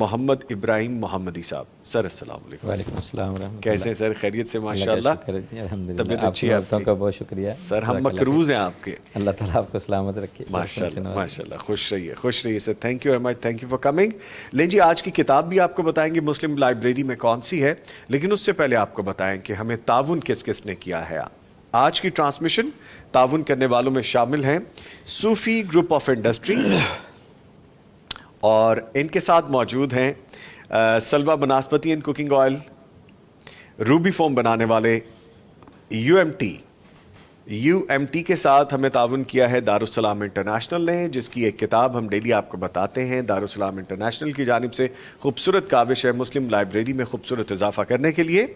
محمد ابراہیم محمدی صاحب. سر السلام علیکم. وعلیکم السلام ورحمۃ اللہ. کیسے ہیں سر؟ خیریت سے ماشاء اللہ. الحمدللہ. طبیعت آپ اچھی کی ہے عورتوں کا بہت شکریہ. سر ہم مقروض ہیں آپ کے. اللہ تعالیٰ آپ کو سلامت رکھے. ماشاء اللہ ماشاء اللہ. خوش رہیے خوش رہیے sir. Thank you very much. Thank you for coming. لیں جی آج کی کتاب بھی آپ کو بتائیں گے مسلم لائبریری میں کون سی ہے، لیکن اس سے پہلے آپ کو بتائیں کہ ہمیں تعاون کس کس نے کیا ہے. آج کی ٹرانسمیشن تعاون کرنے والوں میں شامل ہیں صوفی گروپ آف انڈسٹریز، اور ان کے ساتھ موجود ہیں Silva Banaspati and cooking oil, Ruby Foam بنانے والے یو ایم ٹی کے ساتھ ہمیں تعاون کیا ہے دارالسلام انٹرنیشنل نے، جس کی ایک کتاب ہم ڈیلی آپ کو بتاتے ہیں. دارالسلام انٹرنیشنل کی جانب سے خوبصورت کاوش ہے مسلم لائبریری میں خوبصورت اضافہ کرنے کے لیے.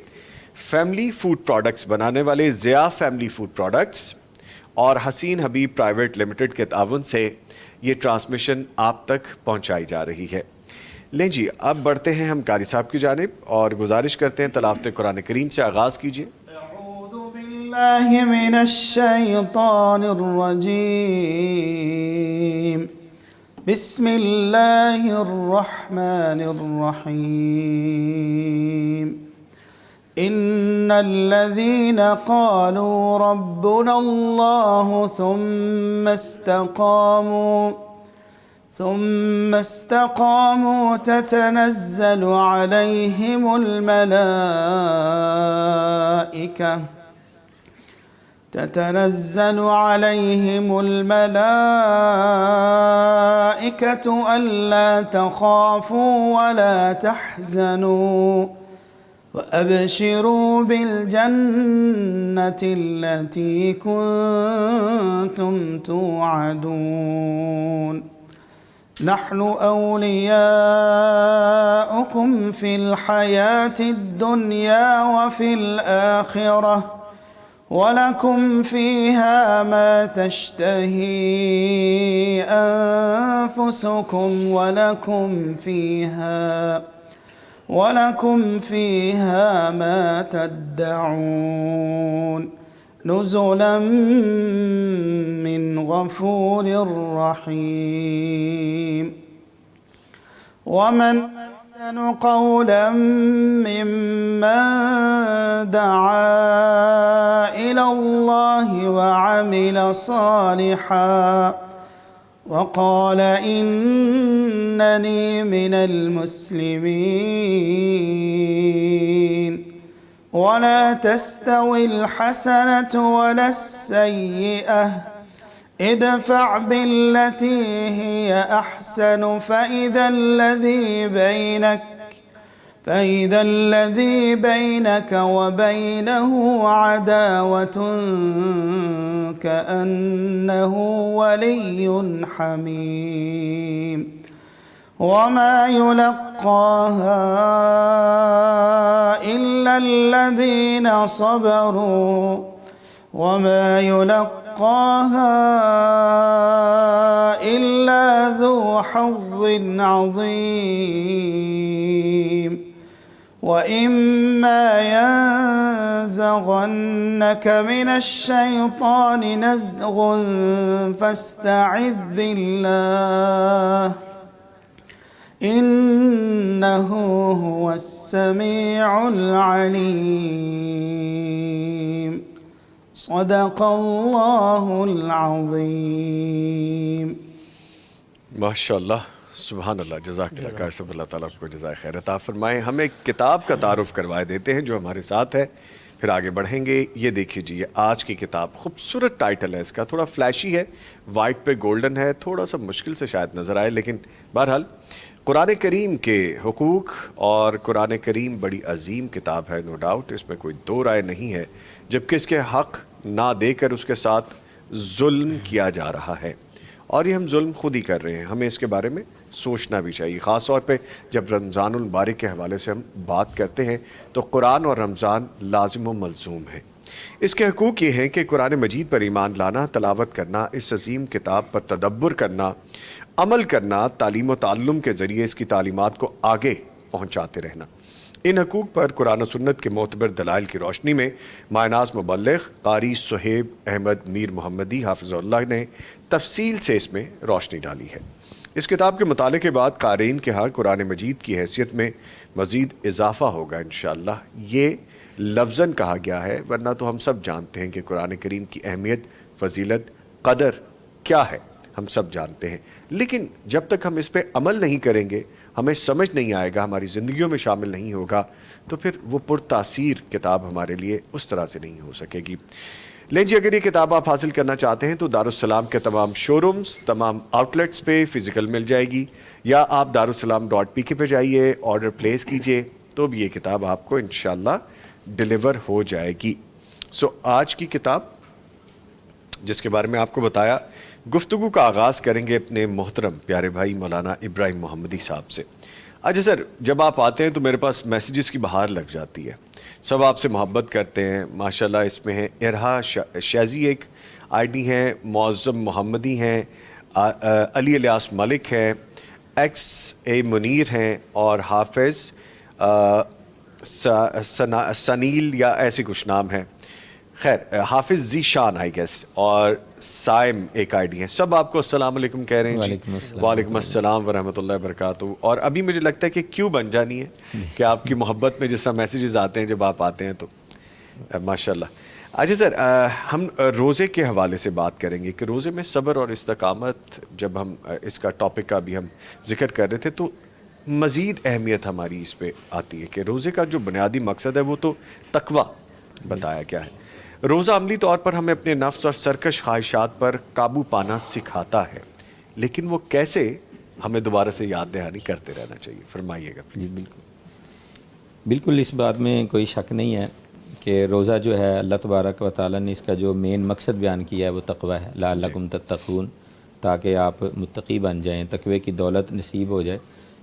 فیملی فوڈ پروڈکٹس بنانے والے ضیاء فیملی فوڈ پروڈکٹس اور حسین حبیب پرائیویٹ لمیٹڈ کے تعاون سے یہ ٹرانسمیشن آپ تک پہنچائی جا رہی ہے. لیں جی اب بڑھتے ہیں ہم قاری صاحب کی جانب اور گزارش کرتے ہیں تلاوت قرآن کریم سے آغاز کیجیے. اعوذ باللہ من الشیطان الرجیم. بسم اللہ الرحمن الرحیم. ان الذين قالوا ربنا الله ثم استقاموا تتنزل عليهم الملائكة ألا تخافوا ولا تحزنوا وأبشروا بالجنة التي كنتم توعدون. نحن أولياؤكم في الحياة الدنيا وفي الآخرة ولكم فيها ما تشتهي أنفسكم ولكم فيها ما تدعون. نزلا من غفور رحيم. ومن أحسن قولا ممن دعا إلى الله وعمل صالحا وقال إنني من المسلمين. ولا تستوي الحسنة ولا السيئة ادفع بالتي هي أحسن فإذا الذي بينك وبينه عداوة كأنه ولي حميم. وما يلقاها إلا الذين صبروا وما يلقاها إلا ذو حظ عظيم. وإما ينزغنك من الشيطان نزغ فاستعذ بالله إنه هو السميع العليم. صدق الله العظيم. ماشاء اللہ سبحان اللہ. جزاک اللہ خیر صاحب. اللہ تعالیٰ آپ کو جزائے خیر عطا فرمائے. ہم ایک کتاب کا تعارف کروائے دیتے ہیں جو ہمارے ساتھ ہے، پھر آگے بڑھیں گے. یہ دیکھیے جی یہ آج کی کتاب خوبصورت ٹائٹل ہے اس کا، تھوڑا فلیشی ہے، وائٹ پہ گولڈن ہے، تھوڑا سا مشکل سے شاید نظر آئے، لیکن بہرحال قرآن کریم کے حقوق. اور قرآن کریم بڑی عظیم کتاب ہے، نو ڈاؤٹ، اس میں کوئی دو رائے نہیں ہے، جبکہ اس کے حق نہ دے کر اس کے ساتھ ظلم کیا جا رہا ہے، اور یہ ہم ظلم خود ہی کر رہے ہیں. ہمیں اس کے بارے میں سوچنا بھی چاہیے، خاص طور پہ جب رمضان المبارک کے حوالے سے ہم بات کرتے ہیں تو قرآن اور رمضان لازم و ملزوم ہے. اس کے حقوق یہ ہیں کہ قرآن مجید پر ایمان لانا، تلاوت کرنا، اس عظیم کتاب پر تدبر کرنا، عمل کرنا، تعلیم و تعلم کے ذریعے اس کی تعلیمات کو آگے پہنچاتے رہنا. ان حقوق پر قرآن و سنت کے معتبر دلائل کی روشنی میں ماہ ناز مبلغ قاری سہیب احمد میر محمدی حافظ اللہ نے تفصیل سے اس میں روشنی ڈالی ہے. اس کتاب کے مطالعے کے بعد قارئین کے ہاں قرآن مجید کی حیثیت میں مزید اضافہ ہوگا انشاءاللہ. یہ لفظاً کہا گیا ہے، ورنہ تو ہم سب جانتے ہیں کہ قرآن کریم کی اہمیت، فضیلت، قدر کیا ہے، ہم سب جانتے ہیں. لیکن جب تک ہم اس پہ عمل نہیں کریں گے، ہمیں سمجھ نہیں آئے گا، ہماری زندگیوں میں شامل نہیں ہوگا، تو پھر وہ پرتاثیر کتاب ہمارے لیے اس طرح سے نہیں ہو سکے گی. لیں جی، اگر یہ کتاب آپ حاصل کرنا چاہتے ہیں تو دارالسلام کے تمام شو رومز، تمام آؤٹ لیٹس پہ فزیکل مل جائے گی، یا آپ darussalam.pk پہ جائیے، آرڈر پلیس کیجئے تو بھی یہ کتاب آپ کو انشاءاللہ ڈیلیور ہو جائے گی. سو آج کی کتاب جس کے بارے میں آپ کو بتایا، گفتگو کا آغاز کریں گے اپنے محترم پیارے بھائی مولانا ابراہیم محمدی صاحب سے. اچھا سر، جب آپ آتے ہیں تو میرے پاس میسیجز کی بہار لگ جاتی ہے، سب آپ سے محبت کرتے ہیں ماشاءاللہ. اس میں ہے ارہا شیزی، ایک آئی ڈی ہیں، معظم محمدی ہیں، علی الیاس ملک ہیں، ایکس اے منیر ہیں، اور حافظ سنیل یا ایسے کچھ نام ہیں، خیر حافظ ذی شان آئی گیس، اور سائم ایک آئی ڈی ہیں. سب آپ کو السلام علیکم کہہ رہے ہیں جی. وعلیکم السلام. وعلیکم السلام ورحمۃ اللہ وبرکاتہ. اور ابھی مجھے لگتا ہے کہ کیوں بن جانی ہے کہ آپ کی محبت میں جس طرح میسیجز آتے ہیں جب آپ آتے ہیں تو ماشاءاللہ. اچھا سر، ہم روزے کے حوالے سے بات کریں گے کہ روزے میں صبر اور استقامت، جب ہم اس کا ٹاپک کا بھی ہم ذکر کر رہے تھے تو مزید اہمیت ہماری اس پہ آتی ہے کہ روزے کا جو بنیادی مقصد ہے وہ تو تقویٰ بتایا کیا ہے. روزہ عملی طور پر ہمیں اپنے نفس اور سرکش خواہشات پر قابو پانا سکھاتا ہے، لیکن وہ کیسے، ہمیں دوبارہ سے یاد دہانی کرتے رہنا چاہیے. فرمائیے گا جی. بالکل اس بات میں کوئی شک نہیں ہے کہ روزہ جو ہے اللہ تبارک و تعالیٰ نے اس کا جو مین مقصد بیان کیا ہے وہ تقویٰ ہے. لعلکم تتقون، تاکہ آپ متقی بن جائیں، تقوی کی دولت نصیب ہو جائے.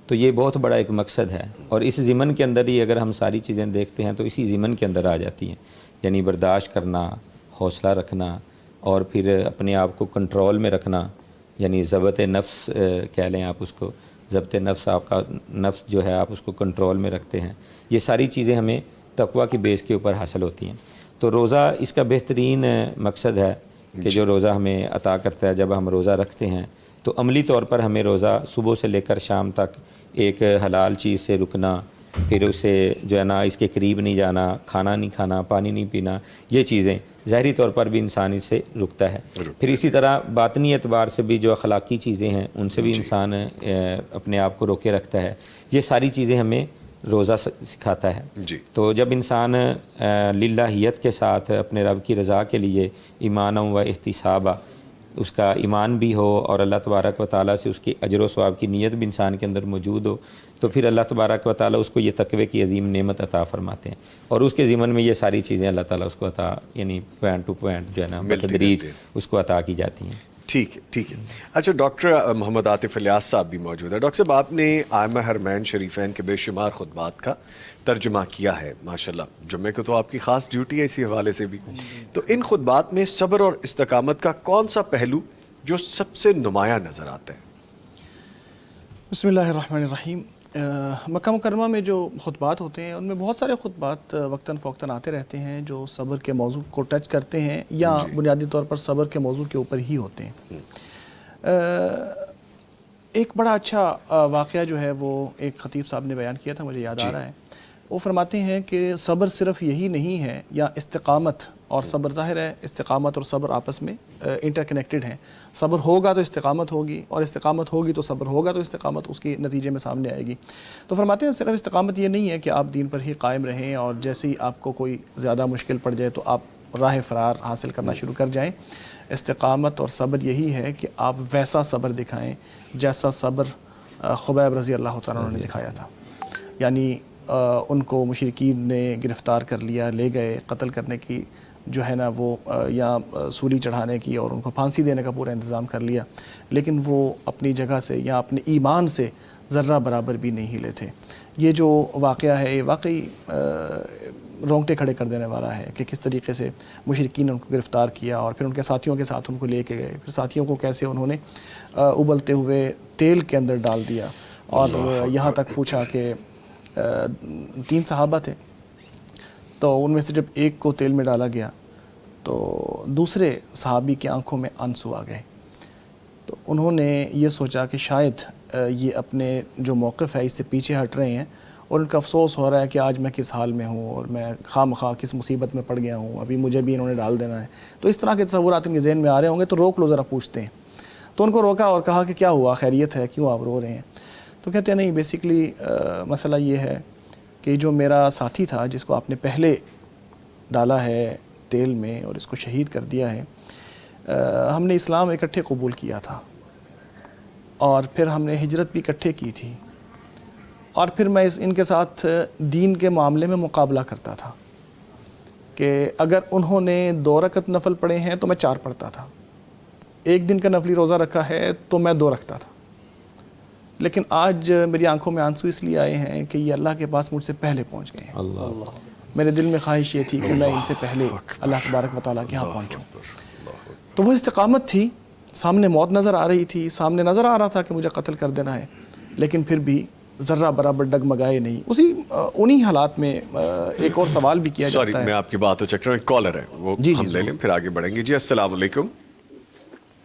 تو یہ بہت بڑا ایک مقصد ہے، اور اس ضمن کے اندر ہی اگر ہم ساری چیزیں دیکھتے ہیں تو اسی ضمن کے اندر آ جاتی ہیں. یعنی برداشت کرنا، حوصلہ رکھنا، اور پھر اپنے آپ کو کنٹرول میں رکھنا، یعنی ضبط نفس کہہ لیں آپ اس کو. ضبط نفس، آپ کا نفس جو ہے آپ اس کو کنٹرول میں رکھتے ہیں. یہ ساری چیزیں ہمیں تقویٰ کی بیس کے اوپر حاصل ہوتی ہیں. تو روزہ اس کا بہترین مقصد ہے کہ جو روزہ ہمیں عطا کرتا ہے. جب ہم روزہ رکھتے ہیں تو عملی طور پر ہمیں روزہ صبح سے لے کر شام تک ایک حلال چیز سے رکنا، پھر اسے جو ہے نا اس کے قریب نہیں جانا، کھانا نہیں کھانا، پانی نہیں پینا، یہ چیزیں ظاہری طور پر بھی انسان اس سے رکتا ہے. پھر اسی طرح باطنی اعتبار سے بھی جو اخلاقی چیزیں ہیں ان سے بھی انسان اپنے آپ کو روکے رکھتا ہے. یہ ساری چیزیں ہمیں روزہ سکھاتا ہے. تو جب انسان للہیت کے ساتھ اپنے رب کی رضا کے لیے ایمانا و احتسابا، اس کا ایمان بھی ہو اور اللہ تبارک و تعالیٰ سے اس کی اجر و ثواب کی نیت بھی انسان کے اندر موجود ہو، تو پھر اللہ تبارک و تعالیٰ اس کو یہ تقوی کی عظیم نعمت عطا فرماتے ہیں. اور اس کے ضمن میں یہ ساری چیزیں اللہ تعالیٰ اس کو عطا، یعنی پوائنٹ ٹو پوائنٹ جو ہے نا بتدریج اس کو عطا کی جاتی ہیں. ٹھیک ہے. اچھا ڈاکٹر محمد عاطف الیاس صاحب بھی موجود ہے. ڈاکٹر صاحب، آپ نے ائمہ حرمین شریفین کے بے شمار خطبات کا ترجمہ کیا ہے ماشاءاللہ. جمعے کو تو آپ کی خاص ڈیوٹی ہے اسی حوالے سے بھی. تو ان خطبات میں صبر اور استقامت کا کون سا پہلو جو سب سے نمایاں نظر آتا ہے؟ بسم اللہ الرحمن الرحیم. مکہ مکرمہ میں جو خطبات ہوتے ہیں ان میں بہت سارے خطبات وقتاً فوقتاً آتے رہتے ہیں جو صبر کے موضوع کو ٹچ کرتے ہیں یا بنیادی طور پر صبر کے موضوع کے اوپر ہی ہوتے ہیں. ایک بڑا اچھا واقعہ جو ہے وہ ایک خطیب صاحب نے بیان کیا تھا، مجھے یاد آ رہا ہے. وہ فرماتے ہیں کہ صبر صرف یہی نہیں ہے، یا استقامت اور صبر، ظاہر ہے استقامت اور صبر آپس میں انٹر کنیکٹڈ ہیں. صبر ہوگا تو استقامت ہوگی، اور استقامت ہوگی تو صبر ہوگا تو استقامت اس کے نتیجے میں سامنے آئے گی. تو فرماتے ہیں صرف استقامت یہ نہیں ہے کہ آپ دین پر ہی قائم رہیں اور جیسے ہی آپ کو کوئی زیادہ مشکل پڑ جائے تو آپ راہ فرار حاصل کرنا شروع کر جائیں. استقامت اور صبر یہی ہے کہ آپ ویسا صبر دکھائیں جیسا صبر خبیب رضی اللہ تعالیٰ عنہ نے دکھایا تھا. یعنی ان کو مشرکین نے گرفتار کر لیا، لے گئے، قتل کرنے کی جو ہے نا وہ یا سولی چڑھانے کی اور ان کو پھانسی دینے کا پورا انتظام کر لیا، لیکن وہ اپنی جگہ سے یا اپنے ایمان سے ذرہ برابر بھی نہیں ہلے تھے. یہ جو واقعہ ہے یہ واقعی رونگٹے کھڑے کر دینے والا ہے کہ کس طریقے سے مشرکین نے ان کو گرفتار کیا اور پھر ان کے ساتھیوں کے ساتھ ان کو لے کے گئے. پھر ساتھیوں کو کیسے انہوں نے ابلتے ہوئے تیل کے اندر ڈال دیا، اور یہاں تک پوچھا کہ 3 صحابہ تھے، تو ان میں سے جب ایک کو تیل میں ڈالا گیا تو دوسرے صحابی کی آنکھوں میں آنسو آ گئے. تو انہوں نے یہ سوچا کہ شاید یہ اپنے جو موقف ہے اس سے پیچھے ہٹ رہے ہیں اور ان کا افسوس ہو رہا ہے کہ آج میں کس حال میں ہوں اور میں خواہ مخواہ کس مصیبت میں پڑ گیا ہوں، ابھی مجھے بھی انہوں نے ڈال دینا ہے. تو اس طرح کے تصورات ان کے ذہن میں آ رہے ہوں گے، تو روک لو ذرا پوچھتے ہیں. تو ان کو روکا اور کہا کہ کیا ہوا، خیریت ہے، کیوں آپ رو رہے ہیں؟ تو کہتے ہیں نہیں، بیسیکلی مسئلہ یہ ہے کہ جو میرا ساتھی تھا جس کو آپ نے پہلے ڈالا ہے تیل میں اور اس کو شہید کر دیا ہے، ہم نے اسلام اکٹھے قبول کیا تھا اور پھر ہم نے ہجرت بھی اکٹھے کی تھی، اور پھر میں ان کے ساتھ دین کے معاملے میں مقابلہ کرتا تھا کہ اگر انہوں نے 2 رکعت نفل پڑھے ہیں تو میں 4 پڑھتا تھا، 1 دن کا نفلی روزہ رکھا ہے تو میں 2 رکھتا تھا. لیکن آج میری آنکھوں میں آنسو اس لیے آئے ہیں کہ یہ اللہ کے پاس مجھ سے پہلے پہنچ گئے ہیں. اللہ. میرے دل میں خواہش یہ تھی کہ میں ان سے پہلے اللہ تبارک و تعالیٰ کے ہاں پہنچوں. تو وہ استقامت تھی، سامنے موت نظر آ رہی تھی، سامنے نظر آ رہا تھا کہ مجھے قتل کر دینا ہے، لیکن پھر بھی ذرہ برابر ڈگمگائے نہیں. انہی حالات میں ایک اور سوال بھی کیا سوری جاتا ہے. میں آپ کی بات ہو چک رہا ہوں، ایک کالر ہے وہ ہم لے لیں پھر آگے بڑھیں گے. جی السلام علیکم.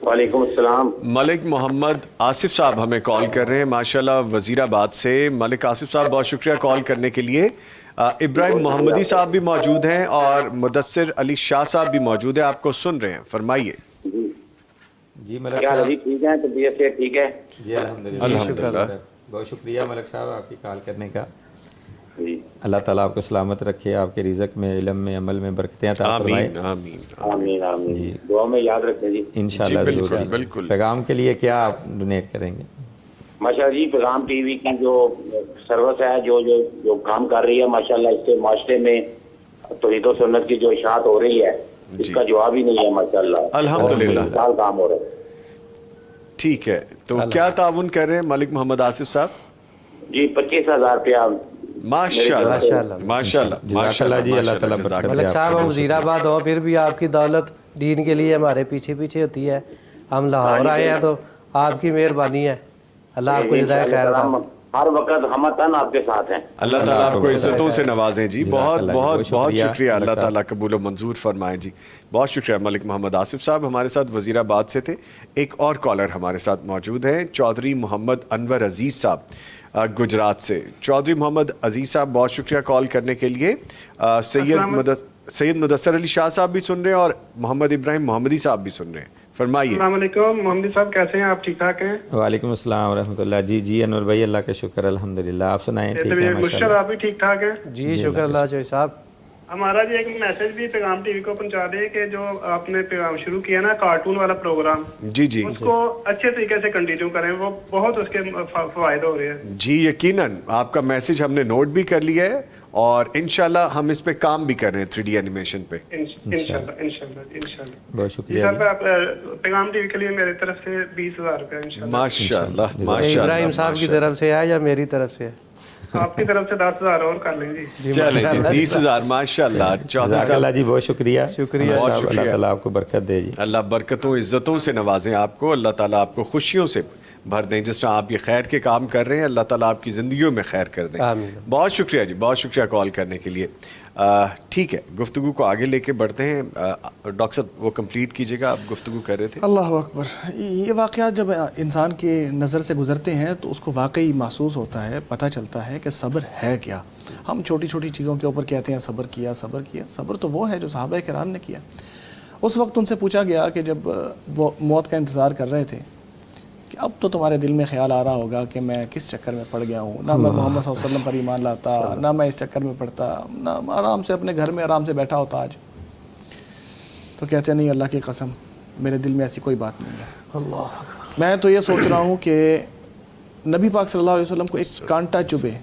وعلیکم السلام. ملک محمد آصف صاحب ہمیں کال کر رہے ہیں ماشاءاللہ وزیر آباد سے. ملک آصف صاحب بہت شکریہ کال کرنے کے لیے. ابراہیم محمدی صاحب بھی موجود ہیں اور مدثر علی شاہ صاحب بھی موجود ہیں، آپ کو سن رہے ہیں، فرمائیے. جی ملک کیا صاحب. جی ٹھیک ہے، طبیعت سے ٹھیک ہے؟ جی الحمدللہ. الحمدللہ. بہت شکریہ ملک صاحب آپ کی کال کرنے کا. جی اللہ تعالیٰ آپ کو سلامت رکھے، آپ کے رزق میں، علم میں، عمل میں برکتیں عطا فرمائے. آمین آمین. آمین آمین. دعا میں یاد رکھیں جی. انشاءاللہ بالکل، ضرور. بالکل. پیغام کے لیے کیا آپ ڈونیٹ کریں گے؟ ماشاءاللہ جی پیغام ٹی وی کی جو سروس ہے جو کام کر رہی ہے ماشاءاللہ، اس سے معاشرے میں توحید و سنت کی جو اشاعت ہو رہی ہے اس کا جواب ہی نہیں ہے ماشاءاللہ. الحمدللہ. سال کام ہو رہا ہے. ٹھیک ہے، تو کیا تعاون کر رہے ہیں ملک محمد آصف صاحب؟ جی 25,000 روپیہ. ماشاءاللہ ماشاءاللہ جزاک اللہ جی. اللہ تعالیٰ برکت دے. ملک صاحب ہم وزیر آباد ہو پھر بھی آپ کی دولت دین کے لیے ہمارے پیچھے پیچھے ہوتی ہے. ہم لاہور آئے ہیں تو آپ کی مہربانی ہے. اللہ آپ کو جزائے خیر عطا فرمائے. ہر وقت ہم تن آپ کے ساتھ ہیں. اللہ تعالیٰ آپ کو عزتوں سے نوازیں جی. بہت اللہ بہت بہت بہت شکریہ شکریہ. اللہ ملک تعالیٰ قبول و منظور فرمائیں جی. بہت شکریہ. ملک محمد آصف صاحب ہمارے ساتھ وزیر آباد سے تھے. ایک اور کالر ہمارے ساتھ موجود ہیں، چودھری محمد انور عزیز صاحب گجرات سے. چودھری محمد عزیز صاحب بہت شکریہ کال کرنے کے لیے. سید مدثر علی شاہ صاحب بھی سن رہے ہیں اور محمد ابراہیم محمدی صاحب بھی سن رہے ہیں، فرمائیے. السلام علیکم محمدی صاحب، کیسے ہیں آپ؟ ٹھیک ٹھاک ہیں؟ وعلیکم السلام ورحمۃ اللہ. جی انور بھائی اللہ کا شکر الحمدللہ. آپ سنائیں ٹھیک ہے مشکل ماشاءاللہ. آپ بھی ٹھیک ٹھاک ہیں؟ جی شکر اللہ جوئی صاحب. ہمارا جی ایک میسج بھی پیغام ٹی وی کو پہنچا دیں کہ جو آپ نے پیغام شروع کیا نا کارٹون والا پروگرام، جی جی اس کو اچھے طریقے سے کنٹینیو کریں، وہ بہت اس کے فوائد ہو رہے ہیں. جی یقیناً آپ کا میسج ہم نے نوٹ بھی کر لیا ہے اور انشاءاللہ ہم اس پہ کام بھی کر رہے ہیں 3D اینیمیشن پہ. انشاءاللہ. بہت جی شکریہ. صاحب آپ پیغام ٹی وی کے لیے میری طرف سے 20,000 روپے انشاءاللہ. ماشاءاللہ یہ ماشاءاللہ. ابراہیم صاحب کی طرف سے ہے یا میری طرف سے ہے؟ آپ کی طرف سے 10,000 اور کر لیں جی. چلیں جی 20,000 ماشاءاللہ. چودھری جزاک صاحب اللہ جی بہت شکریہ. شکریہ. بہت اللہ شکریہ. تعالیٰ آپ کو برکت دے جی. اللہ برکتوں عزتوں سے نوازیں آپ کو. اللہ تعالیٰ آپ کو خوشیوں سے بھر دیں. جس طرح آپ یہ خیر کے کام کر رہے ہیں اللہ تعالیٰ آپ کی زندگیوں میں خیر کر دیں. آمین. بہت شکریہ جی، بہت شکریہ کال کرنے کے لیے. ٹھیک ہے، گفتگو کو آگے لے کے بڑھتے ہیں. ڈاکٹر صاحب وہ کمپلیٹ کیجیے گا، آپ گفتگو کر رہے تھے. اللہ اکبر. یہ واقعات جب انسان کے نظر سے گزرتے ہیں تو اس کو واقعی محسوس ہوتا ہے، پتہ چلتا ہے کہ صبر ہے کیا. ہم چھوٹی چھوٹی چیزوں کے اوپر کہتے ہیں صبر کیا صبر کیا. صبر تو وہ ہے جو صحابہ کرام نے کیا. اس وقت ان سے پوچھا گیا کہ جب وہ موت کا انتظار کر رہے تھے کہ اب تو تمہارے دل میں خیال آ رہا ہوگا کہ میں کس چکر میں پڑ گیا ہوں، نہ میں محمد صلی اللہ علیہ وسلم پر ایمان لاتا، نہ میں اس چکر میں پڑتا، نہ آرام سے اپنے گھر میں آرام سے بیٹھا ہوتا آج. تو کہتے نہیں اللہ کی قسم میرے دل میں ایسی کوئی بات نہیں ہے. میں تو یہ سوچ رہا ہوں کہ نبی پاک صلی اللہ علیہ وسلم کو ایک کانٹا چبھے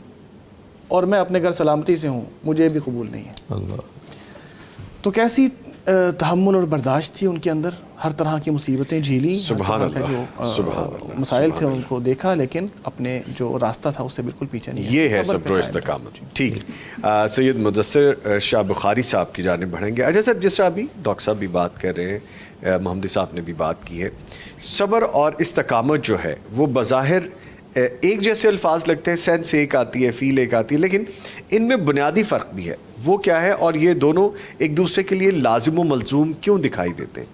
اور میں اپنے گھر سلامتی سے ہوں، مجھے بھی قبول نہیں ہے. اللہ. تو کیسی تحمل اور برداشت تھی ان کے اندر. ہر طرح کی مصیبتیں جھیلی، سبحان ہر طرح اللہ، جو سبحان اللہ، مسائل تھے ان کو دیکھا، لیکن اپنے جو راستہ تھا اس سے بالکل پیچھے نہیں. یہ ہے صبر صبر پہ و قائم استقامت. ٹھیک ہے، سید مدثر شاہ بخاری صاحب کی جانب بڑھیں گے. اچھا سر، جس طرح ابھی ڈاکٹر صاحب بھی بات کر رہے ہیں، محمدی صاحب نے بھی بات کی ہے، صبر اور استقامت جو ہے وہ بظاہر ایک جیسے الفاظ لگتے ہیں، سینس ایک آتی ہے، فیل ایک آتی ہے، لیکن ان میں بنیادی فرق بھی ہے. وہ کیا ہے اور یہ دونوں ایک دوسرے کے لیے لازم و ملزوم کیوں دکھائی دیتے ہیں؟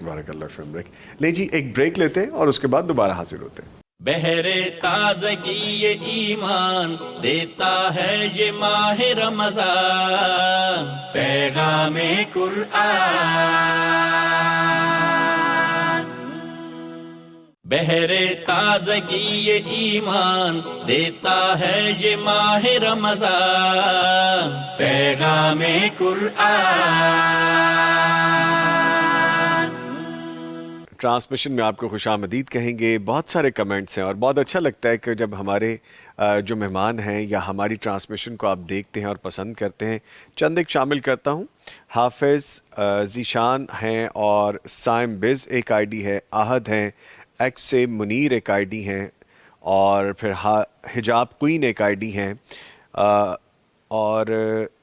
بارک اللہ فی عمرک. لے جی ایک بریک لیتے ہیں اور اس کے بعد دوبارہ حاضر ہوتے ہیں. بہرے تازگی یہ ایمان دیتا ہے یہ ماہ رمضان، پیغام قرآن. بہرے تازگی یہ ایمان دیتا ہے یہ ماہ رمضان، پیغام قرآن. ٹرانسمیشن میں آپ کو خوش آمدید کہیں گے. بہت سارے کمنٹس ہیں اور بہت اچھا لگتا ہے کہ جب ہمارے جو مہمان ہیں یا ہماری ٹرانسمیشن کو آپ دیکھتے ہیں اور پسند کرتے ہیں. چند ایک شامل کرتا ہوں. حافظ ذیشان ہیں اور سائم بز ایک آئی ڈی ہے، آہد ہیں، ایکس سے منیر ایک آئی ڈی ہیں، اور پھر حجاب کوئین ایک آئی ڈی ہیں، اور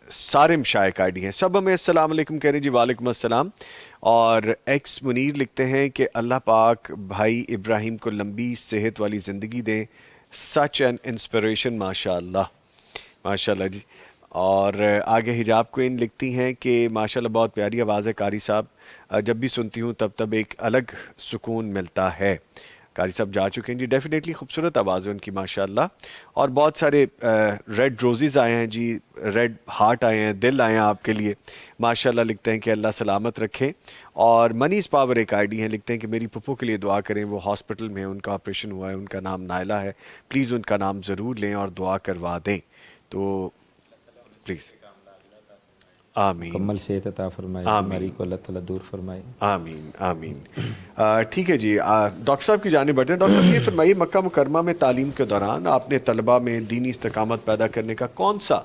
سارم شاہ ایک آئی ڈی ہیں. سب ہمیں السلام علیکم کہہ رہے ہیں. جی وعلیکم السلام. اور ایکس منیر لکھتے ہیں کہ اللہ پاک بھائی ابراہیم کو لمبی صحت والی زندگی دیں، سچ این انسپریشن. ماشاء اللہ ماشاء اللہ جی. اور آگے حجاب کوئین لکھتی ہیں کہ ماشاء اللہ بہت پیاری آواز ہے قاری صاحب، جب بھی سنتی ہوں تب ایک الگ سکون ملتا ہے. قاری صاحب جا چکے ہیں جی. ڈیفینیٹلی خوبصورت آواز ہے ان کی ماشاء اللہ. اور بہت سارے ریڈ روزیز آئے ہیں جی، ریڈ ہارٹ آئے ہیں، دل آئے ہیں آپ کے لیے ماشاء اللہ. لکھتے ہیں کہ اللہ سلامت رکھے. اور منیز پاور ایک آئی ڈی ہیں، لکھتے ہیں کہ میری پھپھو کے لیے دعا کریں، وہ ہاسپٹل میں ہیں، ان کا آپریشن ہوا ہے، ان کا نام نائلہ ہے، پلیز ان کا نام ضرور لیں اور دعا کروا دیں. تو پلیز آمین. مکمل صحت عطا فرمائے، بیماری کو اللہ تعالیٰ دور فرمائے. آمین آمین. ٹھیک ہے جی. ڈاکٹر صاحب کی جانب بڑھتے ہیں. ڈاکٹر صاحب یہ فرمائیے، مکہ مکرمہ میں تعلیم کے دوران آپ نے طلبہ میں دینی استقامت پیدا کرنے کا کون سا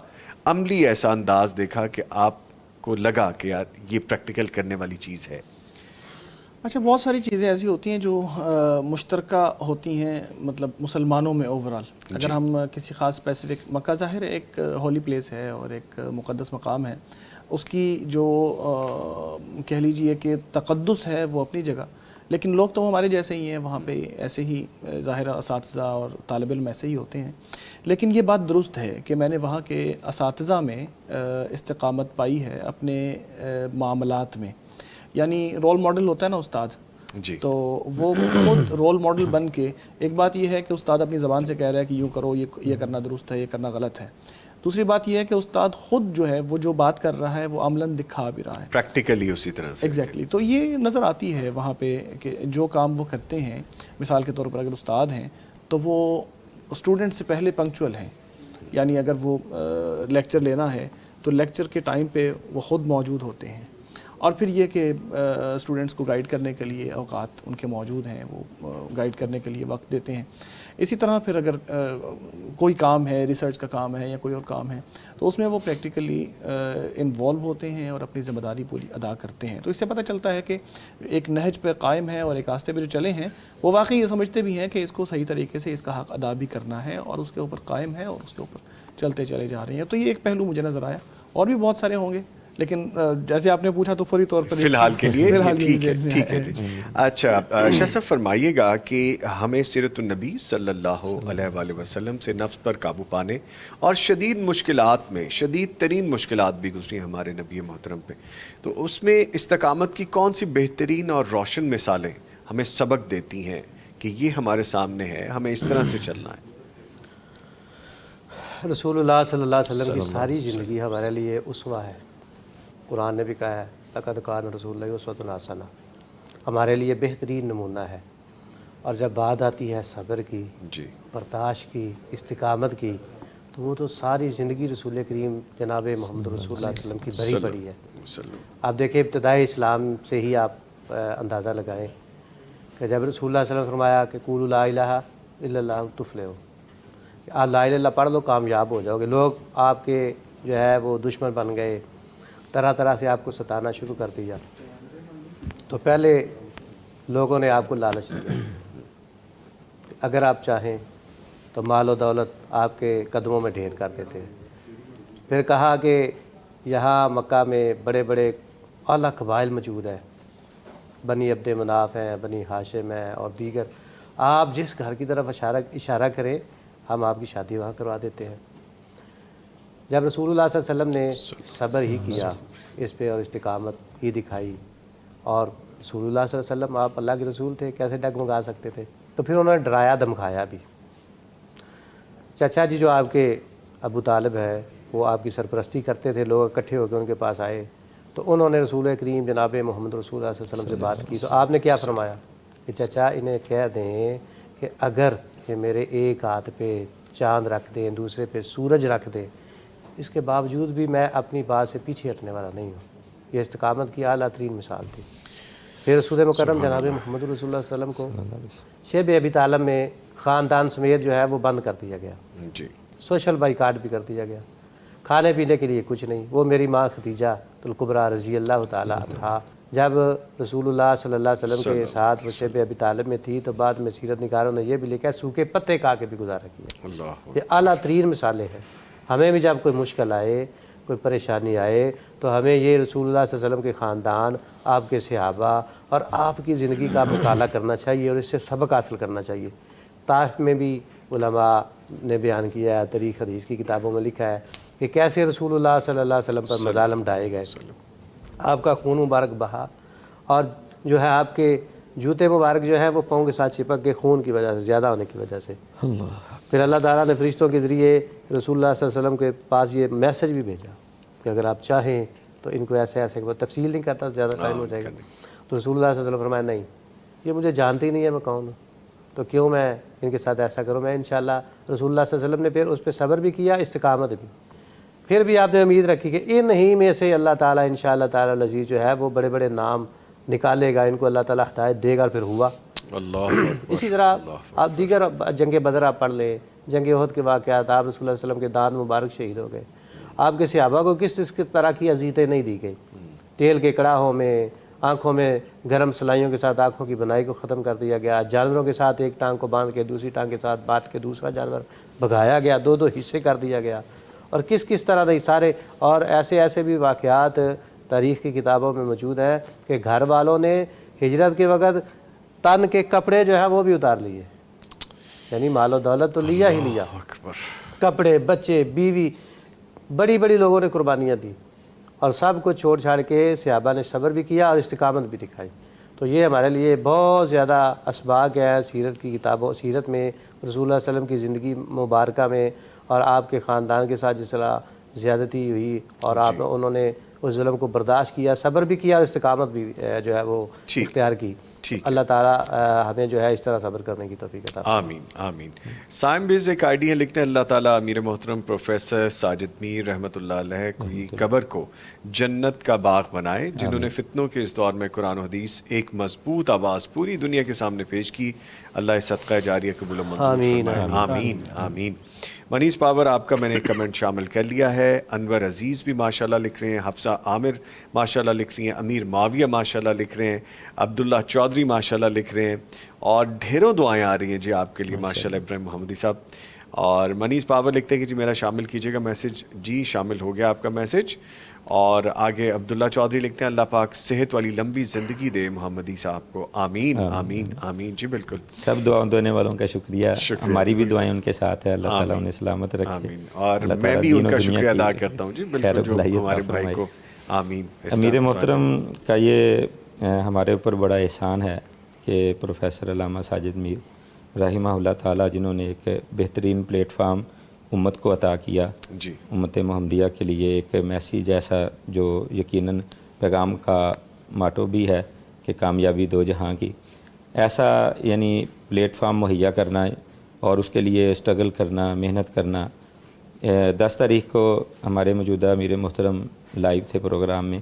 عملی ایسا انداز دیکھا کہ آپ کو لگا کہ یار یہ پریکٹیکل کرنے والی چیز ہے؟ اچھا، بہت ساری چیزیں ایسی ہوتی ہیں جو مشترکہ ہوتی ہیں مطلب مسلمانوں میں اوورال. اگر ہم کسی خاص اسپیسیفک، مکہ ظاہر ایک ہولی پلیس ہے اور ایک مقدس مقام ہے، اس کی جو کہہ لیجئے کہ تقدس ہے وہ اپنی جگہ، لیکن لوگ تو ہمارے جیسے ہی ہیں وہاں پہ، ایسے ہی ظاہر اساتذہ اور طالب علم ایسے ہی ہوتے ہیں. لیکن یہ بات درست ہے کہ میں نے وہاں کے اساتذہ میں استقامت پائی ہے اپنے معاملات میں. یعنی رول ماڈل ہوتا ہے نا استاد جی، تو وہ خود رول ماڈل بن کے، ایک بات یہ ہے کہ استاد اپنی زبان سے کہہ رہا ہے کہ یوں کرو، یہ کرنا درست ہے، یہ کرنا غلط ہے. دوسری بات یہ ہے کہ استاد خود جو ہے وہ جو بات کر رہا ہے وہ عملاً دکھا بھی رہا ہے پریکٹیکلی اسی طرح سے. ایگزیکٹلی. تو یہ نظر آتی ہے وہاں پہ کہ جو کام وہ کرتے ہیں، مثال کے طور پر اگر استاد ہیں تو وہ اسٹوڈنٹ سے پہلے پنکچول ہیں. یعنی اگر وہ لیکچر لینا ہے تو لیکچر کے ٹائم پہ وہ خود موجود ہوتے ہیں. اور پھر یہ کہ اسٹوڈنٹس کو گائیڈ کرنے کے لیے اوقات ان کے موجود ہیں، وہ گائیڈ کرنے کے لیے وقت دیتے ہیں. اسی طرح پھر اگر کوئی کام ہے، ریسرچ کا کام ہے یا کوئی اور کام ہے، تو اس میں وہ پریکٹیکلی انوالو ہوتے ہیں اور اپنی ذمہ داری پوری ادا کرتے ہیں. تو اس سے پتہ چلتا ہے کہ ایک نہج پہ قائم ہے اور ایک راستے پہ جو چلے ہیں وہ واقعی یہ سمجھتے بھی ہیں کہ اس کو صحیح طریقے سے اس کا حق ادا بھی کرنا ہے اور اس کے اوپر قائم ہے اور اس کے اوپر چلتے چلے جا رہے ہیں. تو یہ ایک پہلو مجھے نظر آیا، اور بھی بہت سارے ہوں گے، لیکن جیسے آپ نے پوچھا تو فوری طور پر فی الحال کے لیے ٹھیک ہے جی. اچھا شاہ صاحب فرمائیے گا کہ ہمیں سیرت النبی صلی اللہ علیہ وآلہ وسلم سے نفس پر قابو پانے اور شدید مشکلات میں، شدید ترین مشکلات بھی گزری ہمارے نبی محترم پہ، تو اس میں استقامت کی کون سی بہترین اور روشن مثالیں ہمیں سبق دیتی ہیں کہ یہ ہمارے سامنے ہے، ہمیں اس طرح سے چلنا ہے؟ رسول اللہ صلی اللہ علیہ وسلم کی ساری زندگی ہمارے لیے اسوہ ہے. قرآن نے بھی کہا ہے لقد کان رسول اللہ اسوۃ حسنہ، ہمارے لیے بہترین نمونہ ہے. اور جب بات آتی ہے صبر کی، برداشت کی، استقامت کی، تو وہ تو ساری زندگی رسول کریم جناب محمد رسول اللہ علیہ وسلم کی بھری پڑی ہے. آپ دیکھیں ابتدائی اسلام سے ہی آپ اندازہ لگائیں کہ جب رسول اللہ صلی اللہ علیہ وسلم فرمایا کہ قولوا لا الہ الا اللہ تفلحوا، آپ لا الہ الا اللہ پڑھ لو کامیاب ہو جاؤ گے. لوگ آپ کے جو ہے وہ دشمن بن گئے، طرح طرح سے آپ کو ستانا شروع کر دیا. تو پہلے لوگوں نے آپ کو لالچ دیا، اگر آپ چاہیں تو مال و دولت آپ کے قدموں میں ڈھیر کر دیتے ہیں. پھر کہا کہ یہاں مکہ میں بڑے بڑے اعلیٰ قبائل موجود ہیں، بنی عبد مناف ہیں، بنی ہاشم ہیں اور دیگر، آپ جس گھر کی طرف اشارہ کریں ہم آپ کی شادی وہاں کروا دیتے ہیں. جب رسول اللہ صلی اللہ علیہ وسلم نے صبر ہی کیا اس پہ اور استقامت ہی دکھائی اور رسول اللہ صلی اللہ علیہ وسلم آپ اللہ کے رسول تھے، کیسے ڈگمگا سکتے تھے؟ تو پھر انہوں نے ڈرایا دھمکایا بھی۔ چچا جی جو آپ کے ابو طالب ہے وہ آپ کی سرپرستی کرتے تھے، لوگ اکٹھے ہو کے ان کے پاس آئے تو انہوں نے رسول کریم جناب محمد رسول اللہ صلی اللہ علیہ وسلم سے بات کی، تو آپ نے کیا فرمایا کہ چچا انہیں کہہ دیں کہ اگر کہ میرے ایک ہاتھ پہ چاند رکھ دیں، دوسرے پہ سورج رکھ دیں، اس کے باوجود بھی میں اپنی بات سے پیچھے ہٹنے والا نہیں ہوں۔ یہ استقامت کی اعلیٰ ترین مثال تھی۔ پھر رسول مکرم جناب محمد رسول اللہ صلی اللہ علیہ وسلم کو شیب ابی طالب میں خاندان سمیت جو ہے وہ بند کر دیا گیا، جی سوشل بائیکاٹ بھی کر دیا گیا، کھانے پینے کے لیے کچھ نہیں۔ وہ میری ماں خدیجہ الکبریٰ رضی اللہ تعالیٰ عنہا جب رسول اللہ صلی اللہ علیہ وسلم کے ساتھ وہ شیب ابی طالب میں تھی تو بعد میں سیرت نگاروں نے یہ بھی لکھا ہے سوکھے پتے کھا کے بھی گزارا کیا۔ اللہ یہ اعلیٰ ترین مثالیں ہیں۔ ہمیں بھی جب کوئی مشکل آئے، کوئی پریشانی آئے تو ہمیں یہ رسول اللہ صلی اللہ علیہ وسلم کے خاندان، آپ کے صحابہ اور آپ کی زندگی کا مطالعہ کرنا چاہیے اور اس سے سبق حاصل کرنا چاہیے۔ طائف میں بھی علماء نے بیان کیا ہے، تاریخ حدیث کی کتابوں میں لکھا ہے کہ کیسے رسول اللہ صلی اللہ علیہ وسلم پر مظالم ڈھائے گئے، آپ کا خون مبارک بہا اور جو ہے آپ کے جوتے مبارک جو ہے وہ پاؤں کے ساتھ چپک کے خون کی وجہ سے، زیادہ ہونے کی وجہ سے۔ پھر اللہ تعالیٰ نے فرشتوں کے ذریعے رسول اللہ صلی اللہ علیہ وسلم کے پاس یہ میسج بھی بھیجا کہ اگر آپ چاہیں تو ان کو ایسے ایسے، تفصیل نہیں کرتا زیادہ ٹائم ہو جائے گا، تو رسول اللہ صلی اللہ علیہ وسلم فرمایا نہیں، یہ مجھے جانتے ہی نہیں ہے میں کون ہوں، تو کیوں میں ان کے ساتھ ایسا کروں؟ میں انشاءاللہ رسول اللہ صلی اللہ علیہ وسلم نے پھر اس پہ صبر بھی کیا، استقامت بھی۔ پھر بھی آپ نے امید رکھی کہ ان ہی میں سے اللہ تعالیٰ انشاءاللہ تعالیٰ العزیز جو ہے وہ بڑے بڑے نام نکالے گا، ان کو اللہ تعالیٰ ہدایت دے گا، پھر ہوا۔ اللہ اسی طرح آپ دیگر جنگ بدر آپ پڑھ لیں، جنگ احد کے واقعات، آپ رسول اللہ صلی اللہ علیہ وسلم کے دانت مبارک شہید ہو گئے، آپ کے صحابہ کو کس طرح کی اذیتیں نہیں دی گئی، تیل کے کڑاہوں میں، آنکھوں میں گرم سلائیوں کے ساتھ آنکھوں کی بنائی کو ختم کر دیا گیا، جانوروں کے ساتھ ایک ٹانگ کو باندھ کے دوسری ٹانگ کے ساتھ باندھ کے دوسرا جانور بھگایا گیا، دو دو حصے کر دیا گیا، اور کس طرح نہیں سارے، اور ایسے بھی واقعات تاریخ کی کتابوں میں موجود ہیں کہ گھر والوں نے ہجرت کے وقت تن کے کپڑے جو ہے وہ بھی اتار لیے، یعنی مال و دولت تو لیا ہی لیا، کپڑے، بچے، بیوی، بڑی بڑی لوگوں نے قربانیاں دی، اور سب کو چھوڑ چھاڑ کے صحابہ نے صبر بھی کیا اور استقامت بھی دکھائی۔ تو یہ ہمارے لیے بہت زیادہ اسباق ہے سیرت کی کتابوں، سیرت میں رسول اللہ صلی اللہ علیہ وسلم کی زندگی مبارکہ میں، اور آپ کے خاندان کے ساتھ جس طرح زیادتی ہوئی اور آپ انہوں نے اس ظلم کو برداشت کیا، صبر بھی کیا اور استقامت بھی جو ہے وہ اختیار کی۔ اللہ تعالیٰ ہمیں جو ہے اس طرح صبر کرنے کی توفیق عطا فرمائے۔ آمین آمین۔ سائم بیز ایک آئی ڈی ہے، لکھتے ہیں اللہ تعالیٰ امیر محترم پروفیسر ساجد میر رحمۃ اللہ علیہ کی قبر کو جنت کا باغ بنائے، جنہوں نے فتنوں کے اس دور میں قرآن و حدیث ایک مضبوط آواز پوری دنیا کے سامنے پیش کی۔ اللہ اس صدقہ جاریہ قبول و منظور فرمائے۔ آمین آمین۔ منیز پاور آپ کا میں نے کمنٹ شامل کر لیا ہے۔ انور عزیز بھی ماشاءاللہ لکھ رہے ہیں، حفصہ عامر ماشاءاللہ لکھ رہی ہیں، امیر معاویہ ماشاءاللہ لکھ رہے ہیں، عبداللہ چودھری ماشاءاللہ لکھ رہے ہیں، اور ڈھیروں دعائیں آ رہی ہیں جی آپ کے لیے ماشاءاللہ ابراہیم محمدی صاحب۔ اور منیز پاور لکھتے ہیں کہ جی میرا شامل کیجیے گا میسج، جی شامل ہو گیا آپ کا میسج۔ اور آگے عبداللہ چودھری لکھتے ہیں اللہ پاک صحت والی لمبی زندگی دے محمدی صاحب کو، آمین آمین آمین۔ جی بالکل، سب دعاؤں دینے والوں کا شکریہ، ہماری بھی دعائیں ان کے ساتھ ہے، اللہ تعالیٰ انہیں سلامت رکھے۔ آمین۔ اور میں بھی ان کا شکریہ ادا کرتا ہوں جی بالکل، جو ہمارے بھائی کو، آمین۔ امیر محترم کا یہ ہمارے اوپر بڑا احسان ہے کہ پروفیسر علامہ ساجد میر رحمہ اللہ تعالیٰ، جنہوں نے ایک بہترین پلیٹ فارم امت کو عطا کیا، جی امت محمدیہ کے لیے ایک میسیج ایسا جو یقیناً پیغام کا ماٹو بھی ہے کہ کامیابی دو جہاں کی، ایسا یعنی پلیٹ فارم مہیا کرنا اور اس کے لیے اسٹرگل کرنا، محنت کرنا۔ 10 تاریخ کو ہمارے موجودہ امیر محترم لائیو تھے پروگرام میں،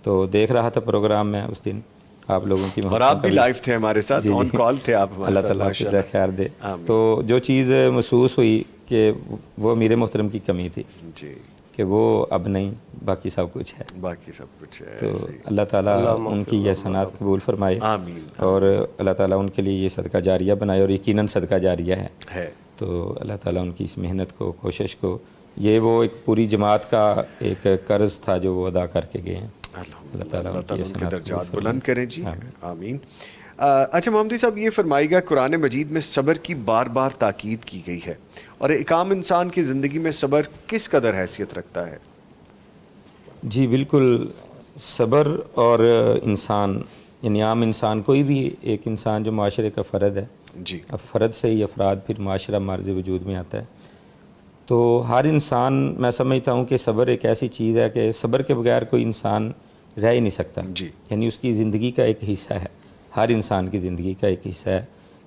تو دیکھ رہا تھا پروگرام میں اس دن آپ لوگوں کی، اور آپ بھی لائیو تھے ہمارے ساتھ، آن کال تھے آپ ہمارے ساتھ، اللہ تعالیٰ جزا خیر دے۔ تو جو چیز محسوس ہوئی کہ وہ امیر محترم کی کمی تھی جی، کہ وہ اب نہیں، باقی سب کچھ ہے، باقی سب کچھ ہے۔ تو اللہ تعالیٰ ان کی یہ صنعت قبول فرمائے، آمین۔ اور اللہ تعالیٰ ان کے لیے یہ صدقہ جاریہ بنائے، اور یقیناً صدقہ جاریہ ہے، تو اللہ تعالیٰ ان کی اس محنت کو، کوشش کو، یہ وہ ایک پوری جماعت کا ایک قرض تھا جو وہ ادا کر کے گئے ہیں، اللہ تعالیٰ ان کے درجات بلند کریں جی، آمین۔ اچھا محمدی صاحب یہ فرمائے گا، قرآن مجید میں صبر کی بار بار تاکید کی گئی ہے، اور ایک عام انسان کی زندگی میں صبر کس قدر حیثیت رکھتا ہے؟ جی بالکل، صبر اور انسان یعنی عام انسان کوئی بھی ایک انسان جو معاشرے کا فرد ہے، جی اب فرد سے ہی افراد پھر معاشرہ مارز وجود میں آتا ہے، تو ہر انسان میں سمجھتا ہوں کہ صبر ایک ایسی چیز ہے کہ صبر کے بغیر کوئی انسان رہ ہی نہیں سکتا، جی یعنی اس کی زندگی کا ایک حصہ ہے، ہر انسان کی زندگی کا ایک حصہ ہے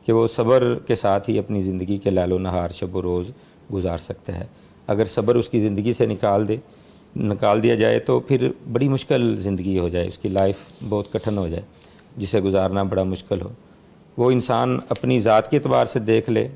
کہ وہ صبر کے ساتھ ہی اپنی زندگی کے لیل و نہار شب و روز گزار سکتا ہے۔ اگر صبر اس کی زندگی سے نکال دیا جائے تو پھر بڑی مشکل زندگی ہو جائے، اس کی لائف بہت کٹھن ہو جائے جسے گزارنا بڑا مشکل ہو۔ وہ انسان اپنی ذات کے اعتبار سے دیکھ لے،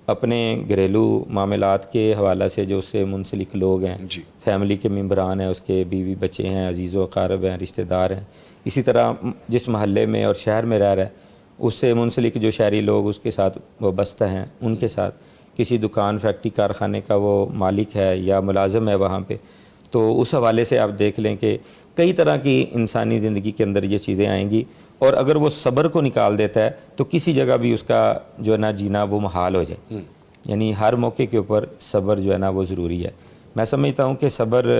اپنے گھریلو معاملات کے حوالہ سے جو اس سے منسلک لوگ ہیں، جی فیملی کے ممبران ہیں، اس کے بیوی بچے ہیں، عزیز و اقارب ہیں، رشتہ دار ہیں، اسی طرح جس محلے میں اور شہر میں رہ رہا ہے اس سے منسلک جو شہری لوگ اس کے ساتھ وابستہ ہیں، ان کے ساتھ کسی دکان فیکٹری کارخانے کا وہ مالک ہے یا ملازم ہے وہاں پہ، تو اس حوالے سے آپ دیکھ لیں کہ کئی طرح کی انسانی زندگی کے اندر یہ چیزیں آئیں گی، اور اگر وہ صبر کو نکال دیتا ہے تو کسی جگہ بھی اس کا جو ہے نا جینا وہ محال ہو جائے، یعنی ہر موقع کے اوپر صبر جو ہے نا وہ ضروری ہے۔ میں سمجھتا ہوں کہ صبر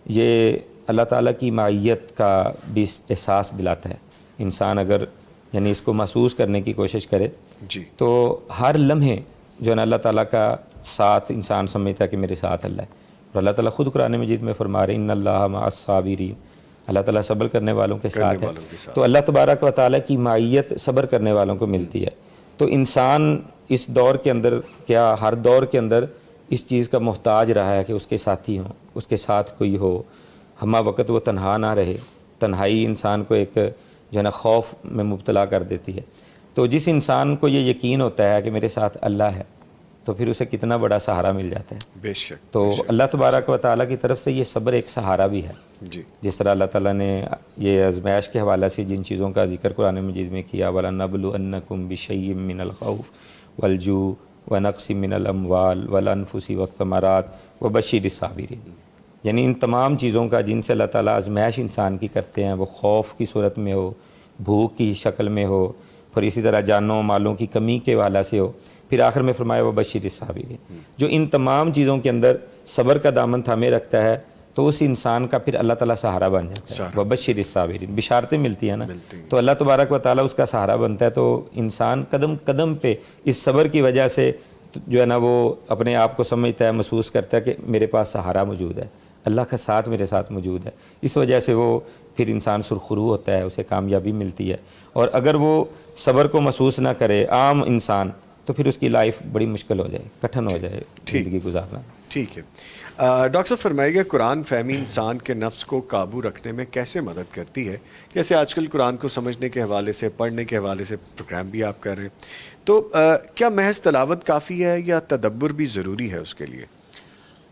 یہ اللہ تعالیٰ کی معیت کا بھی احساس دلاتا ہے، انسان اگر یعنی اس کو محسوس کرنے کی کوشش کرے جی تو ہر لمحے جو ہے نا اللہ تعالیٰ کا ساتھ انسان سمجھتا ہے کہ میرے ساتھ اللہ ہے، اور اللہ تعالیٰ خود قرآن مجید میں فرما رہے ہیں ان اللہ مع الصابرین، اللہ تعالیٰ صبر کرنے والوں کے ساتھ ہے، تو اللہ تبارک و تعالیٰ کی معیت صبر کرنے والوں کو ملتی ہے۔ تو انسان اس دور کے اندر کیا ہر دور کے اندر اس چیز کا محتاج رہا ہے کہ اس کے ساتھی ہوں، اس کے ساتھ کوئی ہو، ہمہ وقت وہ تنہا نہ رہے۔ تنہائی انسان کو ایک جو ہے نا خوف میں مبتلا کر دیتی ہے، تو جس انسان کو یہ یقین ہوتا ہے کہ میرے ساتھ اللہ ہے تو پھر اسے کتنا بڑا سہارا مل جاتا ہے۔ بے شک، تو اللہ تبارک و تعالیٰ کی طرف سے یہ صبر ایک سہارا بھی ہے، جی جس طرح اللہ تعالیٰ نے یہ آزمائش کے حوالے سے جن چیزوں کا ذکر قرآن مجید میں کیا وَلَنَبْلُوَنَّكُمْ بِشَيْءٍ مِّنَ الْخَوْفِ وَالْجُوعِ وَنَقْصٍ مِّنَ الْأَمْوَالِ وَالْأَنفُسِ وَالثَّمَرَاتِ وَبَشِّرِ الصَّابِرِينَ، یعنی ان تمام چیزوں کا جن سے اللہ تعالیٰ آزمائش انسان کی کرتے ہیں، وہ خوف کی صورت میں ہو، بھوک کی شکل میں ہو، پھر اسی طرح جانوں مالوں کی کمی کے حوالے سے ہو، پھر آخر میں فرمایا وَبَشِّرِ الصَّابِرِينَ، جو ان تمام چیزوں کے اندر صبر کا دامن تھامے رکھتا ہے تو اس انسان کا پھر اللہ تعالیٰ سہارا بن جاتا ہے۔ وَبَشِّرِ الصَّابِرِينَ، بشارتیں ملتی ہیں نا، تو اللہ تبارک و تعالیٰ اس کا سہارا بنتا ہے، تو انسان قدم قدم پہ اس صبر کی وجہ سے جو ہے نا وہ اپنے آپ کو سمجھتا ہے، محسوس کرتا ہے کہ میرے پاس سہارا موجود ہے، اللہ کا ساتھ میرے ساتھ موجود ہے، اس وجہ سے وہ پھر انسان سرخرو ہوتا ہے، اسے کامیابی ملتی ہے۔ اور اگر وہ صبر کو محسوس نہ کرے عام انسان تو پھر اس کی لائف بڑی مشکل ہو جائے، کٹھن ہو جائے زندگی گزارنا۔ ٹھیک ہے ڈاکٹر صاحب فرمائیے گا قرآن فہمی انسان کے نفس کو قابو رکھنے میں کیسے مدد کرتی ہے؟ جیسے آج کل قرآن کو سمجھنے کے حوالے سے، پڑھنے کے حوالے سے پروگرام بھی آپ کر رہے ہیں، تو کیا محض تلاوت کافی ہے یا تدبر بھی ضروری ہے اس کے لیے؟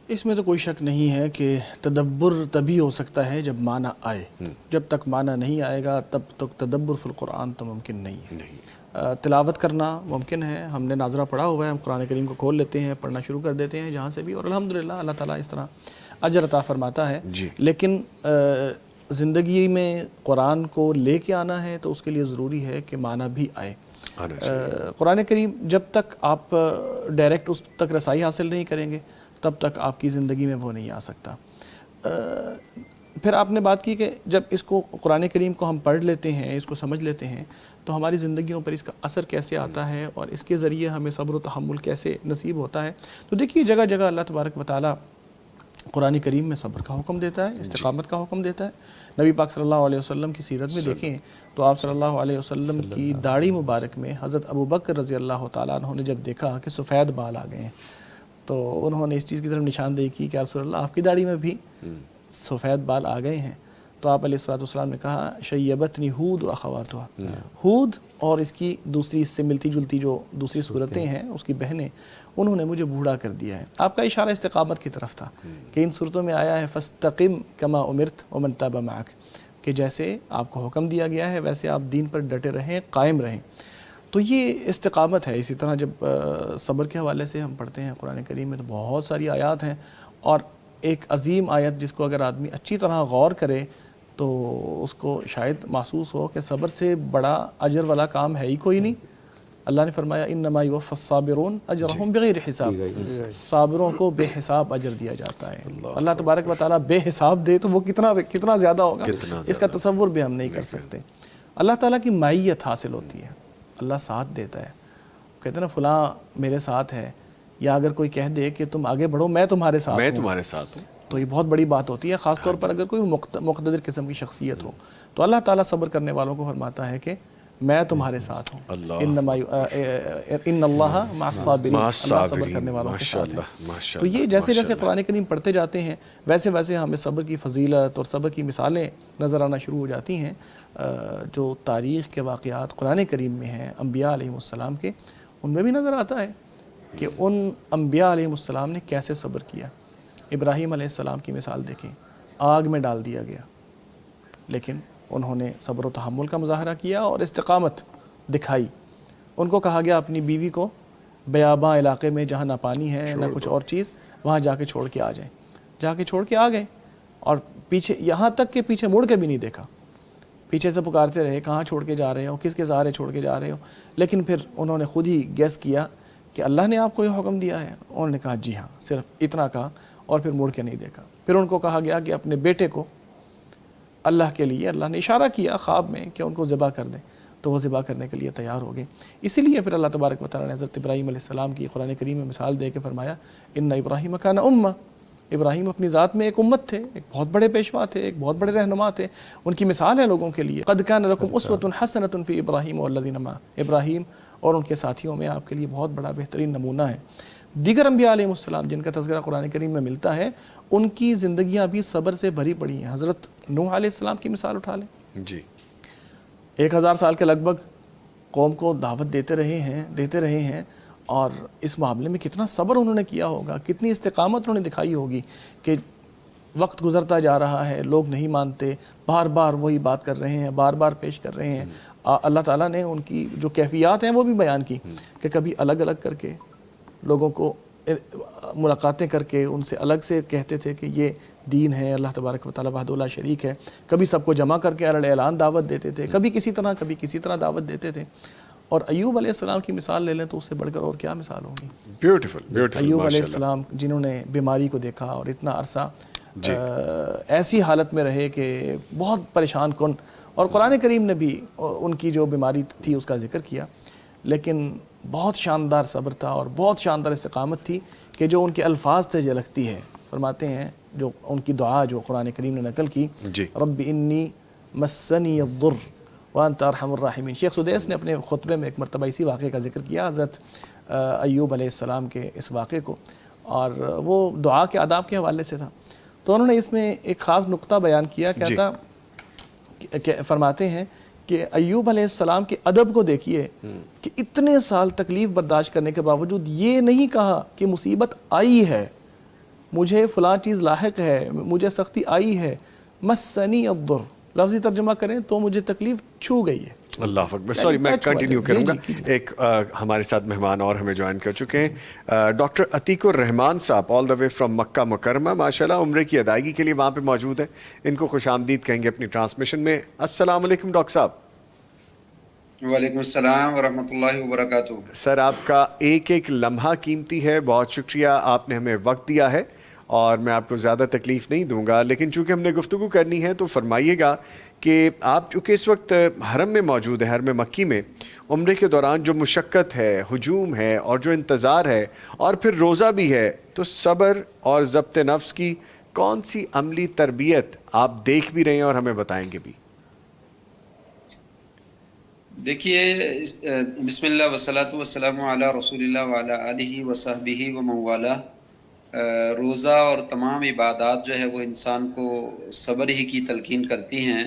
اس میں تو کوئی شک نہیں ہے کہ تدبر تبھی ہو سکتا ہے جب معنی آئے، جب تک معنی نہیں آئے گا تب تک تدبر فی القرآن تو ممکن نہیں ہے۔ تلاوت کرنا ممکن ہے، ہم نے ناظرہ پڑھا ہوا ہے، ہم قرآن کریم کو کھول لیتے ہیں، پڑھنا شروع کر دیتے ہیں جہاں سے بھی، اور الحمدللہ اللہ تعالیٰ اس طرح اجر عطا فرماتا ہے۔ لیکن زندگی میں قرآن کو لے کے آنا ہے تو اس کے لیے ضروری ہے کہ معنی بھی آئے۔ قرآن کریم جب تک آپ ڈائریکٹ اس تک رسائی حاصل نہیں کریں گے تب تک آپ کی زندگی میں وہ نہیں آ سکتا۔ پھر آپ نے بات کی کہ جب اس کو قرآن کریم کو ہم پڑھ لیتے ہیں، اس کو سمجھ لیتے ہیں تو ہماری زندگیوں پر اس کا اثر کیسے آتا ہے اور اس کے ذریعے ہمیں صبر و تحمل کیسے نصیب ہوتا ہے۔ تو دیکھیے جگہ جگہ اللہ تبارک و تعالیٰ قرآن کریم میں صبر کا حکم دیتا ہے، استقامت کا حکم دیتا ہے۔ نبی پاک صلی اللہ علیہ وسلم کی سیرت میں دیکھیں تو آپ صلی اللہ علیہ وسلم کی داڑھی مبارک میں حضرت ابوبکر رضی اللہ تعالیٰ عنہ نے جب دیکھا کہ سفید بال آ گئے ہیں تو انہوں نے اس چیز کی طرف نشاندہی کی کہ رسول اللہ آپ کی داڑھی میں بھی سفید بال آ گئے ہیں، تو آپ علیہ السلام نے کہا شیبتنی ہود و اخواتہا، ہود اور اس کی دوسری اس سے ملتی جلتی جو دوسری صورتیں ہیں اس کی بہنیں، انہوں نے مجھے بوڑھا کر دیا ہے۔ آپ کا اشارہ استقامت کی طرف تھا کہ ان صورتوں میں آیا ہے فاستقم کما امرت ومن تاب معک، کہ جیسے آپ کو حکم دیا گیا ہے ویسے آپ دین پر ڈٹے رہیں، قائم رہیں۔ تو یہ استقامت ہے۔ اسی طرح جب صبر کے حوالے سے ہم پڑھتے ہیں قرآن کریم میں تو بہت ساری آیات ہیں، اور ایک عظیم آیت جس کو اگر آدمی اچھی طرح غور کرے تو اس کو شاید محسوس ہو کہ صبر سے بڑا اجر والا کام ہے ہی کوئی نہیں۔ اللہ نے فرمایا انما یوفی الصابرون اجرہم بغیر حساب، صابروں کو بے حساب اجر دیا جاتا ہے۔ اللہ تبارک و تعالیٰ بے حساب دے تو وہ کتنا زیادہ ہوگا، اس کا تصور بھی ہم نہیں کر سکتے۔ اللہ تعالیٰ کی معیت حاصل ہوتی ہے، اللہ ساتھ دیتا ہے. کہتے ہیں نا فلاں میرے ساتھ ہے، یا اگر کوئی کہہ دے کہ تم آگے بڑھو میں تمہارے ساتھ میں ہوں، تمہارے ساتھ ہوں، تو یہ بہت بڑی بات ہوتی ہے، خاص طور پر اگر کوئی مقتدر قسم کی شخصیت ہو. تو اللہ تعالیٰ صبر کرنے والوں کو فرماتا ہے کہ میں تمہارے ساتھ ہوں. ان اللہ مع الصابرین، اللہ صبر کرنے والوں کے ساتھ ہے. تو یہ جیسے جیسے قرآن کریم پڑھتے جاتے ہیں ویسے ویسے ہمیں صبر کی فضیلت اور صبر کی مثالیں نظر آنا شروع ہو جاتی ہیں. جو تاریخ کے واقعات قرآن کریم میں ہیں انبیاء علیہ السلام کے، ان میں بھی نظر آتا ہے کہ ان انبیاء علیہ السلام نے کیسے صبر کیا. ابراہیم علیہ السلام کی مثال دیکھیں، آگ میں ڈال دیا گیا لیکن انہوں نے صبر و تحمل کا مظاہرہ کیا اور استقامت دکھائی. ان کو کہا گیا اپنی بیوی کو بیاباں علاقے میں جہاں نہ پانی ہے نہ کچھ اور چیز، وہاں جا کے چھوڑ کے آ جائیں. جا کے چھوڑ کے آ گئے اور پیچھے یہاں تک کہ پیچھے مڑ کے بھی نہیں دیکھا. پیچھے سے پکارتے رہے کہاں چھوڑ کے جا رہے ہو، کس کے سہارے چھوڑ کے جا رہے ہو. لیکن پھر انہوں نے خود ہی گیس کیا کہ اللہ نے آپ کو یہ حکم دیا ہے. انہوں نے کہا جی ہاں، صرف اتنا کہا اور پھر مڑ کے نہیں دیکھا. پھر ان کو کہا گیا کہ اپنے بیٹے کو اللہ کے لیے، اللہ نے اشارہ کیا خواب میں کہ ان کو ذبح کر دیں، تو وہ ذبح کرنے کے لیے تیار ہو گئے. اسی لیے پھر اللہ تبارک و تعالیٰ نے حضرت ابراہیم علیہ السلام کی قرآن کریم میں مثال دے کے فرمایا ان ابراہیم کان امہ، ابراہیم اپنی ذات میں ایک امت تھے، ایک بہت بڑے پیشوا تھے، ایک بہت بڑے رہنما تھے. ان کی مثال ہے لوگوں کے لیے. قد کان لکم اسوۃ حسنۃ فی ابراہیم والذین معہ، ابراہیم اور ان کے ساتھیوں میں آپ کے لیے بہت بڑا بہترین نمونہ ہے. دیگر انبیاء علیہ السلام جن کا تذکرہ قرآن کریم میں ملتا ہے ان کی زندگیاں بھی صبر سے بھری پڑی ہیں. حضرت نوح علیہ السلام کی مثال اٹھا لیں جی، 1000 سال کے لگ بھگ قوم کو دعوت دیتے رہے ہیں اور اس معاملے میں کتنا صبر انہوں نے کیا ہوگا، کتنی استقامت انہوں نے دکھائی ہوگی کہ وقت گزرتا جا رہا ہے، لوگ نہیں مانتے، بار بار وہی بات کر رہے ہیں، بار بار پیش کر رہے ہیں. اللہ تعالیٰ نے ان کی جو کیفیات ہیں وہ بھی بیان کی کہ کبھی الگ الگ کر کے لوگوں کو ملاقاتیں کر کے ان سے الگ سے کہتے تھے کہ یہ دین ہے، اللہ تبارک و تعالیٰ وحدہ لا شریک ہے. کبھی سب کو جمع کر کے اعلان دعوت دیتے تھے، کبھی کسی طرح دعوت دیتے تھے. اور ایوب علیہ السلام کی مثال لے لیں تو اس سے بڑھ کر اور کیا مثال ہوگی. بیوٹیفل ایوب علیہ السلام جنہوں نے بیماری کو دیکھا اور اتنا عرصہ ایسی حالت میں رہے کہ بہت پریشان کن، اور قرآن کریم نے بھی ان کی جو بیماری تھی اس کا ذکر کیا، لیکن بہت شاندار صبر تھا اور بہت شاندار استقامت تھی کہ جو ان کے الفاظ سے جھلکتی ہے. فرماتے ہیں جو ان کی دعا جو قرآن کریم نے نقل کی، رب انی مسنی الضر وانت ارحم الراحمین. شیخ سدیس نے اپنے خطبے میں ایک مرتبہ اسی واقعے کا ذکر کیا، حضرت ایوب علیہ السلام کے اس واقعے کو، اور وہ دعا کے آداب کے حوالے سے تھا. تو انہوں نے اس میں ایک خاص نقطہ بیان کیا، کہتا فرماتے ہیں کہ ایوب علیہ السلام کے ادب کو دیکھیے کہ اتنے سال تکلیف برداشت کرنے کے باوجود یہ نہیں کہا کہ مصیبت آئی ہے، مجھے فلاں چیز لاحق ہے، مجھے سختی آئی ہے. مسنی الضر لفظی ترجمہ کریں تو مجھے تکلیف چھو گئی ہے. اللہ اکبر. سوری میں کنٹینیو کروں گا. ایک ہمارے ساتھ مہمان اور ہمیں جوائن کر چکے ہیں، ڈاکٹر عتیق الرحمان صاحب آل دا وے فرام مکہ مکرمہ، ماشاءاللہ عمرے کی ادائیگی کے لیے وہاں پہ موجود ہیں. ان کو خوش آمدید کہیں گے اپنی ٹرانسمیشن میں. السلام علیکم ڈاکٹر صاحب. وعلیکم السلام ورحمۃ اللہ وبرکاتہ. سر آپ کا ایک ایک لمحہ قیمتی ہے، بہت شکریہ، آپ نے ہمیں وقت دیا ہے اور میں آپ کو زیادہ تکلیف نہیں دوں گا، لیکن چونکہ ہم نے گفتگو کرنی ہے تو فرمائیے گا کہ آپ چونکہ اس وقت حرم میں موجود ہیں، حرم مکی میں، عمرے کے دوران جو مشقت ہے، ہجوم ہے اور جو انتظار ہے اور پھر روزہ بھی ہے، تو صبر اور ضبط نفس کی کون سی عملی تربیت آپ دیکھ بھی رہے ہیں اور ہمیں بتائیں گے بھی؟ دیکھیے، بسم اللہ والصلاۃ والسلام علی رسول اللہ وعلی آلہ وصحبہ ومن والہ. روزہ اور تمام عبادات جو ہے وہ انسان کو صبر ہی کی تلقین کرتی ہیں.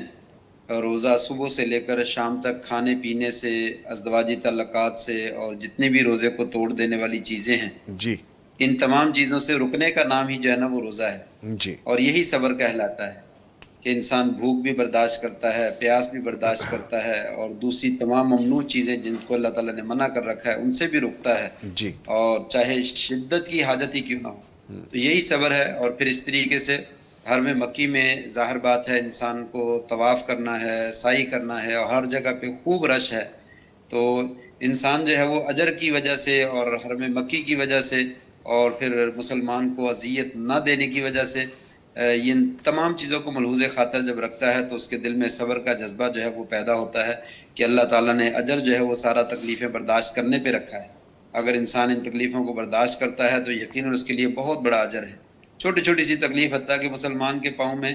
روزہ صبح سے لے کر شام تک کھانے پینے سے، ازدواجی تعلقات سے، اور جتنے بھی روزے کو توڑ دینے والی چیزیں ہیں جی، ان تمام چیزوں سے رکنے کا نام ہی جو ہے نا وہ روزہ ہے. جی، اور یہی صبر کہلاتا ہے کہ انسان بھوک بھی برداشت کرتا ہے، پیاس بھی برداشت کرتا ہے، اور دوسری تمام ممنوع چیزیں جن کو اللہ تعالیٰ نے منع کر رکھا ہے ان سے بھی رکتا ہے، جی، اور چاہے شدت کی حاجت ہی کیوں نہ ہو. تو یہی صبر ہے. اور پھر اس طریقے سے حرم مکی میں ظاہر بات ہے انسان کو طواف کرنا ہے، سعی کرنا ہے، اور ہر جگہ پہ خوب رش ہے. تو انسان جو ہے وہ اجر کی وجہ سے اور حرم مکی کی وجہ سے اور پھر مسلمان کو اذیت نہ دینے کی وجہ سے یہ تمام چیزوں کو ملحوظ خاطر جب رکھتا ہے تو اس کے دل میں صبر کا جذبہ جو ہے وہ پیدا ہوتا ہے کہ اللہ تعالیٰ نے اجر جو ہے وہ سارا تکلیفیں برداشت کرنے پہ رکھا ہے. اگر انسان ان تکلیفوں کو برداشت کرتا ہے تو یقیناً اس کے لیے بہت بڑا اجر ہے. چھوٹی چھوٹی سی تکلیف، حتیٰ کہ مسلمان کے پاؤں میں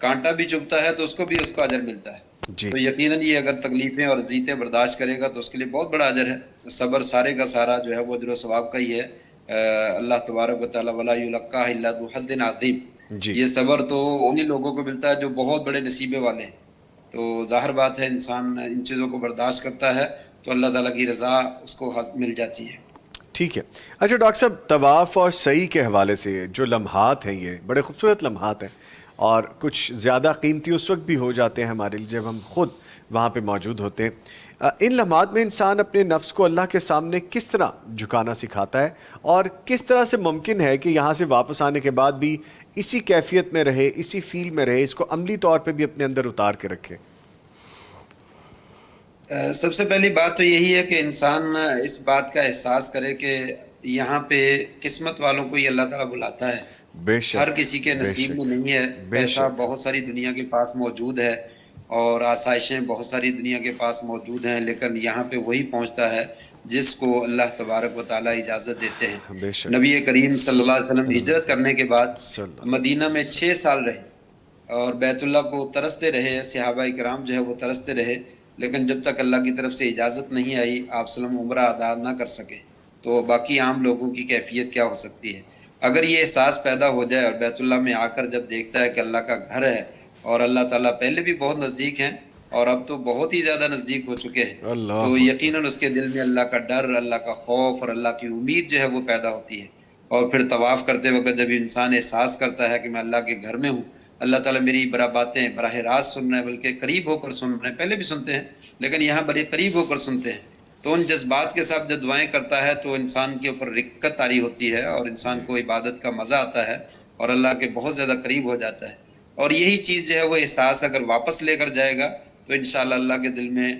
کانٹا بھی چبھتا ہے تو اس کو بھی اس کا اجر ملتا ہے. جی. تو یقیناً یہ اگر تکلیفیں اور اذیتیں برداشت کرے گا تو اس کے لیے بہت بڑا اجر ہے. صبر سارے کا سارا جو ہے وہ اجر و ثواب کا ہی ہے. اللہ تبارک و تعالیٰ ولا یلقاها الا ذو حظ عظیم. جی. یہ صبر تو انہی لوگوں کو ملتا ہے جو بہت بڑے نصیبے والے ہیں. تو ظاہر بات ہے انسان ان چیزوں کو برداشت کرتا ہے تو اللہ تعالیٰ کی رضا اس کو مل جاتی ہے. ٹھیک ہے. اچھا ڈاکٹر صاحب، طواف اور سعی کے حوالے سے جو لمحات ہیں یہ بڑے خوبصورت لمحات ہیں اور کچھ زیادہ قیمتی اس وقت بھی ہو جاتے ہیں ہمارے لیے جب ہم خود وہاں پہ موجود ہوتے ہیں. ان لمحات میں انسان اپنے نفس کو اللہ کے سامنے کس طرح جھکانا سکھاتا ہے اور کس طرح سے ممکن ہے کہ یہاں سے واپس آنے کے بعد بھی اسی کیفیت میں رہے، اسی فیل میں رہے، اس کو عملی طور پہ بھی اپنے اندر اتار کے رکھے؟ سب سے پہلی بات تو یہی ہے کہ انسان اس بات کا احساس کرے کہ یہاں پہ قسمت والوں کو ہی اللہ تعالیٰ بلاتا ہے. بے شک. ہر کسی کے نصیب میں نہیں ہے. پیسہ بہت ساری دنیا کے پاس موجود ہے اور آسائشیں بہت ساری دنیا کے پاس موجود ہیں، لیکن یہاں پہ وہی پہنچتا ہے جس کو اللہ تبارک و تعالیٰ اجازت دیتے ہیں. نبی کریم صلی اللہ علیہ وسلم ہجرت کرنے کے بعد مدینہ میں 6 سال رہے اور بیت اللہ کو ترستے رہے. صحابہ کرام جو ہے وہ ترستے رہے، لیکن جب تک اللہ کی طرف سے اجازت نہیں آئی آپ صلی اللہ علیہ وسلم عمرہ ادا نہ کر سکے. تو باقی عام لوگوں کی کیفیت کیا ہو سکتی ہے؟ اگر یہ احساس پیدا ہو جائے اور بیت اللہ میں آ کر جب دیکھتا ہے کہ اللہ کا گھر ہے اور اللہ تعالیٰ پہلے بھی بہت نزدیک ہیں اور اب تو بہت ہی زیادہ نزدیک ہو چکے ہیں، تو یقیناً اس کے دل میں اللہ کا ڈر، اللہ کا خوف اور اللہ کی امید جو ہے وہ پیدا ہوتی ہے. اور پھر طواف کرتے وقت جب انسان احساس کرتا ہے کہ میں اللہ کے گھر میں ہوں، اللہ تعالیٰ میری باتیں براہ راست سن رہے ہیں، بلکہ قریب ہو کر سن رہے ہیں. پہلے بھی سنتے ہیں لیکن یہاں بڑے قریب ہو کر سنتے ہیں. تو ان جذبات کے ساتھ جب دعائیں کرتا ہے تو انسان کے اوپر رقت طاری ہوتی ہے اور انسان کو عبادت کا مزہ آتا ہے اور اللہ کے بہت زیادہ قریب ہو جاتا ہے. اور یہی چیز جو ہے وہ احساس اگر واپس لے کر جائے گا تو انشاءاللہ اللہ کے دل میں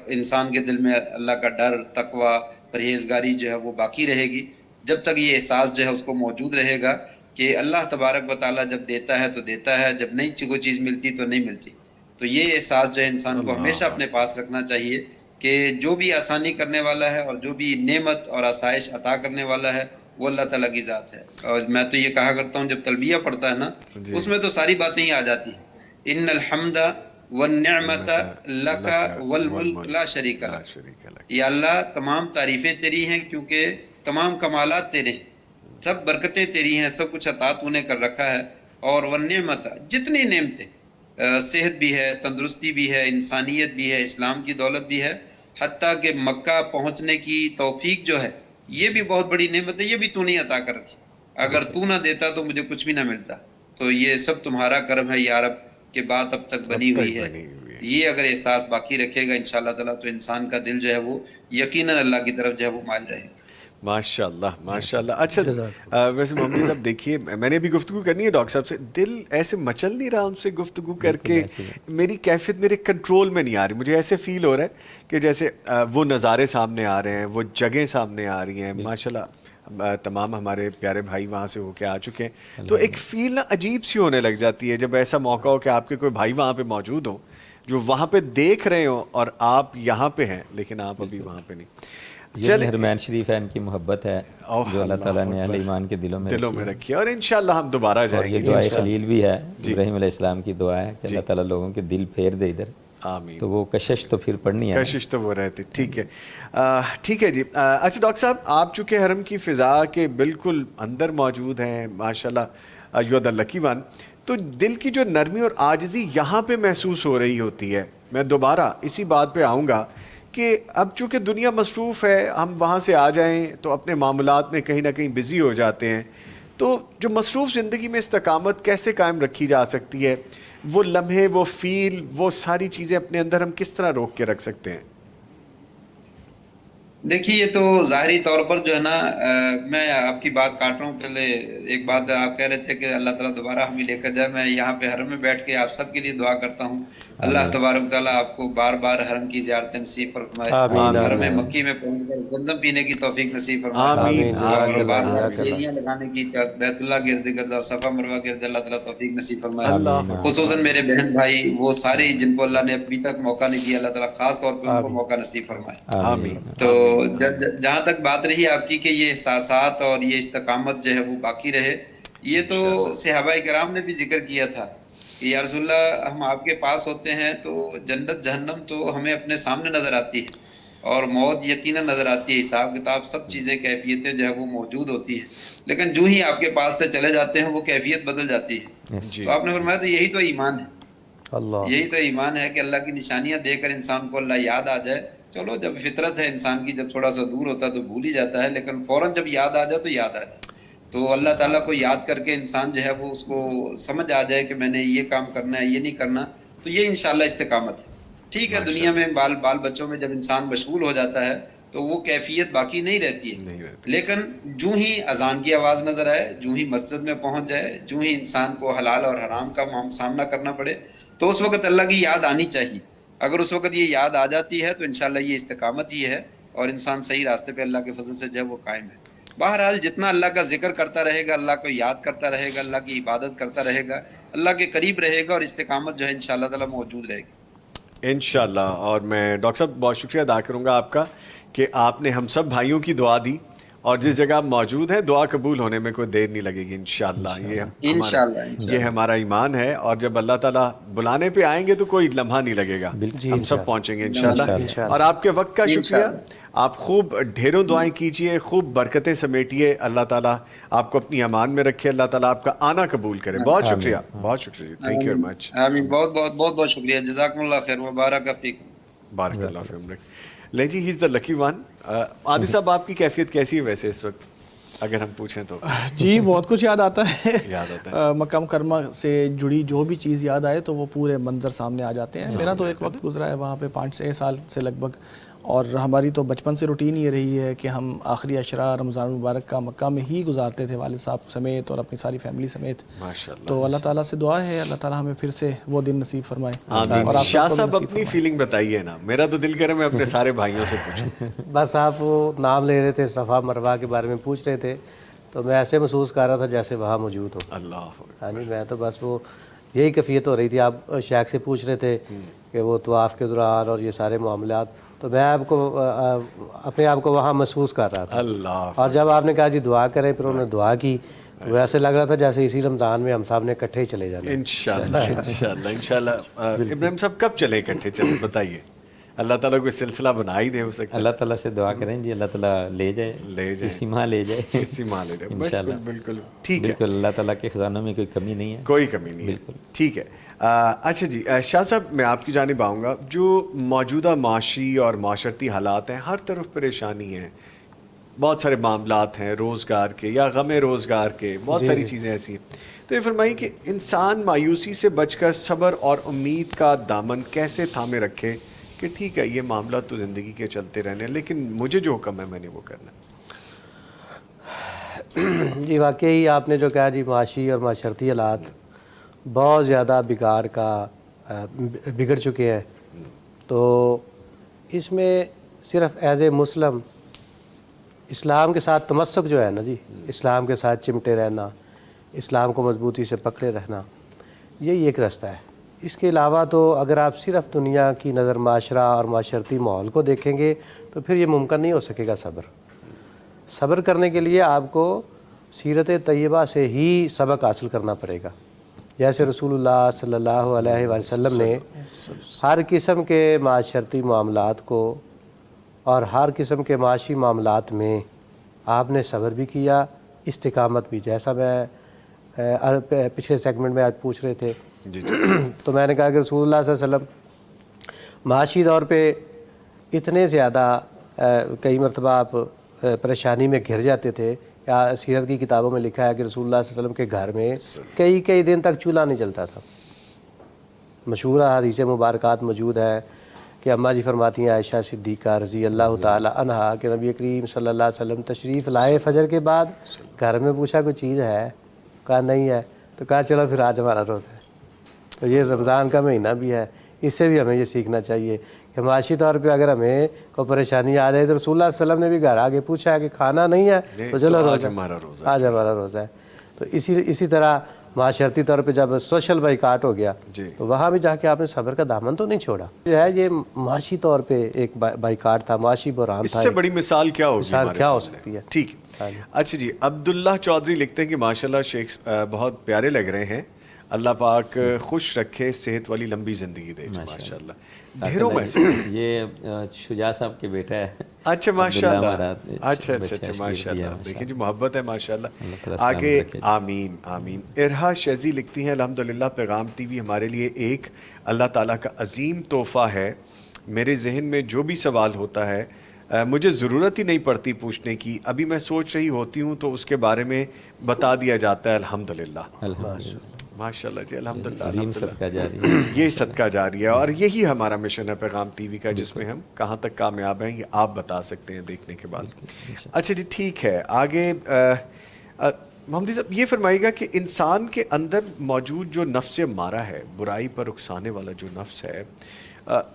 انسان کے دل میں اللہ کا ڈر، تقوی، پرہیزگاری جو ہے وہ باقی رہے گی. جب تک یہ احساس جو ہے اس کو موجود رہے گا کہ اللہ تبارک و تعالیٰ جب دیتا ہے تو دیتا ہے، جب نہیں کوئی چیز ملتی تو نہیں ملتی. تو یہ احساس جو ہے انسان کو ہمیشہ اپنے پاس رکھنا چاہیے کہ جو بھی آسانی کرنے والا ہے اور جو بھی نعمت اور آسائش عطا کرنے والا ہے وہ اللہ تعالیٰ کی ذات ہے. اور میں تو یہ کہا کرتا ہوں جب تلبیہ پڑھتا ہے نا اس میں تو ساری باتیں ہی آ جاتی ہیں. ان الحمد والنعمت لک والملک لا شریک لک. یا اللہ تمام تعریفیں تیری ہیں کیونکہ تمام کمالات تیرے ہیں، سب برکتیں تیری ہیں، سب کچھ عطا تو نے کر رکھا ہے. اور والنعمت، جتنی نعمتیں، صحت بھی ہے، تندرستی بھی ہے، انسانیت بھی ہے، اسلام کی دولت بھی ہے، حتیٰ کہ مکہ پہنچنے کی توفیق جو ہے یہ بھی بہت بڑی نعمت ہے، یہ بھی تو نہیں عطا کر رکھی. اگر تو نہ دیتا تو مجھے کچھ بھی نہ ملتا. تو یہ سب تمہارا کرم ہے یا رب کہ بات اب تک بنی ہوئی ہے. یہ اگر احساس باقی رکھے گا انشاءاللہ تعالیٰ تو انسان کا دل جو ہے وہ یقیناً اللہ کی طرف جو ہے وہ مائل رہے گا. ماشاءاللہ ماشاءاللہ. اچھا ویسے محمد صاحب دیکھیے، میں نے بھی گفتگو کرنی ہے ڈاکٹر صاحب سے، دل ایسے مچل نہیں رہا ان سے گفتگو کر کے، میری کیفیت میرے کنٹرول میں نہیں آ رہی. مجھے ایسے فیل ہو رہا ہے کہ جیسے وہ نظارے سامنے آ رہے ہیں، وہ جگہیں سامنے آ رہی ہیں. ماشاءاللہ تمام ہمارے پیارے بھائی وہاں سے ہو کے آ چکے ہیں، تو ایک فیل نا عجیب سی ہونے لگ جاتی ہے جب ایسا موقع ہو کہ آپ کے کوئی بھائی وہاں پہ موجود ہوں جو وہاں پہ دیکھ رہے ہوں اور آپ یہاں پہ ہیں لیکن آپ ابھی وہاں پہ نہیں. یہ حرمین شریف ہے، ان کی محبت ہے جو اللہ تعالیٰ نے اہل ایمان کے دلوں میں رکھی ہے، اور انشاءاللہ ہم دوبارہ جائیں گے. یہ دعائے خلیل بھی ہے، ابراہیم علیہ السلام کی دعا ہے کہ اللہ تعالیٰ لوگوں کے دل پھیر دے ادھر. آمین. تو وہ کشش تو پھر پڑھنی ہے، کشش تو وہ رہتی. ٹھیک ہے ٹھیک ہے جی. اچھا ڈاکٹر صاحب، آپ چونکہ حرم کی فضا کے بالکل اندر موجود ہیں ماشاءاللہ، you are the lucky one, تو دل کی جو نرمی اور عاجزی یہاں پہ محسوس ہو رہی ہوتی ہے. میں دوبارہ اسی بات پہ آؤں گا کہ اب چونکہ دنیا مصروف ہے، ہم وہاں سے آ جائیں تو اپنے معاملات میں کہیں نہ کہیں بزی ہو جاتے ہیں. تو جو مصروف زندگی میں استقامت کیسے قائم رکھی جا سکتی ہے؟ وہ لمحے، وہ فیل، وہ ساری چیزیں اپنے اندر ہم کس طرح روک کے رکھ سکتے ہیں؟ دیکھیے یہ تو ظاہری طور پر جو ہے نا میں آپ کی بات کاٹ رہا ہوں. پہلے ایک بات آپ کہہ رہے تھے کہ اللہ تعالیٰ دوبارہ ہمیں لے کر جائے. میں یہاں پہ حرم میں بیٹھ کے آپ سب کے لیے دعا کرتا ہوں اللہ تبارک تعالیٰ آپ کو بار بار حرم کی زیارت نصیب فرمائے, حرم مکی میں پہنچ کر زمزم پینے کی توفیق نصیب فرمائے, اور بار بار ڈیریاں لگانے کی, بیت اللہ گرد گرد اور صفا مروہ گرد اللہ تعالیٰ توفیق نصیب فرمائے. خصوصاً میرے بہن بھائی وہ سارے جن کو اللہ نے ابھی تک موقع نہیں دیا, اللہ تعالیٰ خاص طور پہ ان کو موقع نصیب فرمائے. آمین. تو جہاں تک بات رہی آپ کی کہ یہ احساسات اور یہ استقامت جو ہے وہ باقی رہے, یہ تو صحابہ کرام نے بھی ذکر کیا تھا کہ یا رسول اللہ ہم آپ کے پاس ہوتے ہیں تو جنت جہنم تو ہمیں اپنے سامنے نظر آتی ہے اور موت یقیناً نظر آتی ہے, حساب کتاب سب چیزیں کیفیتیں جو ہے وہ موجود ہوتی ہیں, لیکن جو ہی آپ کے پاس سے چلے جاتے ہیں وہ کیفیت بدل جاتی ہے. تو آپ نے فرمایا تو یہی تو ایمان ہے, یہی تو ایمان ہے کہ اللہ کی نشانیاں دے کر انسان کو اللہ یاد آ جائے. چلو جب فطرت ہے انسان کی, جب تھوڑا سا دور ہوتا ہے تو بھول ہی جاتا ہے, لیکن فوراً جب یاد آ جائے تو یاد آ جائے. تو اللہ تعالیٰ کو یاد کر کے انسان جو ہے وہ اس کو سمجھ آ جائے کہ میں نے یہ کام کرنا ہے, یہ نہیں کرنا, تو یہ انشاءاللہ استقامت ہے. ٹھیک ہے, دنیا میں بال بچوں میں جب انسان مشغول ہو جاتا ہے تو وہ کیفیت باقی نہیں رہتی ہے, لیکن جو ہی اذان کی آواز نظر آئے, جو ہی مسجد میں پہنچ جائے, جو ہی انسان کو حلال اور حرام کا سامنا کرنا پڑے, تو اس وقت اللہ کی یاد آنی چاہیے. اگر اس وقت یہ یاد آ جاتی ہے تو انشاءاللہ یہ استقامت ہی ہے اور انسان صحیح راستے پہ اللہ کے فضل سے جو ہے وہ قائم ہے. بہرحال جتنا اللہ کا ذکر کرتا رہے گا, اللہ کو یاد کرتا رہے گا, اللہ کی عبادت کرتا رہے گا, اللہ کے قریب رہے گا, اور استقامت جو ہے انشاءاللہ تعالیٰ موجود رہے گی انشاءاللہ. اور میں ڈاکٹر صاحب بہت شکریہ ادا کروں گا آپ کا کہ آپ نے ہم سب بھائیوں کی دعا دی, اور جس جگہ آپ موجود ہیں دعا قبول ہونے میں کوئی دیر نہیں لگے گی انشاءاللہ. یہ ہمارا ایمان ہے, اور جب اللہ تعالیٰ بلانے پہ آئیں گے تو کوئی لمحہ نہیں لگے گا, ہم سب پہنچیں گے انشاءاللہ. اور آپ کے وقت کا شکریہ, آپ خوب ڈھیروں دعائیں کیجئے, خوب برکتیں سمیٹیے, اللہ تعالیٰ آپ کو اپنی امان میں رکھے, اللہ تعالیٰ آپ کا آنا قبول کرے. بہت شکریہ, بہت شکریہ, تھینک یو ویری مچ. آمین. بہت بہت شکریہ, جزاکم اللہ خیر, مبارک فیکم. بارک اللہ فیکم. لیں جی, ہی از دا لکی ون. عادل صاحب آپ کی کیفیت کیسی ہے ویسے اس وقت اگر ہم پوچھیں تو؟ جی بہت کچھ یاد آتا ہے, مکہ مکرمہ سے جڑی جو بھی چیز یاد آئے تو وہ پورے منظر سامنے آ جاتے ہیں. میرا تو ایک وقت گزرا ہے وہاں پہ 5-6 سال سے لگ بھگ, اور ہماری تو بچپن سے روٹین یہ رہی ہے کہ ہم آخری عشرہ رمضان المبارک کا مکہ میں ہی گزارتے تھے, والد صاحب سمیت اور اپنی ساری فیملی سمیت. تو اللہ تعالیٰ سے دعا ہے اللہ تعالیٰ ہمیں پھر سے وہ دن نصیب فرمائے. اور شاہ صاحب اپنی فیلنگ بتائیے نا, میرا تو دل کرے میں اپنے سارے بھائیوں سے پوچھوں. بس آپ وہ نام لے رہے تھے, صفا مروہ کے بارے میں پوچھ رہے تھے, تو میں ایسے محسوس کر رہا تھا جیسے وہاں موجود ہوں. اللہ میں تو بس وہ یہی کیفیت ہو رہی تھی. آپ شیخ سے پوچھ رہے تھے کہ وہ طواف کے دوران اور یہ سارے معاملات, تو میں آپ کو اپنے آپ کو وہاں محسوس کر رہا تھا. اللہ. اور جب آپ نے کہا جی دعا کریں, پھر انہوں نے دعا کی, وہ ایسے لگ رہا تھا جیسے اسی رمضان میں ہم سب نے اکٹھے ہی چلے جانا. انشاءاللہ انشاءاللہ انشاءاللہ. ابراہیم صاحب کب چلے اکٹھے چلے بتائیے, اللہ تعالیٰ کوئی سلسلہ بنا ہی دے ہو سکتا ہے. اللہ تعالیٰ سے دعا کریں جی, اللہ تعالیٰ لے جائے اسی ماہ لے جائے, اسی ماہ لے جائے انشاءاللہ. بالکل ٹھیک ہے, بالکل اللہ تعالیٰ کے خزانوں میں کوئی کمی نہیں ہے, کوئی کمی نہیں ہے. ٹھیک ہے. اچھا جی شاہ صاحب, میں آپ کی جانب آؤں گا. جو موجودہ معاشی اور معاشرتی حالات ہیں, ہر طرف پریشانی ہے, بہت سارے معاملات ہیں روزگار کے یا غم روزگار کے, بہت ساری چیزیں ایسی ہیں. تو یہ فرمائیے کہ انسان مایوسی سے بچ کر صبر اور امید کا دامن کیسے تھامے رکھے کہ ٹھیک ہے یہ معاملات تو زندگی کے چلتے رہنے, لیکن مجھے جو حکم ہے میں نے وہ کرنا ہے. جی واقعی آپ نے جو کہا جی, معاشی اور معاشرتی حالات بہت زیادہ بگڑ چکے ہیں. تو اس میں صرف ایز اے مسلم اسلام کے ساتھ تمسک جو ہے نا جی, اسلام کے ساتھ چمٹے رہنا, اسلام کو مضبوطی سے پکڑے رہنا, یہی ایک راستہ ہے. اس کے علاوہ تو اگر آپ صرف دنیا کی نظر معاشرہ اور معاشرتی ماحول کو دیکھیں گے تو پھر یہ ممکن نہیں ہو سکے گا. صبر کرنے کے لیے آپ کو سیرت طیبہ سے ہی سبق حاصل کرنا پڑے گا. جیسے رسول اللہ صلی اللہ علیہ وآلہ وسلم نے ہر قسم کے معاشرتی معاملات کو اور ہر قسم کے معاشی معاملات میں آپ نے صبر بھی کیا, استقامت بھی. جیسا میں پچھلے سیگمنٹ میں آج پوچھ رہے تھے, تو میں نے کہا کہ رسول اللہ صلی اللہ علیہ وسلم معاشی طور پہ اتنے زیادہ کئی مرتبہ آپ پریشانی میں گھر جاتے تھے. یا سیرت کی کتابوں میں لکھا ہے کہ رسول اللہ صلی اللہ علیہ وسلم کے گھر میں کئی دن تک چولہا نہیں جلتا تھا. مشہور حدیث مبارکات موجود ہے کہ اماں جی فرماتی ہیں عائشہ صدیقہ رضی اللہ تعالی عنہا کہ نبی کریم صلی اللہ علیہ وسلم تشریف لائے فجر کے بعد، گھر میں پوچھا کوئی چیز ہے؟ کہا نہیں ہے، تو کہا چلو پھر آج ہمارا روزہ ہے۔ تو یہ رمضان کا مہینہ بھی ہے، اس سے بھی ہمیں یہ سیکھنا چاہیے کہ معاشی طور پہ اگر ہمیں کوئی پریشانی آ جائے تو رسول اللہ صلی اللہ علیہ وسلم نے بھی گھر آ کے پوچھا ہے کہ کھانا نہیں ہے تو چلو آج ہمارا روزہ ہے۔ تو اسی طرح معاشرتی طور پہ جب سوشل بائیکاٹ ہو گیا تو وہاں بھی جا کے آپ نے صبر کا دامن تو نہیں چھوڑا۔ جو ہے یہ معاشی طور پہ ایک بائیکاٹ تھا، معاشی بحران تھا۔ اس سے بڑی مثال کیا ہوگی؟ مثال کیا ہو سکتی ہے؟ ٹھیک ہے، اچھا جی، عبداللہ چودھری لکھتے ہیں کہ ماشاءاللہ شیخ بہت پیارے لگ رہے ہیں، اللہ پاک خوش رکھے، صحت والی لمبی زندگی دے ماشاءاللہ۔ ڈھیروں میں سے یہ شجاع صاحب کے بیٹا ہے۔ اچھا ماشاءاللہ، اچھا ماشاءاللہ، دیکھیں جی محبت ہے ماشاءاللہ۔ آگے آمین آمین۔ ارہا شیزی لکھتی ہیں الحمدللہ پیغام ٹی وی ہمارے لیے ایک اللہ تعالیٰ کا عظیم تحفہ ہے، میرے ذہن میں جو بھی سوال ہوتا ہے مجھے ضرورت ہی نہیں پڑتی پوچھنے کی، ابھی میں سوچ رہی ہوتی ہوں تو اس کے بارے میں بتا دیا جاتا ہے، الحمدللہ ماشاءاللہ جی، الحمدللہ صدقہ جاری ہے، یہ صدقہ جاری ہے، اور یہی ہمارا مشن ہے پیغام ٹی وی کا، جس میں ہم کہاں تک کامیاب ہیں یہ آپ بتا سکتے ہیں دیکھنے کے بعد۔ اچھا جی ٹھیک ہے، آگے محمد صاحب یہ فرمائیے گا کہ انسان کے اندر موجود جو نفس امارہ ہے، برائی پر اکسانے والا جو نفس ہے،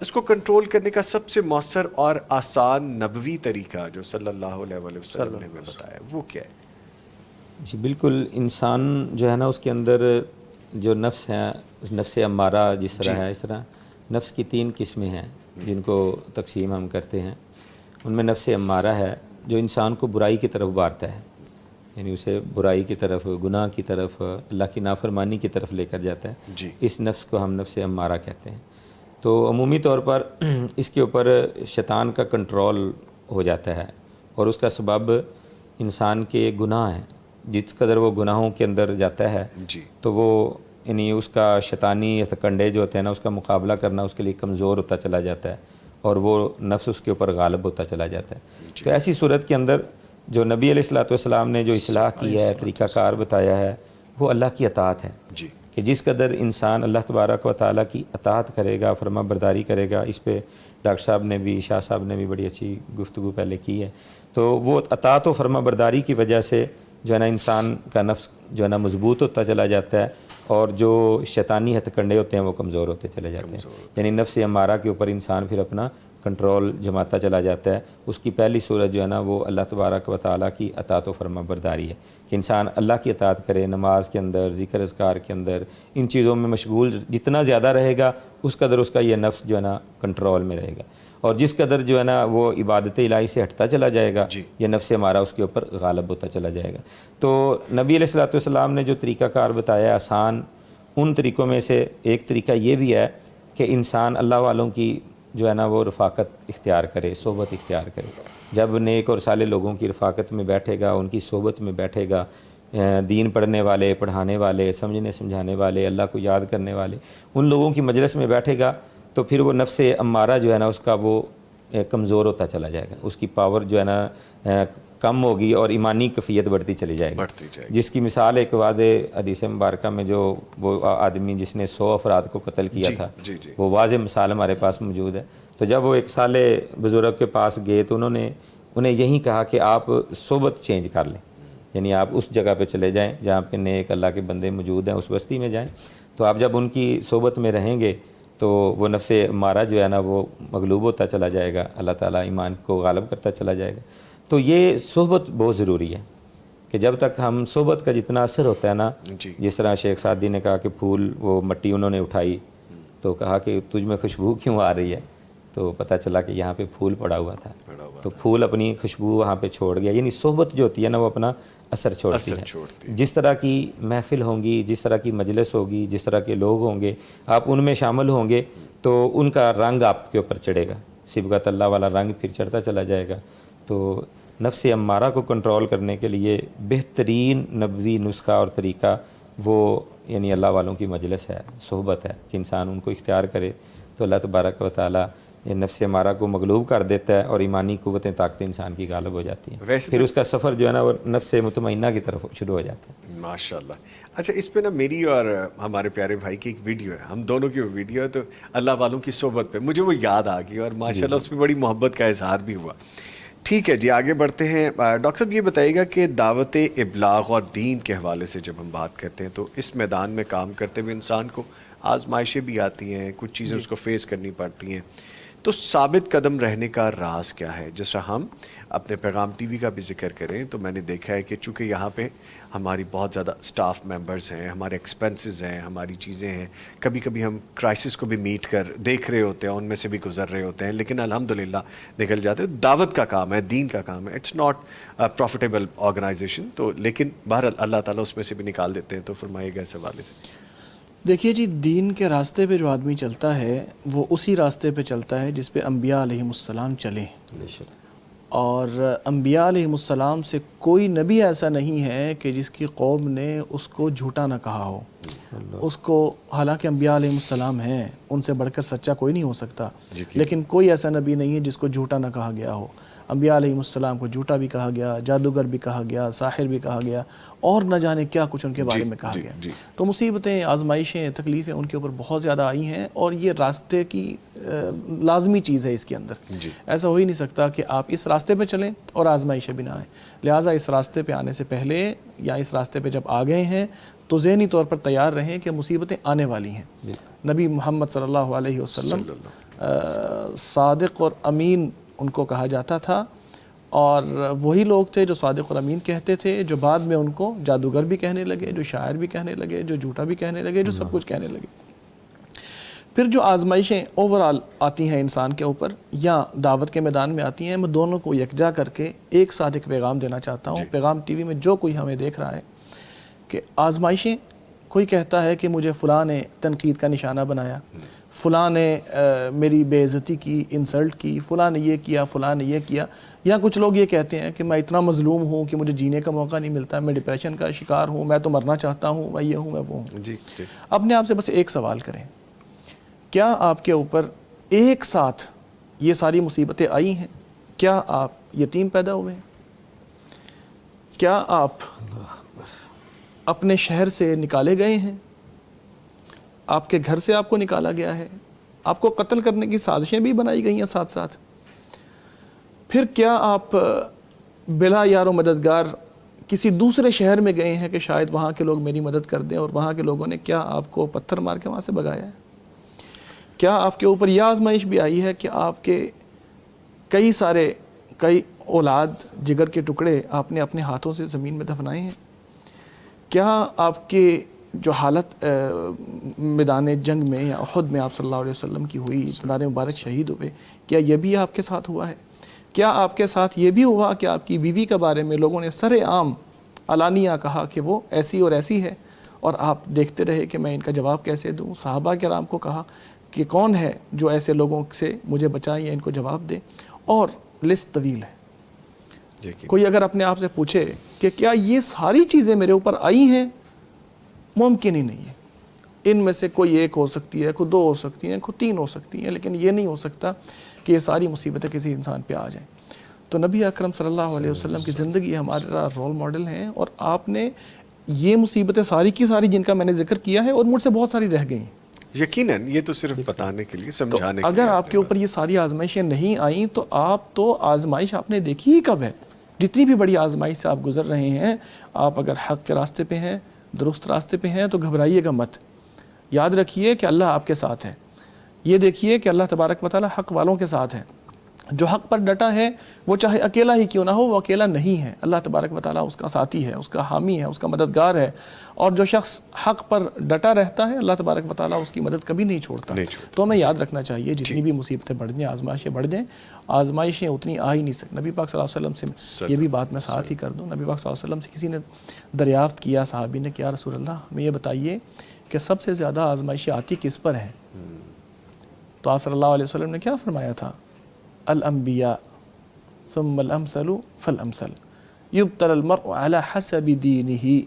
اس کو کنٹرول کرنے کا سب سے مؤثر اور آسان نبوی طریقہ جو صلی اللہ علیہ وسلم نے ہمیں بتایا وہ کیا ہے؟ جی بالکل، انسان جو ہے نا اس کے اندر جو نفس ہے، نفس امارہ جس طرح ہے، اس طرح نفس کی 3 قسمیں ہیں جن کو تقسیم ہم کرتے ہیں۔ ان میں نفس امارہ ہے جو انسان کو برائی کی طرف ابھارتا ہے، یعنی اسے برائی کی طرف، گناہ کی طرف، اللہ کی نافرمانی کی طرف لے کر جاتا ہے۔ اس نفس کو ہم نفس امارہ کہتے ہیں۔ تو عمومی طور پر اس کے اوپر شیطان کا کنٹرول ہو جاتا ہے، اور اس کا سبب انسان کے گناہ ہیں۔ جس قدر وہ گناہوں کے اندر جاتا ہے تو وہ یعنی اس کا شیطانی ہتھکنڈے جو ہوتے ہیں نا، اس کا مقابلہ کرنا اس کے لیے کمزور ہوتا چلا جاتا ہے، اور وہ نفس اس کے اوپر غالب ہوتا چلا جاتا ہے۔ تو ایسی صورت کے اندر جو نبی علیہ الصلوۃ والسلام نے جو اصلاح کی ہے، طریقہ کار بتایا ہے، وہ اللہ کی اطاعت ہے کہ جس قدر انسان اللہ تبارک و تعالیٰ کی اطاعت کرے گا، فرما برداری کرے گا۔ اس پہ ڈاکٹر صاحب نے بھی، شاہ صاحب نے بھی بڑی اچھی گفتگو پہلے کی ہے۔ تو وہ اطاعت و فرما برداری کی وجہ سے جو ہے نا انسان کا نفس جو ہے نا مضبوط ہوتا چلا جاتا ہے، اور جو شیطانی ہتھ کنڈے ہوتے ہیں وہ کمزور ہوتے چلے جاتے ہیں۔ یعنی نفس امارہ کے اوپر انسان پھر اپنا کنٹرول جماتا چلا جاتا ہے۔ اس کی پہلی صورت جو ہے نا وہ اللہ تبارک و تعالیٰ کی اطاعت و فرما برداری ہے کہ انسان اللہ کی اطاعت کرے، نماز کے اندر، ذکر اذکار کے اندر، ان چیزوں میں مشغول جتنا زیادہ رہے گا اس قدر اس کا یہ نفس جو ہے نا کنٹرول میں رہے گا، اور جس قدر جو ہے نا وہ عبادت الہی سے ہٹتا چلا جائے گا یہ نفس ہمارا اس کے اوپر غالب ہوتا چلا جائے گا۔ تو نبی علیہ الصلوۃ والسلام نے جو طریقہ کار بتایا آسان، ان طریقوں میں سے ایک طریقہ یہ بھی ہے کہ انسان اللہ والوں کی جو ہے نا وہ رفاقت اختیار کرے، صحبت اختیار کرے۔ جب نیک اور صالح لوگوں کی رفاقت میں بیٹھے گا، ان کی صحبت میں بیٹھے گا، دین پڑھنے والے، پڑھانے والے، سمجھنے سمجھانے والے، اللہ کو یاد کرنے والے، ان لوگوں کی مجلس میں بیٹھے گا تو پھر وہ نفس امارہ جو ہے نا اس کا وہ کمزور ہوتا چلا جائے گا، اس کی پاور جو ہے نا کم ہوگی اور ایمانی کیفیت بڑھتی چلی جائے گی۔ جس کی مثال ایک واضح حدیث مبارکہ میں جو وہ آدمی جس نے 100 افراد کو قتل کیا تھا، وہ واضح مثال ہمارے پاس موجود ہے۔ تو جب وہ ایک صالح بزرگ کے پاس گئے تو انہیں یہی کہا کہ آپ صحبت چینج کر لیں، یعنی آپ اس جگہ پہ چلے جائیں جہاں پہ نیک اللہ کے بندے موجود ہیں، اس بستی میں جائیں۔ تو آپ جب ان کی صحبت میں رہیں گے تو وہ نفس امارہ جو ہے نا وہ مغلوب ہوتا چلا جائے گا، اللہ تعالیٰ ایمان کو غالب کرتا چلا جائے گا۔ تو یہ صحبت بہت ضروری ہے کہ جب تک ہم صحبت کا جتنا اثر ہوتا ہے نا، جس طرح شیخ سعدی نے کہا کہ پھول، وہ مٹی انہوں نے اٹھائی تو کہا کہ تجھ میں خوشبو کیوں آ رہی ہے، تو پتہ چلا کہ یہاں پہ پھول پڑا ہوا تھا، تو پھول اپنی خوشبو وہاں پہ چھوڑ گیا۔ یعنی صحبت جو ہوتی ہے نا وہ اپنا اثر چھوڑتی ہے۔ جس طرح کی محفل ہوں گی، جس طرح کی مجلس ہوگی، جس طرح کے لوگ ہوں گے، آپ ان میں شامل ہوں گے تو ان کا رنگ آپ کے اوپر چڑھے گا، صبغت اللہ والا رنگ پھر چڑھتا چلا جائے گا۔ تو نفس امارہ کو کنٹرول کرنے کے لیے بہترین نبوی نسخہ اور طریقہ وہ یعنی اللہ والوں کی مجلس ہے، صحبت ہے، کہ انسان ان کو اختیار کرے تو اللہ تبارک و تعالیٰ یہ نفس امارہ کو مغلوب کر دیتا ہے اور ایمانی قوتیں طاقتیں انسان کی غالب ہو جاتی ہیں، پھر اس کا سفر جو ہے نا وہ نفس مطمئنہ کی طرف شروع ہو جاتا ہے۔ ماشاءاللہ۔ اچھا، اس پہ نا میری اور ہمارے پیارے بھائی کی ایک ویڈیو ہے، ہم دونوں کی ویڈیو ہے، تو اللہ والوں کی صحبت پہ مجھے وہ یاد آ گئی اور ماشاءاللہ اس میں بڑی محبت کا اظہار بھی ہوا۔ ٹھیک ہے جی، آگے بڑھتے ہیں۔ ڈاکٹر صاحب یہ بتائیے گا کہ دعوت ابلاغ اور دین کے حوالے سے جب ہم بات کرتے ہیں تو اس میدان میں کام کرتے ہوئے انسان کو آزمائشیں بھی آتی ہیں، کچھ چیزیں اس کو فیس کرنی پڑتی ہیں، تو ثابت قدم رہنے کا راز کیا ہے؟ جس طرح ہم اپنے پیغام ٹی وی کا بھی ذکر کریں تو میں نے دیکھا ہے کہ چونکہ یہاں پہ ہماری بہت زیادہ سٹاف ممبرز ہیں، ہمارے ایکسپنسز ہیں، ہماری چیزیں ہیں، کبھی کبھی ہم کرائسس کو بھی میٹ کر دیکھ رہے ہوتے ہیں، ان میں سے بھی گزر رہے ہوتے ہیں، لیکن الحمدللہ نکل جاتے ہیں۔ دعوت کا کام ہے، دین کا کام ہے، اٹس ناٹ پروفیٹیبل آرگنائزیشن، تو لیکن بہرحال اللہ تعالیٰ اس میں سے بھی نکال دیتے ہیں، تو فرمائیے گا اس حوالے سے۔ دیکھیے جی، دین کے راستے پہ جو آدمی چلتا ہے وہ اسی راستے پہ چلتا ہے جس پہ انبیاء علیہم السلام چلے، اور انبیاء علیہم السلام سے کوئی نبی ایسا نہیں ہے کہ جس کی قوم نے اس کو جھوٹا نہ کہا ہو اس کو، حالانکہ انبیاء علیہم السلام ہیں، ان سے بڑھ کر سچا کوئی نہیں ہو سکتا، لیکن کوئی ایسا نبی نہیں ہے جس کو جھوٹا نہ کہا گیا ہو۔ انبیاء علیہم السلام کو جھوٹا بھی کہا گیا، جادوگر بھی کہا گیا، ساحر بھی کہا گیا، اور نہ جانے کیا کچھ ان کے بارے میں کہا گیا۔ تو مصیبتیں، آزمائشیں، تکلیفیں ان کے اوپر بہت زیادہ آئی ہیں، اور یہ راستے کی لازمی چیز ہے اس کے اندر۔ ایسا ہو ہی نہیں سکتا کہ آپ اس راستے پہ چلیں اور آزمائشیں بھی نہ آئیں، لہٰذا اس راستے پہ آنے سے پہلے یا اس راستے پہ جب آ گئے ہیں تو ذہنی طور پر تیار رہیں کہ مصیبتیں آنے والی ہیں۔ نبی محمد صلی اللہ علیہ وسلم صادق اور امین ان کو کہا جاتا تھا، اور وہی لوگ تھے جو صادق اور امین کہتے تھے، جو بعد میں ان کو جادوگر بھی کہنے لگے، جو شاعر بھی کہنے لگے، جو جھوٹا بھی کہنے لگے، جو سب کچھ کہنے لگے۔ پھر جو آزمائشیں اوورال آتی ہیں انسان کے اوپر یا دعوت کے میدان میں آتی ہیں، میں دونوں کو یکجا کر کے ایک ساتھ ایک پیغام دینا چاہتا ہوں۔ پیغام ٹی وی میں جو کوئی ہمیں دیکھ رہا ہے کہ آزمائشیں، کوئی کہتا ہے کہ مجھے فلاں نے تنقید کا نشانہ بنایا، فلاں نے میری بے عزتی کی، انسلٹ کی، فلاں نے یہ کیا، فلاں نے یہ کیا، یا کچھ لوگ یہ کہتے ہیں کہ میں اتنا مظلوم ہوں کہ مجھے جینے کا موقع نہیں ملتا، میں ڈپریشن کا شکار ہوں، میں تو مرنا چاہتا ہوں، میں یہ ہوں، میں وہ ہوں۔ اپنے آپ سے بس ایک سوال کریں، کیا آپ کے اوپر ایک ساتھ یہ ساری مصیبتیں آئی ہیں؟ کیا آپ یتیم پیدا ہوئے ہیں؟ کیا آپ اپنے شہر سے نکالے گئے ہیں؟ آپ کے گھر سے آپ کو نکالا گیا ہے؟ آپ کو قتل کرنے کی سازشیں بھی بنائی گئی ہیں ساتھ ساتھ؟ پھر کیا آپ بلا یار و مددگار کسی دوسرے شہر میں گئے ہیں کہ شاید وہاں کے لوگ میری مدد کر دیں، اور وہاں کے لوگوں نے کیا آپ کو پتھر مار کے وہاں سے بھگایا ہے؟ کیا آپ کے اوپر یہ آزمائش بھی آئی ہے کہ آپ کے کئی اولاد، جگر کے ٹکڑے آپ نے اپنے ہاتھوں سے زمین میں دفنائے ہیں؟ کیا آپ کے جو حالت میدان جنگ میں یا احد میں آپ صلی اللہ علیہ وسلم کی ہوئی، پنارے مبارک شہید ہوئے، کیا یہ بھی آپ کے ساتھ ہوا ہے؟ کیا آپ کے ساتھ یہ بھی ہوا کہ آپ کی بیوی کے بارے میں لوگوں نے سر عام علانیہ کہا کہ وہ ایسی اور ایسی ہے، اور آپ دیکھتے رہے کہ میں ان کا جواب کیسے دوں؟ صحابہ کرام کو کہا کہ کون ہے جو ایسے لوگوں سے مجھے بچائیں یا ان کو جواب دے، اور لسٹ طویل ہے۔ کوئی اگر اپنے آپ سے پوچھے کہ کیا یہ ساری چیزیں میرے اوپر آئی ہیں، ممکن ہی نہیں ہے۔ ان میں سے کوئی ایک ہو سکتی ہے، کوئی دو ہو سکتی ہیں، کوئی تین ہو سکتی ہیں، لیکن یہ نہیں ہو سکتا کہ یہ ساری مصیبتیں کسی انسان پہ آ جائیں۔ تو نبی اکرم صلی اللہ علیہ وسلم کی زندگی ہمارا رول ماڈل ہیں، اور آپ نے یہ مصیبتیں ساری کی ساری جن کا میں نے ذکر کیا ہے، اور مجھ سے بہت ساری رہ گئی ہیں، یقیناً یہ تو صرف بتانے کے لیے، سمجھانے کے لیے۔ اگر آپ کے اوپر یہ ساری آزمائشیں نہیں آئیں تو آپ تو آزمائش آپ نے دیکھی ہی کب ہے؟ جتنی بھی بڑی آزمائش سے آپ گزر رہے ہیں، آپ اگر حق کے راستے پہ ہیں، درست راستے پہ ہیں، تو گھبرائیے گا مت۔ یاد رکھیے کہ اللہ آپ کے ساتھ ہے۔ یہ دیکھیے کہ اللہ تبارک و تعالی حق والوں کے ساتھ ہے۔ جو حق پر ڈٹا ہے وہ چاہے اکیلا ہی کیوں نہ ہو، وہ اکیلا نہیں ہے، اللہ تبارک و تعالیٰ اس کا ساتھی ہے، اس کا حامی ہے، اس کا مددگار ہے، اور جو شخص حق پر ڈٹا رہتا ہے اللہ تبارک و تعالیٰ اس کی مدد کبھی نہیں چھوڑتا۔ تو ہمیں یاد رکھنا چاہیے جتنی بھی مصیبتیں بڑھ جائیں، آزمائشیں بڑھ جائیں، آزمائشیں اتنی آ ہی نہیں سکتی۔ نبی پاک صلی اللہ علیہ وسلم سے یہ بھی بات میں ساتھ ہی کر دوں، نبی پاک صلی اللہ علیہ وسلم سے کسی نے دریافت کیا، صحابی نے، کہ یا رسول اللہ ہمیں یہ بتائیے کہ سب سے زیادہ آزمائشیں آتی کس پر ہیں؟ تو آپ صلی اللہ علیہ وسلم نے کیا فرمایا تھا؟ الانبیاء ثم الامثل فالامثل یبتلی المرء علی حسب دینہ۔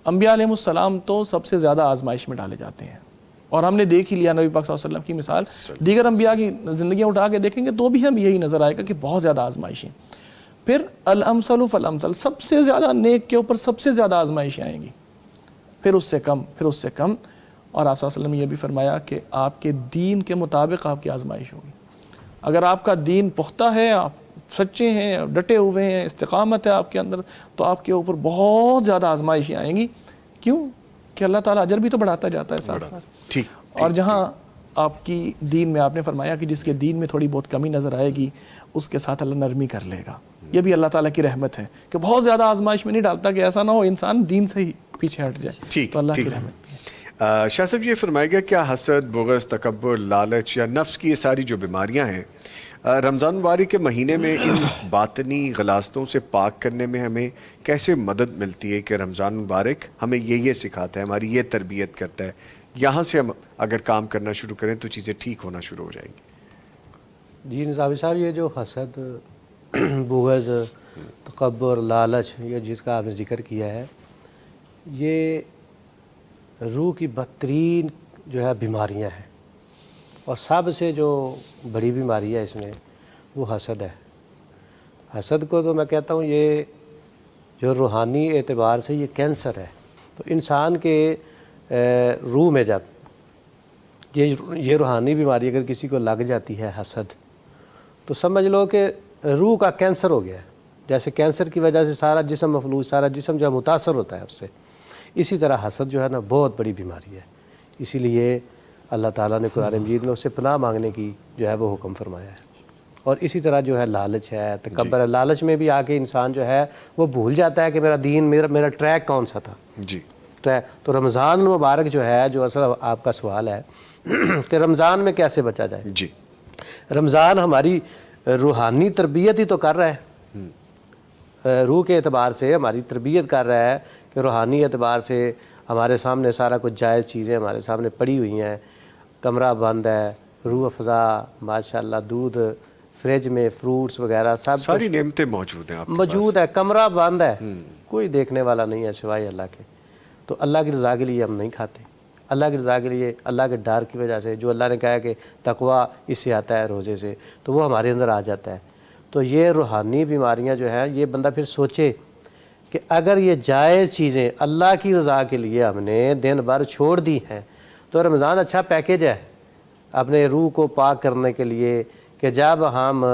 انبیاء علیہ السلام تو سب سے زیادہ آزمائش میں ڈالے جاتے ہیں، اور ہم نے دیکھ ہی لیا نبی پاک صلی اللہ علیہ وسلم کی مثال، دیگر انبیاء کی زندگیاں اٹھا کے دیکھیں گے تو بھی ہم یہی نظر آئے گا کہ بہت زیادہ آزمائشیں. پھر الامثل فالامثل، سب سے زیادہ نیک کے اوپر سب سے زیادہ آزمائشیں آئیں گی، پھر اس سے کم، پھر اس سے کم. اور آپ صلی اللہ علیہ وسلم نے یہ بھی فرمایا کہ آپ کے دین کے مطابق آپ کی آزمائش ہوگی. اگر آپ کا دین پختہ ہے، آپ سچے ہیں، ڈٹے ہوئے ہیں، استقامت ہے آپ کے اندر، تو آپ کے اوپر بہت زیادہ آزمائشیں آئیں گی. کیوں کہ اللہ تعالیٰ اجر بھی تو بڑھاتا جاتا ہے ساتھ ساتھ. اور جہاں آپ کی دین میں آپ نے فرمایا کہ جس کے دین میں تھوڑی بہت کمی نظر آئے گی اس کے ساتھ اللہ نرمی کر لے گا. یہ بھی اللہ تعالیٰ کی رحمت ہے کہ بہت زیادہ آزمائش میں نہیں ڈالتا کہ ایسا نہ ہو انسان دین سے ہی پیچھے ہٹ جائے. تو اللہ کی رحمت. شاہ صاحب یہ فرمائے گا کیا حسد، بغض، تکبر، لالچ یا نفس کی یہ ساری جو بیماریاں ہیں رمضان مبارک کے مہینے میں ان باطنی غلاظتوں سے پاک کرنے میں ہمیں کیسے مدد ملتی ہے کہ رمضان مبارک ہمیں یہ سکھاتا ہے، ہماری یہ تربیت کرتا ہے، یہاں سے ہم اگر کام کرنا شروع کریں تو چیزیں ٹھیک ہونا شروع ہو جائیں گی؟ جی نصابی صاحب، یہ جو حسد، بغض، تکبر، لالچ، یہ جس کا آپ نے ذکر کیا ہے، یہ روح کی بدترین جو ہے بیماریاں ہیں، اور سب سے جو بڑی بیماری ہے اس میں وہ حسد ہے. حسد کو تو میں کہتا ہوں یہ جو روحانی اعتبار سے یہ کینسر ہے. تو انسان کے روح میں جب یہ روحانی بیماری اگر کسی کو لگ جاتی ہے حسد، تو سمجھ لو کہ روح کا کینسر ہو گیا ہے. جیسے کینسر کی وجہ سے سارا جسم مفلوج، سارا جسم جو ہے متاثر ہوتا ہے اس سے، اسی طرح حسد جو ہے نا بہت بڑی بیماری ہے. اسی لیے اللہ تعالیٰ نے قرآن مجید میں اس سے پناہ مانگنے کی جو ہے وہ حکم فرمایا ہے. اور اسی طرح جو ہے لالچ ہے، تکبر ہے. لالچ میں بھی آ کے انسان جو ہے وہ بھول جاتا ہے کہ میرا دین، میرا ٹریک کون سا تھا. جی تو رمضان مبارک جو ہے، جو اصل آپ کا سوال ہے کہ رمضان میں کیسے بچا جائے. جی رمضان ہماری روحانی تربیت ہی تو کر رہا ہے، روح کے اعتبار سے ہماری تربیت کر رہا ہے کہ روحانی اعتبار سے ہمارے سامنے سارا کچھ جائز چیزیں ہمارے سامنے پڑی ہوئی ہیں. کمرہ بند ہے، روح افزا ماشاءاللہ، دودھ فریج میں، فروٹس وغیرہ سب ساری نعمتیں موجود ہیں، آپ موجود ہے. کمرہ بند ہے، کوئی دیکھنے والا نہیں ہے سوائے اللہ کے. تو اللہ کی رضا کے لیے ہم نہیں کھاتے. اللہ کی رضا کے لیے، اللہ کے ڈر کی وجہ سے، جو اللہ نے کہا ہے کہ تقویٰ اس سے آتا ہے روزے سے، تو وہ ہمارے اندر آ جاتا ہے. تو یہ روحانی بیماریاں جو ہیں، یہ بندہ پھر سوچے کہ اگر یہ جائز چیزیں اللہ کی رضا کے لیے ہم نے دن بھر چھوڑ دی ہیں، تو رمضان اچھا پیکیج ہے اپنے روح کو پاک کرنے کے لیے، کہ جب ہم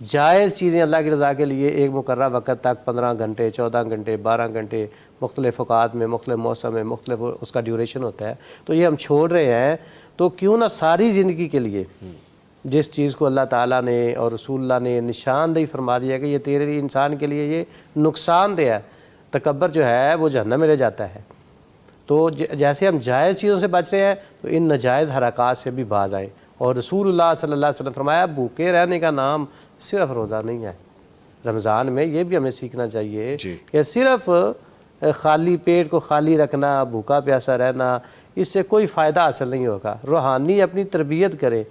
جائز چیزیں اللہ کی رضا کے لیے ایک مقررہ وقت تک 15 گھنٹے، 14 گھنٹے، 12 گھنٹے، مختلف اوقات میں، مختلف موسم میں، مختلف اس کا ڈیوریشن ہوتا ہے، تو یہ ہم چھوڑ رہے ہیں. تو کیوں نہ ساری زندگی کے لیے جس چیز کو اللہ تعالیٰ نے اور رسول اللہ نے نشاندہی فرما دیا کہ یہ تیرے لیے، انسان کے لیے یہ نقصان دہ ہے. تکبر جو ہے وہ جہنم میں لے جاتا ہے. تو جیسے ہم جائز چیزوں سے بچ رہے ہیں تو ان ناجائز حرکات سے بھی باز آئیں. اور رسول اللہ صلی اللہ علیہ وسلم فرمایا بھوکے رہنے کا نام صرف روزہ نہیں ہے. رمضان میں یہ بھی ہمیں سیکھنا چاہیے کہ صرف خالی پیٹ کو خالی رکھنا، بھوکا پیاسا رہنا، اس سے کوئی فائدہ حاصل نہیں ہوگا. روحانی اپنی تربیت کریں.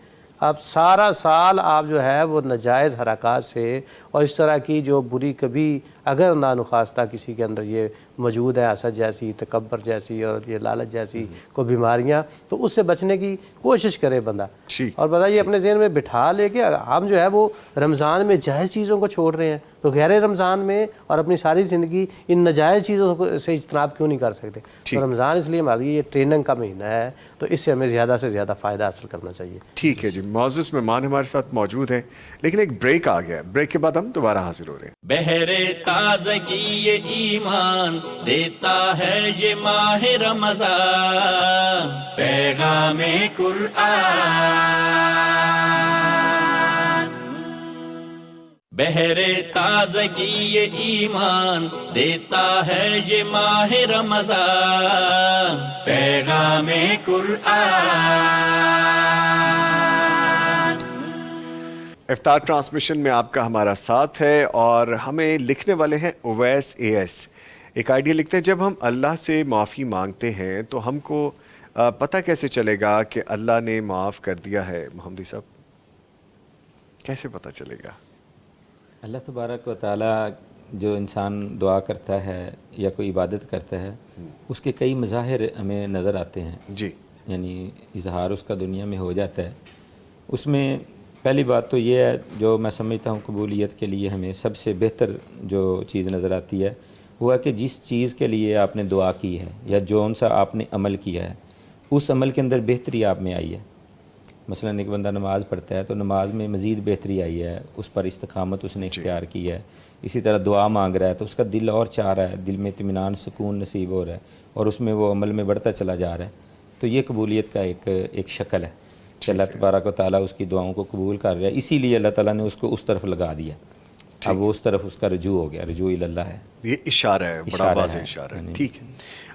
آپ سارا سال آپ جو ہے وہ ناجائز حرکات سے اور اس طرح کی جو بری کبھی اگر نانخواستہ کسی کے اندر یہ موجود ہے، حسد جیسی، تکبر جیسی اور یہ لالچ جیسی کو بیماریاں، تو اس سے بچنے کی کوشش کرے بندہ. اور بندہ یہ اپنے ذہن میں بٹھا لے کہ ہم جو ہے وہ رمضان میں جائز چیزوں کو چھوڑ رہے ہیں، تو غیر رمضان میں اور اپنی ساری زندگی ان ناجائز چیزوں سے اجتناب کیوں نہیں کر سکتے. تو رمضان اس لیے ہمارے لیے یہ ٹریننگ کا مہینہ ہے، تو اس سے ہمیں زیادہ سے زیادہ فائدہ حاصل کرنا چاہیے. ٹھیک ہے جی، معزز مہمان ہمارے ساتھ موجود ہیں، لیکن ایک بریک آ گیا. بریک کے بعد ہم دوبارہ حاضر ہو رہے ہیں. بہرے تازگی یہ ایمان دیتا ہے یہ ماہ رمضان، پیغام قرآن. بہرے تازگی یہ ایمان دیتا ہے یہ ماہ رمضان، پیغام قرآن. افطار ٹرانسمیشن میں آپ کا ہمارا ساتھ ہے اور ہمیں لکھنے والے ہیں اویس AS. ایک آئیڈیا لکھتے ہیں، جب ہم اللہ سے معافی مانگتے ہیں تو ہم کو پتہ کیسے چلے گا کہ اللہ نے معاف کر دیا ہے؟ محمدی صاحب کیسے پتہ چلے گا؟ اللہ تبارک و تعالیٰ جو انسان دعا کرتا ہے یا کوئی عبادت کرتا ہے، اس کے کئی مظاہر ہمیں نظر آتے ہیں. جی یعنی اظہار اس کا دنیا میں ہو جاتا ہے، اس میں پہلی بات تو یہ ہے جو میں سمجھتا ہوں قبولیت کے لیے ہمیں سب سے بہتر جو چیز نظر آتی ہے وہ ہے کہ جس چیز کے لیے آپ نے دعا کی ہے یا جون سا آپ نے عمل کیا ہے اس عمل کے اندر بہتری آپ میں آئی ہے. مثلا ایک بندہ نماز پڑھتا ہے تو نماز میں مزید بہتری آئی ہے، اس پر استقامت اس نے اختیار کی ہے. اسی طرح دعا مانگ رہا ہے تو اس کا دل اور چاہ رہا ہے، دل میں اطمینان سکون نصیب ہو رہا ہے اور اس میں وہ عمل میں بڑھتا چلا جا رہا ہے. تو یہ قبولیت کا ایک شکل ہے کہ اللہ تبارک و تعالیٰ اس کی دعاؤں کو قبول کر رہا ہے، اسی لیے اللہ تعالیٰ نے اس کو اس طرف لگا دیا. اب وہ اس طرف اس کا رجوع ہو گیا، رجوع اللہ ہے. یہ اشارہ ہے، بڑا واضح اشارہ ہے. ٹھیک ہے.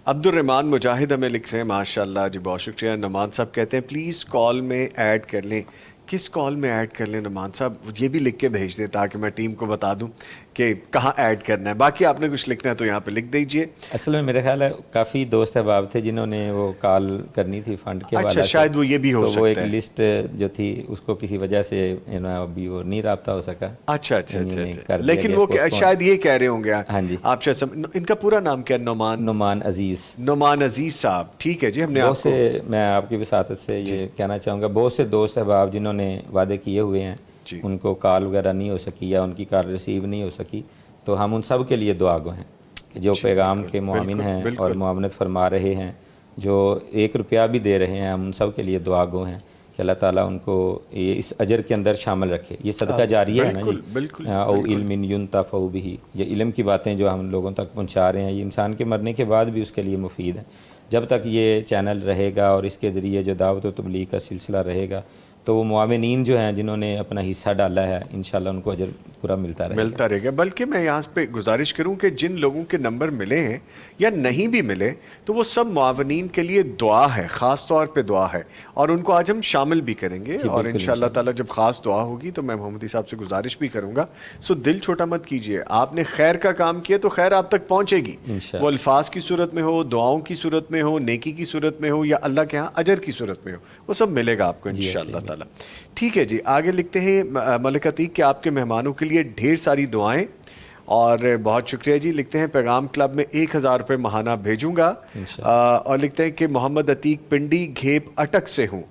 عبد الرحمان مجاہد ہمیں لکھ رہے ہیں ماشاء اللہ جی، بہت شکریہ. نعمان صاحب کہتے ہیں پلیز کال میں ایڈ کر لیں. کس کال میں ایڈ کر لیں نعمان صاحب؟ یہ بھی لکھ کے بھیج دیں تاکہ میں ٹیم کو بتا دوں کہ کہاں ایڈ کرنا ہے. باقی آپ نے کچھ لکھنا ہے تو یہاں پہ لکھ دیجئے. اصل میں میرے خیال ہے کافی دوست احباب تھے جنہوں نے وہ کال کرنی تھی فنڈ کے حوالے سے. اچھا، شاید وہ یہ بھی ہو سکتا ہے. تو وہ ایک لسٹ جو تھی اس کو کسی وجہ سے ابھی وہ نہیں رابطہ ہو سکا. اچھا، لیکن وہ شاید یہ کہہ رہے ہوں گے. ہاں جی. آپ شاید ان کا پورا نام کیا ہے؟ نعمان عزیز. نعمان عزیز صاحب. ٹھیک ہے جی. ہم نے بہت سے، میں آپ کی وساطت سے یہ کہنا چاہوں گا، بہت سے دوست احباب جنہوں نے وعدے کیے ہوئے ہیں ان کو کال وغیرہ نہیں ہو سکی یا ان کی کال ریسیو نہیں ہو سکی، تو ہم ان سب کے لیے دعا گو ہیں کہ جو پیغام کے معاون ہیں اور معاونت فرما رہے ہیں، جو 1 روپیہ بھی دے رہے ہیں، ہم ان سب کے لیے دعا گو ہیں کہ اللہ تعالیٰ ان کو یہ اس اجر کے اندر شامل رکھے. یہ صدقہ جاریہ ہے نا جی. او علم ينتفع به، یہ علم کی باتیں جو ہم لوگوں تک پہنچا رہے ہیں یہ انسان کے مرنے کے بعد بھی اس کے لیے مفید ہے. جب تک یہ چینل رہے گا اور اس کے ذریعے جو دعوت و تبلیغ کا سلسلہ رہے گا تو وہ معاونین جو ہیں جنہوں نے اپنا حصہ ڈالا ہے انشاءاللہ ان کو اجر پورا ملتا رہے گا. بلکہ میں یہاں پہ گزارش کروں کہ جن لوگوں کے نمبر ملے ہیں یا نہیں بھی ملے تو وہ سب معاونین کے لیے دعا ہے، خاص طور پہ دعا ہے، اور ان کو آج ہم شامل بھی کریں گے. اور انشاءاللہ تعالیٰ جب خاص دعا ہوگی تو میں محمدی صاحب سے گزارش بھی کروں گا. سو دل چھوٹا مت کیجئے، آپ نے خیر کا کام کیا تو خیر آپ تک پہنچے گی. وہ الفاظ کی صورت میں ہو، دعاؤں کی صورت میں ہو، نیکی کی صورت میں ہو یا اللہ کے ہاں اجر کی صورت میں ہو، وہ سب ملے گا آپ کو انشاءاللہ تعالیٰ. ٹھیک ہے جی. آگے لکھتے ہیں ملک عتیق کہ آپ کے مہمانوں کے لیے ڈھیر ساری دعائیں اور بہت شکریہ جی. لکھتے ہیں پیغام کلب میں 1000 روپے ماہانہ بھیجوں گا. اور لکھتے ہیں کہ محمد عتیق پنڈی گھیپ اٹک سے ہوں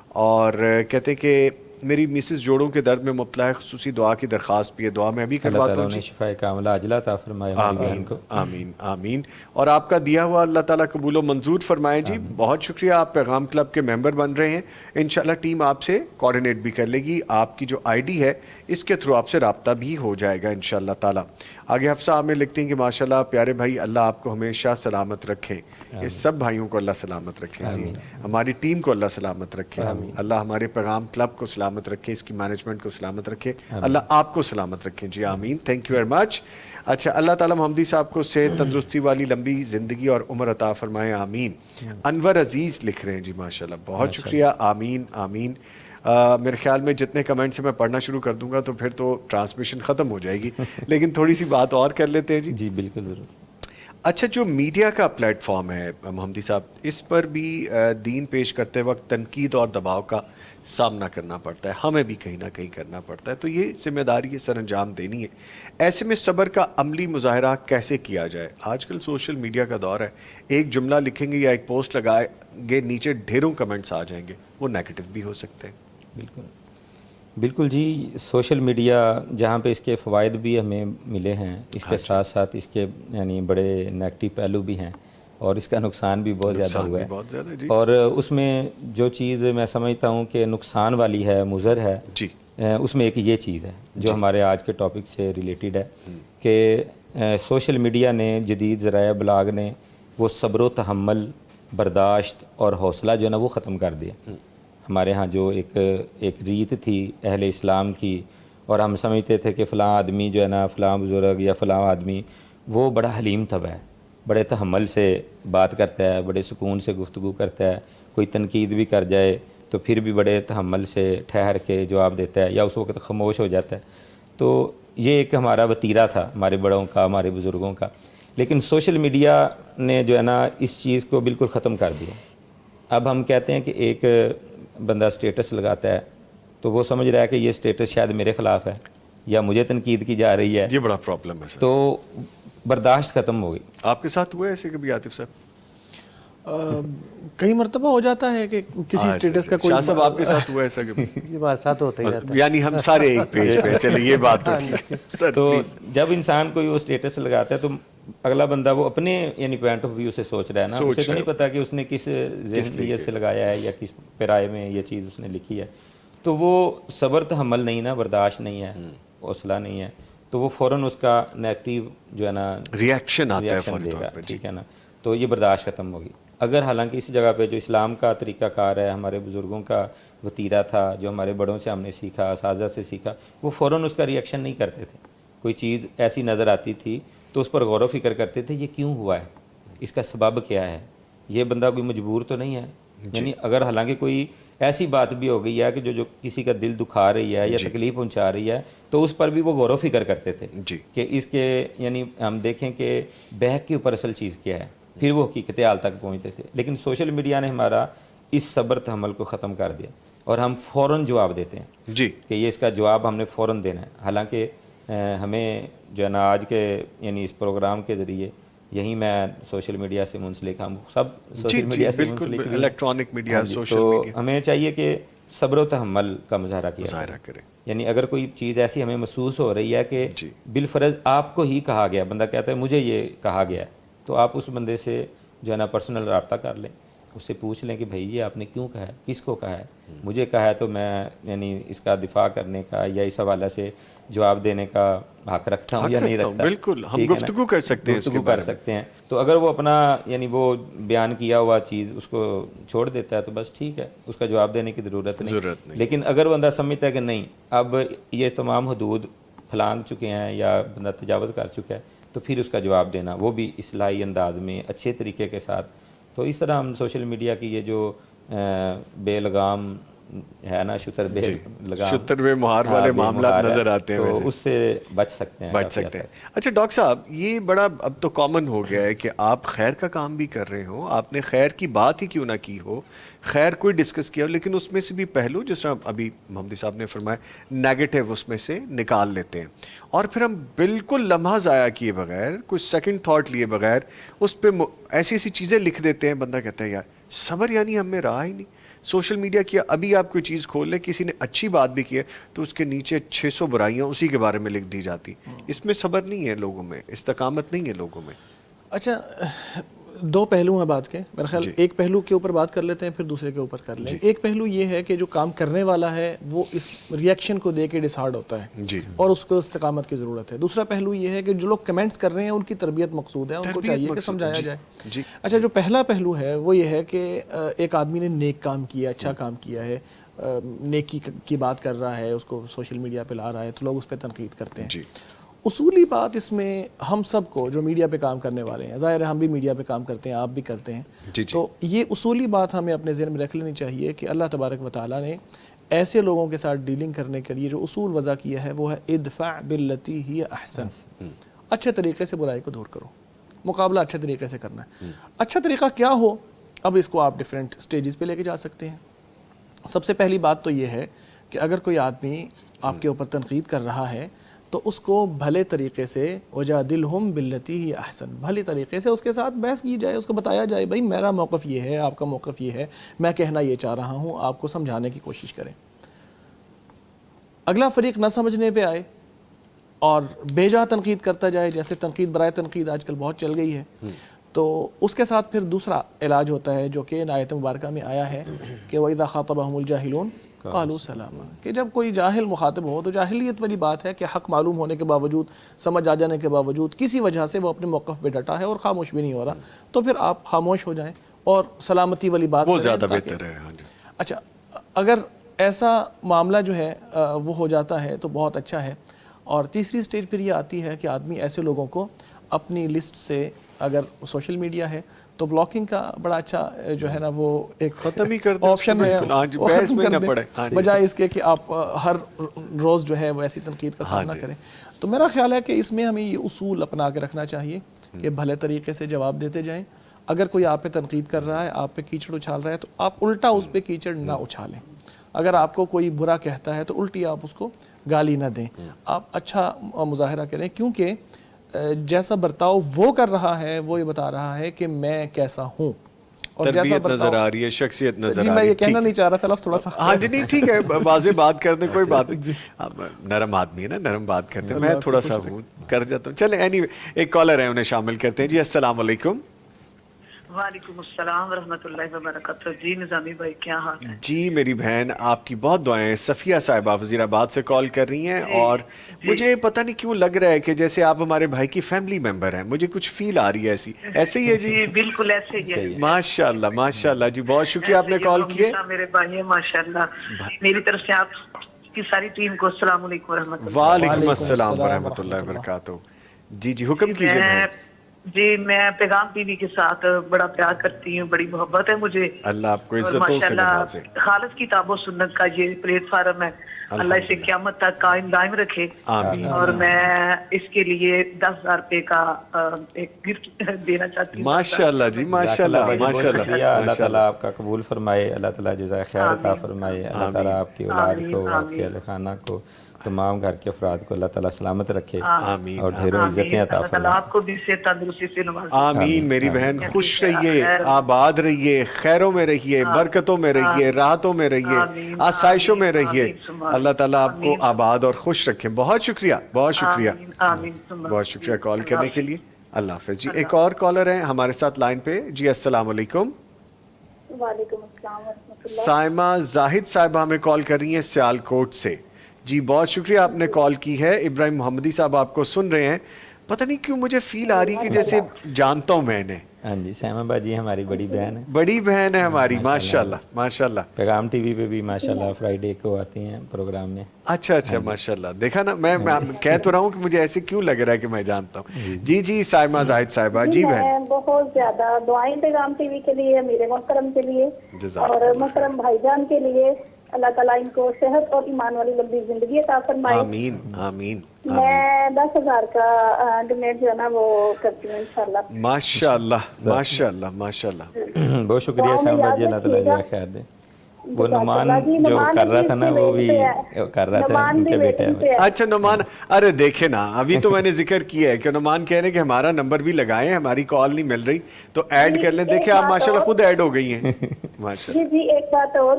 اور کہتے ہیں کہ میری مسز جوڑوں کے درد میں مبتلا ہے، خصوصی دعا کی درخواست بھی ہے. دعا میں بھی کرواتا ہوں جی. شفاء کاملہ عاجلہ عطا فرمائے ہماری بہن کو. آمین آمین. اور آپ کا دیا ہوا اللہ تعالیٰ قبول و منظور فرمائے جی. بہت شکریہ. آپ پیغام کلب کے ممبر بن رہے ہیں. انشاءاللہ ٹیم آپ سے کوارڈینیٹ بھی کر لے گی. آپ کی جو آئی ڈی ہے اس کے تھرو آپ سے رابطہ بھی ہو جائے گا انشاءاللہ تعالیٰ. آگے حفصہ ہمیں لکھتے ہیں کہ ماشاءاللہ پیارے بھائی اللہ آپ کو ہمیشہ سلامت رکھیں. اس سب بھائیوں کو اللہ سلامت رکھیں جی. ہماری ٹیم کو اللہ سلامت رکھیں. اللہ ہمارے پیغام کلب کو سلامت رکھے، اس کی مینجمنٹ کو سلامت رکھے. اللہ آپ کو سلامت رکھیں جی. آمین. تھینک یو ویری مچ. اچھا، اللہ تعالیٰ محمدی صاحب کو صحت تندرستی والی لمبی زندگی اور عمر عطا فرمائے. آمین. انور عزیز لکھ رہے ہیں جی ماشاءاللہ. بہت شکریہ. آمین آمین. میرے خیال میں جتنے کمنٹ سے میں پڑھنا شروع کر دوں گا تو پھر تو ٹرانسمیشن ختم ہو جائے گی، لیکن تھوڑی سی بات اور کر لیتے ہیں جی. جی بالکل ضرور. اچھا، جو میڈیا کا پلیٹ فارم ہے محمدی صاحب، اس پر بھی دین پیش کرتے وقت تنقید اور دباؤ کا سامنا کرنا پڑتا ہے، ہمیں بھی کہیں نہ کہیں کرنا پڑتا ہے. تو یہ ذمہ داری ہے، سر انجام دینی ہے. ایسے میں صبر کا عملی مظاہرہ کیسے کیا جائے؟ آج کل سوشل میڈیا کا دور ہے، ایک جملہ لکھیں گے یا ایک پوسٹ لگائیں گے، نیچے ڈھیروں کمنٹس آ جائیں گے، وہ نیگیٹو بھی ہو سکتے ہیں. بالکل جی. سوشل میڈیا جہاں پہ اس کے فوائد بھی ہمیں ملے ہیں، اس کے ساتھ ساتھ اس کے یعنی بڑے نیگیٹو پہلو بھی ہیں اور اس کا نقصان بھی بہت زیادہ ہوا ہے. اور اس میں جو چیز میں سمجھتا ہوں کہ نقصان والی ہے، مضر ہے جی، اس میں ایک یہ چیز ہے جو ہمارے آج کے ٹاپک سے ریلیٹڈ ہے کہ سوشل میڈیا نے، جدید ذرائع ابلاغ نے وہ صبر و تحمل، برداشت اور حوصلہ جو ہے نا وہ ختم کر دیا. ہمارے ہاں جو ایک ریت تھی اہل اسلام کی، اور ہم سمجھتے تھے کہ فلاں آدمی جو ہے نا، فلاں بزرگ یا فلاں آدمی وہ بڑا حلیم طبع ہے، بڑے تحمل سے بات کرتا ہے، بڑے سکون سے گفتگو کرتا ہے، کوئی تنقید بھی کر جائے تو پھر بھی بڑے تحمل سے ٹھہر کے جواب دیتا ہے یا اس وقت خاموش ہو جاتا ہے. تو یہ ایک ہمارا وتیرہ تھا ہمارے بڑوں کا، ہمارے بزرگوں کا. لیکن سوشل میڈیا نے جو ہے نا اس چیز کو بالکل ختم کر دیا. اب ہم کہتے ہیں کہ ایک بندہ سٹیٹس لگاتا ہے تو وہ سمجھ رہا ہے کہ یہ سٹیٹس شاید میرے خلاف ہے یا مجھے تنقید کی جا رہی ہے. یہ بڑا پرابلم ہے سر. تو برداشت ختم ہو گئی. آپ کے ساتھ ہوا ہے ایسے کبھی عاطف صاحب؟ کئی مرتبہ ہو جاتا ہے کہ کسی اسٹیٹس کا کوئی شاہ صاحب آپ کے ساتھ ہوا ایسا کہ یہ بات ساتھ ہوتا ہی رہتا ہے. یعنی ہم سارے ایک پیج پہ چلے یہ بات تو ٹھیک ہے سر. تو جب انسان کوئی وہ اسٹیٹس لگاتا ہے تو اگلا بندہ وہ اپنے یعنی پوائنٹ آف ویو سے سوچ رہا ہے نا, اسے تو نہیں پتا کہ اس نے کس ذہنیت سے لگایا ہے یا کس پیرائے میں یہ چیز اس نے لکھی ہے. تو وہ صبر تحمل نہیں نا, برداشت نہیں ہے, حوصلہ نہیں ہے, تو وہ فوراً اس کا نیگیٹو جو ہے نا ریئیکشن آتا ہے فوری دے طور گا, پہ. ٹھیک ہے نا, تو یہ برداشت ختم ہوگی. اگر حالانکہ اس جگہ پہ جو اسلام کا طریقہ کار ہے, ہمارے بزرگوں کا وتیرہ تھا, جو ہمارے بڑوں سے ہم نے سیکھا, اساتذہ سے سیکھا, وہ فوراً اس کا ریئیکشن نہیں کرتے تھے. کوئی چیز ایسی نظر آتی تھی تو اس پر غور و فکر کرتے تھے, یہ کیوں ہوا ہے, اس کا سبب کیا ہے, یہ بندہ کوئی مجبور تو نہیں ہے. یعنی اگر حالانکہ کوئی ایسی بات بھی ہو گئی ہے کہ جو کسی کا دل دکھا رہی ہے یا تکلیف پہنچا رہی ہے, تو اس پر بھی وہ غور و فکر کرتے تھے کہ اس کے یعنی ہم دیکھیں کہ بحق کے اوپر اصل چیز کیا ہے, پھر وہ حقیقت حال تک پہنچتے تھے. لیکن سوشل میڈیا نے ہمارا اس صبر تحمل کو ختم کر دیا اور ہم فوراً جواب دیتے ہیں کہ یہ اس کا جواب ہم نے فوراً دینا ہے. حالانکہ ہمیں جو ہے نا آج کے یعنی اس پروگرام کے ذریعے یہی میں سوشل میڈیا سے منسلک, ہم سب سوشل میڈیا سے منسلک ہیں, الیکٹرانک میڈیا, سوشل تو میڈیا, ہمیں چاہیے کہ صبر و تحمل کا مظاہرہ کریں. یعنی اگر کوئی چیز ایسی ہمیں محسوس ہو رہی ہے کہ بالفرض آپ کو ہی کہا گیا, بندہ کہتا ہے مجھے یہ کہا گیا ہے, تو آپ اس بندے سے جو ہے نا پرسنل رابطہ کر لیں, اس سے پوچھ لیں کہ بھائی یہ آپ نے کیوں کہا ہے, کس کو کہا ہے, مجھے کہا ہے تو میں یعنی اس کا دفاع کرنے کا یا اس حوالے سے جواب دینے کا حق رکھتا ہوں یا نہیں رکھتا. بالکل, ہم گفتگو کر سکتے ہیں, گفتگو کر سکتے ہیں. تو اگر وہ اپنا یعنی وہ بیان کیا ہوا چیز اس کو چھوڑ دیتا ہے تو بس ٹھیک ہے, اس کا جواب دینے کی ضرورت نہیں. لیکن اگر بندہ سمجھتا ہے کہ نہیں اب یہ تمام حدود پھلانگ چکے ہیں یا بندہ تجاوز کر چکا ہے, تو پھر اس کا جواب دینا وہ بھی اصلاحی انداز میں اچھے طریقے کے ساتھ. تو اس طرح ہم سوشل میڈیا کی یہ جو بے لگام ہے نا, شتر بے مہار والے معاملات نظر آتے ہیں, تو اس سے بچ سکتے ہیں. اچھا ڈاکٹر صاحب, یہ بڑا اب تو کامن ہو گیا ہے کہ آپ خیر کا کام بھی کر رہے ہو, آپ نے خیر کی بات ہی کیوں نہ کی ہو, خیر کوئی ڈسکس کیا ہو, لیکن اس میں سے بھی پہلو جس طرح ابھی محمدی صاحب نے فرمایا نیگیٹو اس میں سے نکال لیتے ہیں, اور پھر ہم بالکل لمحہ ضائع کیے بغیر, کوئی سیکنڈ تھاٹ لیے بغیر اس پہ ایسی ایسی چیزیں لکھ دیتے ہیں. بندہ کہتا ہے یار صبر یعنی ہم میں رہا ہی نہیں. سوشل میڈیا کیا, ابھی آپ کوئی چیز کھول لیں, کسی نے اچھی بات بھی کی ہے تو اس کے نیچے 600 برائیاں اسی کے بارے میں لکھ دی جاتی. اس میں صبر نہیں ہے لوگوں میں, استقامت نہیں ہے لوگوں میں. اچھا, دو پہلو ہیں بات کے, میرا خیال ایک پہلو کے اوپر بات کر لیتے ہیں پھر دوسرے کے اوپر کر لیں. ایک پہلو یہ ہے کہ جو کام کرنے والا ہے وہ اس ریئیکشن کو دے کے ڈسہارڈ ہوتا ہے اور اس کو استقامت کی ضرورت ہے. دوسرا پہلو یہ ہے کہ جو لوگ کمنٹس کر رہے ہیں ان کی تربیت مقصود ہے, ان کو چاہیے کہ سمجھایا جائے. اچھا, جو پہلا پہلو ہے وہ یہ ہے کہ ایک آدمی نے نیک کام کیا, اچھا کام کیا ہے, نیکی کی بات کر رہا ہے, اس کو سوشل میڈیا پہ لا رہا ہے, تو لوگ اس پہ تنقید کرتے ہیں. اصولی بات اس میں ہم سب کو جو میڈیا پہ کام کرنے والے ہیں, ظاہر ہے ہم بھی میڈیا پہ کام کرتے ہیں, آپ بھی کرتے ہیں, تو یہ اصولی بات ہمیں اپنے ذہن میں رکھ لینی چاہیے کہ اللہ تبارک و تعالیٰ نے ایسے لوگوں کے ساتھ ڈیلنگ کرنے کے لیے جو اصول وضع کیا ہے وہ ہے ادفع باللتی ہی احسن. اچھے طریقے سے برائی کو دور کرو, مقابلہ اچھے طریقے سے کرنا ہے. اچھا طریقہ کیا ہو, اب اس کو آپ ڈیفرنٹ سٹیجز پہ لے کے جا سکتے ہیں. سب سے پہلی بات تو یہ ہے کہ اگر کوئی آدمی آپ کے اوپر تنقید کر رہا ہے تو اس کو بھلے طریقے سے وجادلہم باللتی ہی احسن, بھلی طریقے سے اس کے ساتھ بحث کی جائے, اس کو بتایا جائے بھائی میرا موقف یہ ہے, آپ کا موقف یہ ہے, میں کہنا یہ چاہ رہا ہوں, آپ کو سمجھانے کی کوشش کریں. اگلا فریق نہ سمجھنے پہ آئے اور بے جا تنقید کرتا جائے, جیسے تنقید برائے تنقید آج کل بہت چل گئی ہے, تو اس کے ساتھ پھر دوسرا علاج ہوتا ہے جو کہ آیت مبارکہ میں آیا ہے کہ وَإِذَا خَاطَبَهُمُ الْجَاهِلُونَ قالوا سلاما, کہ جب کوئی جاہل مخاطب ہو تو جاہلیت والی بات ہے کہ حق معلوم ہونے کے باوجود, سمجھ آ جانے کے باوجود کسی وجہ سے وہ اپنے موقف پہ ڈٹا ہے اور خاموش بھی نہیں ہو رہا, تو پھر آپ خاموش ہو جائیں اور سلامتی والی بات وہ زیادہ بہتر ہے. اچھا, اگر ایسا معاملہ جو ہے وہ ہو جاتا ہے تو بہت اچھا ہے. اور تیسری سٹیج پھر یہ آتی ہے کہ آدمی ایسے لوگوں کو اپنی لسٹ سے, اگر سوشل میڈیا ہے تو بلاکنگ کا بڑا اچھا جو ہے نا وہ ایک ختم ہی کر دیں آپشن ہے, بجائے اس کے کہ آپ ہر روز جو ہے وہ ایسی تنقید کا سامنا کریں. تو میرا خیال ہے کہ اس میں ہمیں یہ اصول اپنا کے رکھنا چاہیے کہ بھلے طریقے سے جواب دیتے جائیں. اگر کوئی آپ پہ تنقید کر رہا ہے, آپ پہ کیچڑ اچھال رہا ہے, تو آپ الٹا اس پہ کیچڑ نہ اچھالیں. اگر آپ کو کوئی برا کہتا ہے تو الٹی آپ اس کو گالی نہ دیں, آپ اچھا مظاہرہ کریں, کیونکہ جیسا برتاؤ وہ کر رہا ہے وہ یہ بتا رہا ہے کہ میں کیسا ہوں. اور جیسا تربیت نظر آ رہی ہے, شخصیت نظر آ رہی ہے. میں یہ کہنا نہیں چاہ رہا تھا, لفظ تھوڑا سا ہاں جی نہیں ٹھیک ہے, واضح بات کرتے کوئی بات نہیں, نرم آدمی ہے نا, نرم بات کرتے ہیں, میں تھوڑا سا ہوں کر جاتا ہوں. چلیں اینی ایک کالر ہے, انہیں شامل کرتے ہیں. جی السلام علیکم. وعلیکم السلام ورحمۃ اللہ وبرکاتہ. جی نظامی بھائی کیا حال ہے؟ جی میری بہن آپ کی بہت دعائیں. صفیہ صاحبہ وزیر آباد سے کال کر رہی ہیں, اور مجھے پتہ نہیں کیوں لگ رہا ہے کہ جیسے آپ ہمارے بھائی کی فیملی ممبر ہیں, مجھے کچھ فیل آ رہی ہے ایسی. ایسے ہی ہے جی؟ جی بالکل ایسے ہی ہے. ماشاء اللہ ماشاء اللہ جی, بہت شکریہ آپ نے کال کیے. میرے بھائی ماشاء اللہ, میری طرف سے آپ کی ساری ٹیم کو السلام علیکم ورحمۃ اللہ. وعلیکم السلام ورحمۃ اللہ وبرکاتہ. جی جی حکم کیجیے بہن. جی میں پیغام ٹی وی کے ساتھ بڑا پیار کرتی ہوں, بڑی محبت ہے مجھے. اللہ آپ کو عزتوں سے نوازے. خالص کتاب و سنت کا یہ پلیٹ فارم ہے, اللہ اسے قیامت تک قائم دائم رکھے. آمین. اور میں اس کے لیے 10,000 روپے کا ایک گفٹ دینا چاہتی ہوں. ماشاء اللہ جی ماشاء اللہ ماشاء اللہ. اللہ تعالیٰ آپ کا قبول فرمائے, اللہ تعالیٰ جزائے خیر عطا فرمائے. اللہ تعالیٰ آپ کی اولاد کو, آپ کے اہل خانہ کو, تمام گھر کے افراد کو اللہ تعالیٰ سلامت رکھے اور ڈھیروں عزتیں عطا فرمائے. آپ کو بھی صحت تندرستی سے نوازے. آمین. میری بہن خوش رہیے, آباد رہیے, خیروں میں رہیے, برکتوں میں رہیے, راحتوں میں رہیے, آسائشوں میں رہیے. اللہ تعالیٰ آپ کو آباد اور خوش رکھیں. بہت شکریہ بہت شکریہ بہت شکریہ کال کرنے کے لیے. اللہ حافظ جی. ایک اور کالر ہیں ہمارے ساتھ لائن پہ. جی السلام علیکم. وعلیکم السلام ورحمۃ اللہ. سائمہ زاہد صاحبہ ہمیں کال کر رہی ہیں سیالکوٹ سے. جی بہت شکریہ آپ نے کال کی ہے. ابراہیم محمدی صاحب آپ کو سن رہے ہیں. پتہ نہیں کیوں مجھے فیل آ رہی ہے کہ جیسے جانتا ہوں میں انہیں. ہاں جی سائمہ باجی ہماری بڑی بہن ہے. بڑی بہن ہے ہماری. ماشاءاللہ ماشاءاللہ. پیغام ٹی وی پہ بھی ماشاءاللہ فرائیڈے کو آتی ہیں پروگرام میں. اچھا اچھا ماشاءاللہ. دیکھا نا, میں کہہ تو رہا ہوں کہ مجھے ایسے کیوں لگ رہا ہے کہ میں جانتا ہوں. جی جی سائمہ زاہد صاحبہ. جی بہن بہت زیادہ دعائیں پیغام ٹی وی کے لیے, میرے محترم کے لیے اور محترم بھائی جان کے لیے. اللہ تعالیٰ ان کو صحت اور ایمان والی لمبی زندگی عطا فرمائے. آمین آمین. میں 10,000 کا ڈونیٹ جو ہے نا وہ کرتی ہوں انشاءاللہ. ماشاء اللہ ماشاء اللہ ماشاء اللہ. بہت شکریہ سائمہ باجی, اللہ تعالیٰ جزائے خیر دے. وہ نعمان جو کر رہا تھا نا وہ بھی کر رہا تھا, ان کے بیٹے ہیں. اچھا نعمان, ارے دیکھے نا ابھی تو میں نے ذکر کیا ہے کہ نعمان کہہ رہے ہیں کہ ہمارا نمبر بھی لگائیں, ہماری کال نہیں مل رہی تو ایڈ کر لیں. دیکھیں آپ ماشاءاللہ خود ایڈ ہو گئی ہیں. جی جی ایک بات اور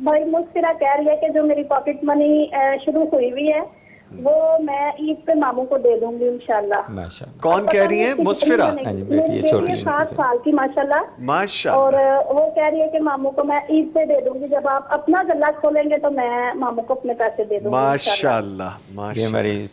بھائی مسفرہ کہہ رہی ہے کہ جو میری پاکٹ منی شروع ہوئی ہوئی ہے وہ میں عید پہ ماموں کو دے دوں گی انشاءاللہ. کون کہہ رہی ہیں؟ مسفرہ. میری 7 سال کی ماشاءاللہ. ماشاءاللہ. اور وہ کہہ رہی ہے کہ ماموں کو میں عید پہ دے دوں گی, جب آپ اپنا گلہ کھولیں گے تو میں ماموں کو اپنے پیسے دے دوں گی. ماشاءاللہ. یہ ہماری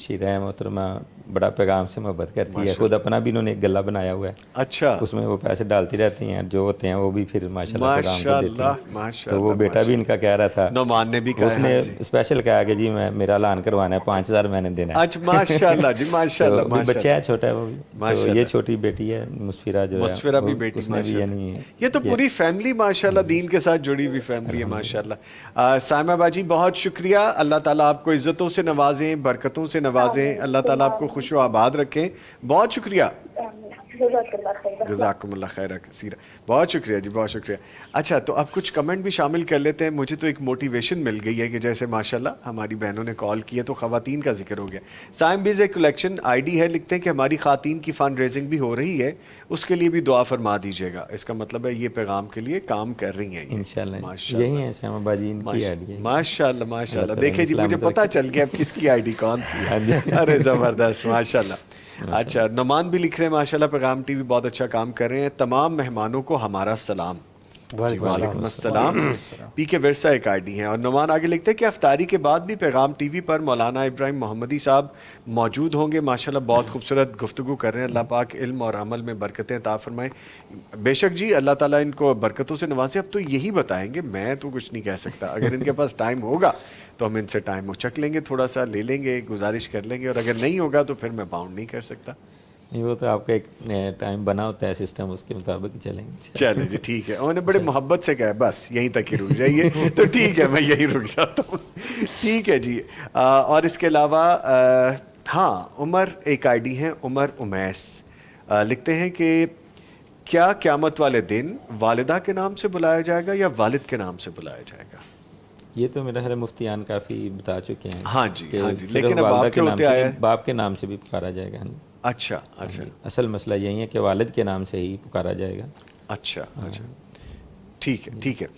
شیرہ محترمہ بڑا پیغام سے محبت کرتی ہے. خود اپنا بھی انہوں نے ایک گلہ بنایا ہوا ہے. اچھا. اس میں وہ پیسے ڈالتی رہتی ہیں, جو ہوتے ہیں وہ بھی پھر ماشاءاللہ پیغام کو دیتی ہیں. تو وہ بیٹا بھی ان کا کہہ رہا تھا, نعمان نے بھی کہا, اس نے اسپیشل کہا کہ جی میں میرا اعلان کروانا ہے, 5,000 میں نے دینا ہے. اچھا ماشاءاللہ جی ماشاءاللہ. بچہ ہے چھوٹا ہے وہ بھی, تو یہ چھوٹی بیٹی ہے مسفرہ جو ہے, مسفرہ بھی بیٹی. یہ تو پوری فیملی ماشاءاللہ دین کے ساتھ جڑی ہوئی فیملی ہے ماشاءاللہ. سائمہ باجی بہت شکریہ. اللہ تعالیٰ آپ کو عزتوں سے نوازیں, برکتوں سے نوازیں. اللہ تعالیٰ آپ کو خوش و آباد رکھیں. بہت شکریہ. جزاکم اللہ خیر کثیر. بہت شکریہ جی بہت شکریہ. اچھا تو اب کچھ کمنٹ بھی شامل کر لیتے ہیں. مجھے تو ایک موٹیویشن مل گئی ہے کہ جیسے ماشاءاللہ ہماری بہنوں نے کال کی ہے تو خواتین کا ذکر ہو گیا. سائم بیز ایک کلیکشن آئی ڈی ہے, لکھتے ہیں کہ ہماری خواتین کی فنڈ ریزنگ بھی ہو رہی ہے, اس کے لیے بھی دعا فرما دیجیے گا. اس کا مطلب ہے یہ پیغام کے لیے کام کر رہی ہیں انشاءاللہ. یہی ہے سائمہ باجی ان کی آئی ڈی. ماشاءاللہ ماشاءاللہ. دیکھیں جی مجھے پتہ چل گیا اب کس کی آئی ڈی کون سی ہے. ارے زبردست ماشاءاللہ. اچھا نعمان بھی لکھ رہے ہیں ماشاءاللہ پیغام ٹی وی بہت اچھا کام کر رہے ہیں. تمام مہمانوں کو ہمارا سلام. وعلیکم السلام. پی کے ورثہ ایک آئی ڈی ہیں. اور نعمان آگے لکھتے ہیں کہ افطاری کے بعد بھی پیغام ٹی وی پر مولانا ابراہیم محمدی صاحب موجود ہوں گے. ماشاءاللہ بہت خوبصورت گفتگو کر رہے ہیں. اللہ پاک علم اور عمل میں برکتیں عطا فرمائیں. بے شک جی اللہ تعالیٰ ان کو برکتوں سے نوازے. اب تو یہی بتائیں گے, میں تو کچھ نہیں کہہ سکتا. اگر ان کے پاس ٹائم ہوگا تو ہم ان سے ٹائم اچک لیں گے, تھوڑا سا لے لیں گے, گزارش کر لیں گے. اور اگر نہیں ہوگا تو پھر میں باؤنڈ نہیں کر سکتا. وہ تو آپ کا ایک ٹائم بنا ہوتا ہے سسٹم, اس کے مطابق ہی چلیں گے. چلیں جی ٹھیک ہے. انہوں نے بڑے محبت سے کہا بس یہیں تک ہی رک جائیے تو ٹھیک ہے میں یہیں رک جاتا ہوں. ٹھیک ہے جی. اور اس کے علاوہ ہاں عمر ایک آئی ڈی ہیں, عمر امیس, لکھتے ہیں کہ کیا قیامت والے دن والدہ کے نام سے بلایا جائے گا یا والد کے نام سے بلایا جائے گا؟ یہ تو میرا خیال مفتیان کافی بتا چکے ہیں. ہاں جی ہاں جی. لیکن اب باپ کے نام سے بھی پکارا جائے گا. اچھا اچھا اصل مسئلہ یہی ہے کہ والد کے نام سے ہی پکارا جائے گا. اچھا اچھا ٹھیک ہے ٹھیک ہے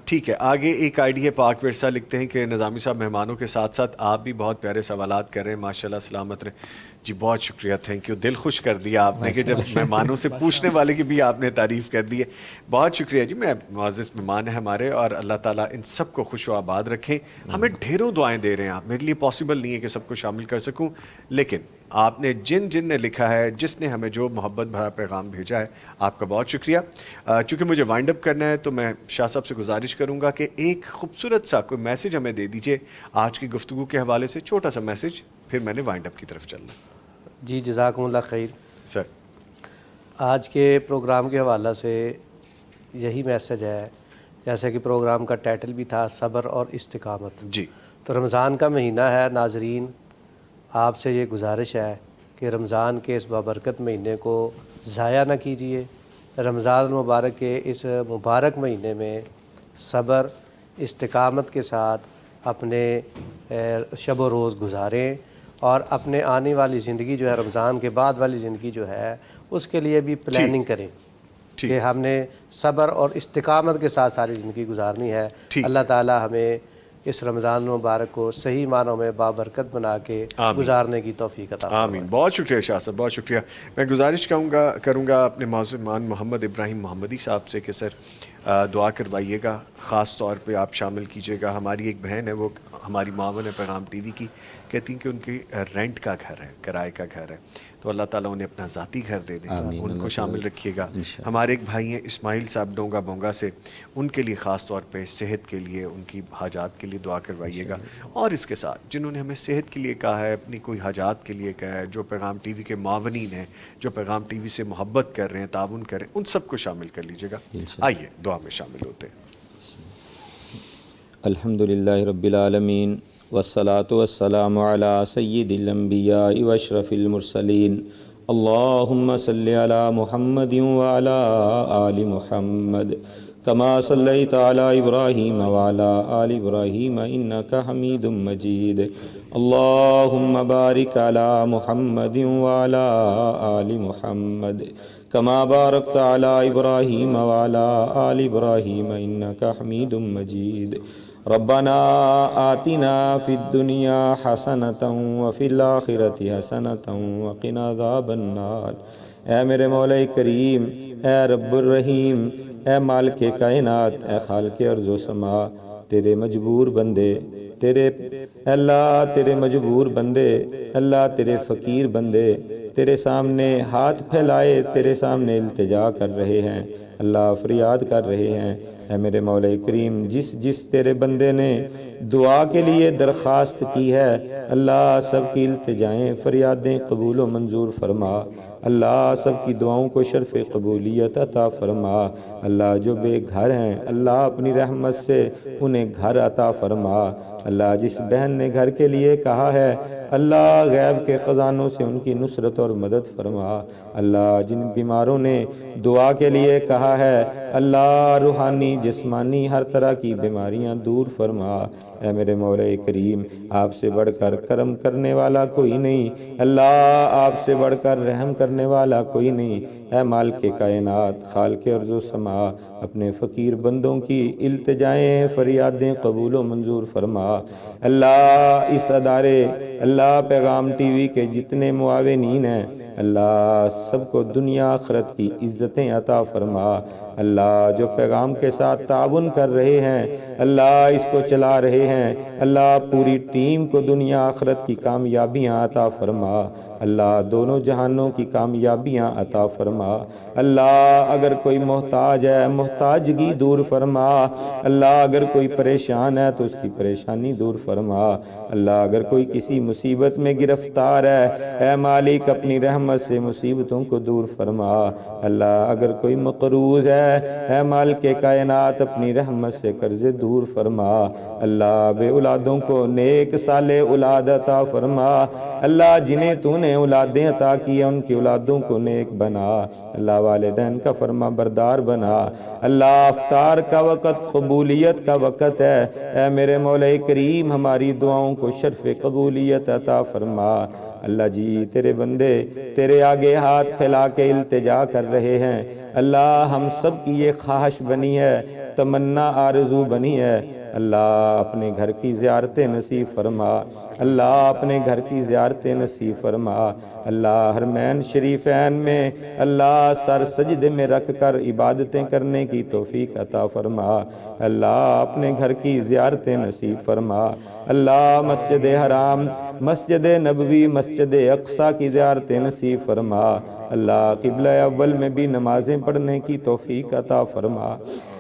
ٹھیک ہے. آگے ایک آئیڈیا پاک ورثہ لکھتے ہیں کہ نظامی صاحب مہمانوں کے ساتھ ساتھ آپ بھی بہت پیارے سوالات کر رہے ہیں, ماشاءاللہ سلامت رہیں. جی بہت شکریہ, تھینک یو, دل خوش کر دیا آپ نے کہ جب مہمانوں سے پوچھنے والے کی بھی آپ نے تعریف کر دی ہے. بہت شکریہ جی, میں معزز مہمان ہیں ہمارے, اور اللہ تعالیٰ ان سب کو خوش و آباد رکھیں. ہمیں ڈھیروں دعائیں دے رہے ہیں آپ, میرے لیے پاسبل نہیں ہے کہ سب کو شامل کر سکوں, لیکن آپ نے جن نے لکھا ہے, جس نے ہمیں جو محبت بھرا پیغام بھیجا ہے, آپ کا بہت شکریہ. چونکہ مجھے وائنڈ اپ کرنا ہے تو میں شاہ صاحب سے گزارش کروں گا کہ ایک خوبصورت سا کوئی میسج ہمیں دے دیجئے آج کی گفتگو کے حوالے سے, چھوٹا سا میسج, پھر میں نے وائنڈ اپ کی طرف چلنا. جی جزاکم اللہ خیر. سر آج کے پروگرام کے حوالے سے یہی میسج ہے, جیسا کہ پروگرام کا ٹائٹل بھی تھا صبر اور استقامت. جی تو رمضان کا مہینہ ہے ناظرین, آپ سے یہ گزارش ہے کہ رمضان کے اس بابرکت مہینے کو ضائع نہ کیجیے. رمضان المبارک کے اس مبارک مہینے میں صبر استقامت کے ساتھ اپنے شب و روز گزاریں, اور اپنے آنے والی زندگی جو ہے, رمضان کے بعد والی زندگی جو ہے, اس کے لیے بھی پلاننگ کریں کہ ہم نے صبر اور استقامت کے ساتھ ساری زندگی گزارنی ہے. اللہ تعالی ہمیں اس رمضان المبارک کو صحیح معنوں میں بابرکت بنا کے گزارنے کی توفیق عطا فرمائے. آمین. بہت شکریہ شاہ صاحب, بہت شکریہ. میں گزارش کروں گا اپنے معززمان محمد ابراہیم محمدی صاحب سے کہ سر دعا کروائیے گا, خاص طور پہ آپ شامل کیجیے گا. ہماری ایک بہن ہے, وہ ہماری معاون ہے پیغام ٹی وی کی, کہتی ہیں کہ ان کی رینٹ کا گھر ہے, کرائے کا گھر ہے, تو اللہ تعالیٰ انہیں اپنا ذاتی گھر دے دیں, ان کو شامل رکھیے گا. ہمارے ایک بھائی ہیں اسماعیل صاحب ڈونگا بونگا سے, ان کے لیے خاص طور پہ صحت کے لیے, ان کی حاجات کے لیے دعا کروائیے گا. اور اس کے ساتھ جنہوں نے ہمیں صحت کے لیے کہا ہے, اپنی کوئی حاجات کے لیے کہا ہے, جو پیغام ٹی وی کے معاونین ہیں, جو پیغام ٹی وی سے محبت کر رہے ہیں, تعاون کر رہے ہیں, ان سب کو شامل کر لیجیے گا. آئیے دعا میں شامل ہوتے ہیں. الحمدللہ رب العالمین والصلاة والسلام علی سید الانبیاء واشرف المرسلین. اللہم صلی علی محمد وعلی آل محمد کما صلیت علی ابراہیم وعلی آل ابراہیم انک حمید مجید. اللہم بارک علی محمد وعلی آل محمد کما بارکت علی ابراہیم وعلی آل ابراہیم انک حمید مجید. ربنا آتنا فی الدنیا حسنۃ وفی الآخرۃ حسنۃ وقنا عذاب النار. اے میرے مولا کریم, اے رب الرحیم, اے مالک کائنات, اے خالق ارض و سما, تیرے مجبور بندے, تیرے اللہ تیرے مجبور بندے, اللہ تیرے فقیر بندے تیرے سامنے ہاتھ پھیلائے, تیرے سامنے التجا کر رہے ہیں, اللہ فریاد کر رہے ہیں. اے میرے مولا کریم, جس تیرے بندے نے دعا کے لیے درخواست کی ہے, اللہ سب کی التجائیں فریادیں قبول و منظور فرما. اللہ سب کی دعاؤں کو شرف قبولیت عطا فرما. اللہ جو بے گھر ہیں, اللہ اپنی رحمت سے انہیں گھر عطا فرما. اللہ جس بہن نے گھر کے لیے کہا ہے, اللہ غیب کے خزانوں سے ان کی نصرت اور مدد فرما. اللہ جن بیماروں نے دعا کے لیے کہا ہے, اللہ روحانی جسمانی ہر طرح کی بیماریاں دور فرما. اے میرے مولا کریم, آپ سے بڑھ کر کرم کرنے والا کوئی نہیں, اللہ آپ سے بڑھ کر رحم کرنے والا کوئی نہیں. اے مالک کائنات, خالق ارض و سما, اپنے فقیر بندوں کی التجائیں فریادیں قبول و منظور فرما. اللہ اس ادارے, اللہ پیغام ٹی وی کے جتنے معاونین ہیں, اللہ سب کو دنیا آخرت کی عزتیں عطا فرما. اللہ جو پیغام کے ساتھ تعاون کر رہے ہیں, اللہ اس کو چلا رہے ہیں, اللہ پوری ٹیم کو دنیا آخرت کی کامیابیاں عطا فرما. اللہ دونوں جہانوں کی کامیابیاں عطا فرما. اللہ اگر کوئی محتاج ہے, محتاجگی دور فرما. اللہ اگر کوئی پریشان ہے تو اس کی پریشانی دور فرما. اللہ اگر کوئی کسی مصیبت میں گرفتار ہے, اے مالک اپنی رحمت سے مصیبتوں کو دور فرما. اللہ اگر کوئی مقروض ہے, اے مالک کائنات اپنی رحمت سے قرض دور فرما. اللہ بے اولادوں کو نیک صالح اولاد عطا فرما. اللہ جنہیں تو نے جنہیں اولادیں عطا کی ہیں ان کی اولادوں کو نیک بنا اللہ، والدین کا فرما بردار بنا اللہ۔ افطار کا وقت قبولیت کا وقت ہے، اے میرے مولا کریم ہماری دعاؤں کو شرف قبولیت عطا فرما اللہ جی۔ تیرے بندے تیرے آگے ہاتھ پھیلا کے التجا کر رہے ہیں اللہ، ہم سب کی یہ خواہش بنی ہے، تمنا آرزو بنی ہے اللہ، اپنے گھر کی زیارتیں نصیب فرما اللہ، اپنے گھر کی زیارتیں نصیب فرما اللہ۔ حرمین شریفین میں اللہ سر سجدے میں رکھ کر عبادتیں کرنے کی توفیق عطا فرما اللہ، اپنے گھر کی زیارتیں نصیب فرما اللہ۔ مسجد حرام، مسجد نبوی، مسجد اقصی کی زیارتیں نصیب فرما اللہ۔ قبلہ اول میں بھی نمازیں پڑھنے کی توفیق عطا فرما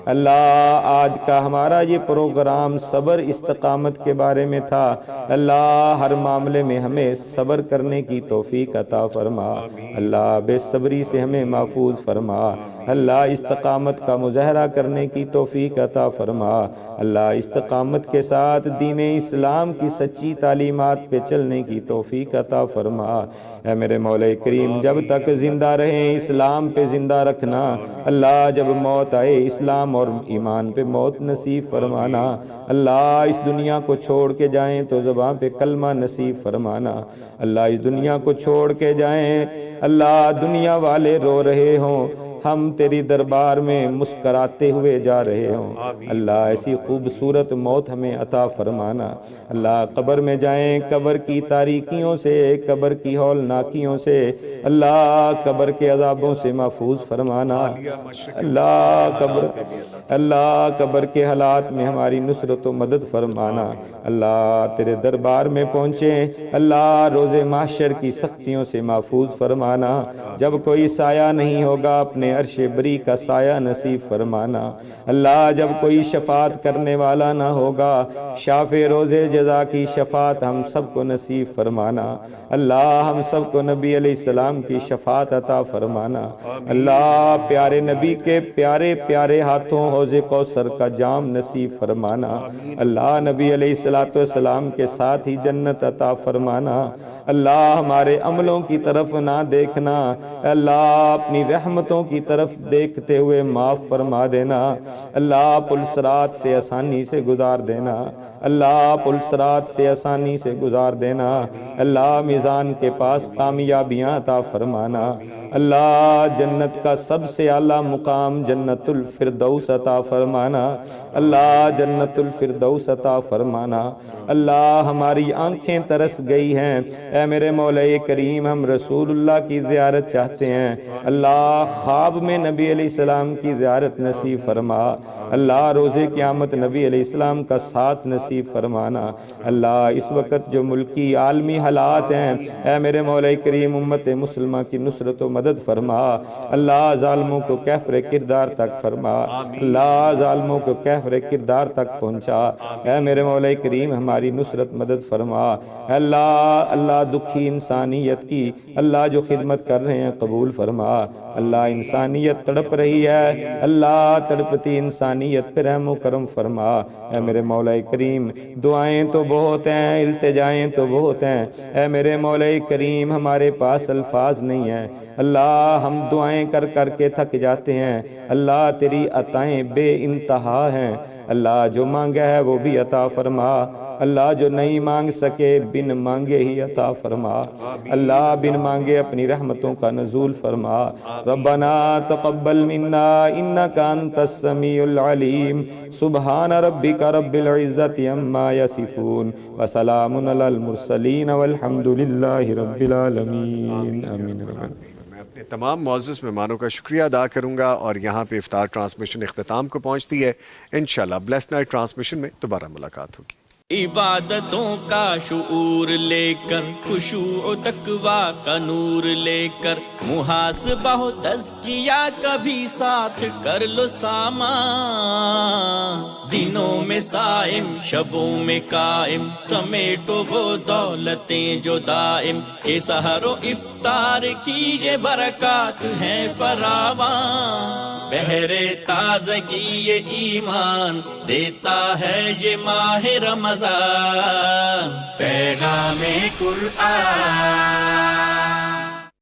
اللہ۔ آج کا ہمارا یہ پروگرام صبر استقامت کے بارے میں تھا اللہ، ہر معاملے میں ہمیں صبر کرنے کی توفیق عطا فرما اللہ، بے صبری سے ہمیں محفوظ فرما اللہ، استقامت کا مظاہرہ کرنے کی توفیق عطا فرما اللہ، استقامت کے ساتھ دین اسلام کی سچی تعلیمات پہ چلنے کی توفیق عطا فرما اے میرے مولا کریم۔ جب تک زندہ رہیں اسلام پہ زندہ رکھنا اللہ، جب موت آئے اسلام اور ایمان پہ موت نصیب فرمانا اللہ۔ اس دنیا کو چھوڑ کے جائیں تو زبان پہ کلمہ نصیب فرمانا اللہ، اس دنیا کو چھوڑ کے جائیں اللہ، دنیا والے رو رہے ہوں، ہم تیری دربار میں مسکراتے ہوئے جا رہے ہوں اللہ، ایسی خوبصورت موت ہمیں عطا فرمانا اللہ۔ قبر میں جائیں، قبر کی تاریکیوں سے، قبر کی ہولناکیوں سے اللہ، قبر کے عذابوں سے محفوظ فرمانا اللہ، قبر کے حالات میں ہماری نصرت و مدد فرمانا اللہ۔ تیرے دربار میں پہنچیں اللہ، روز محشر کی سختیوں سے محفوظ فرمانا، جب کوئی سایہ نہیں ہوگا اپنے عرش بری کا سایہ نصیب فرمانا اللہ، جب کوئی شفاعت کرنے والا نہ ہوگا شافع روز جزا کی شفاعت ہم سب کو نصیب فرمانا اللہ، ہم سب کو نبی علیہ السلام کی شفاعت عطا فرمانا اللہ، پیارے نبی کے پیارے پیارے ہاتھوں حوض کوثر کا جام نصیب فرمانا اللہ، نبی علیہ السلام کے ساتھ ہی جنت عطا فرمانا اللہ۔ ہمارے عملوں کی طرف نہ دیکھنا اللہ، اپنی رحمتوں کی طرف دیکھتے ہوئے معاف فرما دینا اللہ، پل صراط سے آسانی سے گزار دینا اللہ، پل صراط سے آسانی سے گزار دینا اللہ، میزان کے پاس کامیابیاں عطا فرمانا اللہ، جنت کا سب سے اعلیٰ مقام جنت الفردوس عطا فرمانا اللہ، جنت الفردوس عطا فرمانا اللہ۔ ہماری آنکھیں ترس گئی ہیں اے میرے مولا کریم، ہم رسول اللہ کی زیارت چاہتے ہیں اللہ، خواب میں نبی علیہ السلام کی زیارت نصیب فرما اللہ، روز قیامت نبی علیہ السلام کا ساتھ نصیب فرمانا اللہ۔ اس وقت جو ملکی عالمی حالات ہیں اے میرے مولا کریم، امت مسلمہ کی نصرت و مدد فرما اللہ، ظالموں کو کیفر کردار تک فرما اللہ، ظالموں کو کیفر کردار تک پہنچا اے میرے مولا کریم، ہماری نصرت مدد فرما اللہ اللہ، دکھی انسانیت کی اللہ جو خدمت کر رہے ہیں قبول فرما اللہ، انسانیت تڑپ رہی ہے اللہ، تڑپتی انسانیت پہ رحم و کرم فرما اے میرے مولا کریم۔ دعائیں تو بہت ہیں، التجائیں تو بہت ہیں اے میرے مولا کریم، ہمارے پاس الفاظ نہیں ہیں اللہ، ہم دعائیں کر کر کے تھک جاتے ہیں اللہ، تیری عطائیں بے انتہا ہیں اللہ، جو مانگا ہے وہ بھی عطا فرما اللہ، جو نہیں مانگ سکے بن مانگے ہی عطا فرما اللہ، بن مانگے اپنی رحمتوں کا نزول فرما۔ ربنا تقبل منا انک انت السمیع العلیم، سبحان ربک رب العزت عما یصفون، وسلام علی المرسلین والحمد للہ رب العالمین آمین۔ میں اپنے تمام معزز مہمانوں کا شکریہ ادا کروں گا اور یہاں پہ افطار ٹرانسمیشن اختتام کو پہنچتی ہے، انشاءاللہ بلیس نائٹ ٹرانسمیشن میں دوبارہ ملاقات ہوگی۔ عبادتوں کا شعور لے کر، خشوع و تقویٰ کا نور لے کر، محاسبہ و تزکیہ کبھی ساتھ کر لو سامان، دنوں میں صائم شبوں میں قائم، سمیٹو وہ دولتیں جو دائم، کہ سحر و افطار کیجے برکات ہیں فراواں۔ بہرے تازگی یہ ایمان دیتا ہے یہ ماہ رمضان پیغام قرآن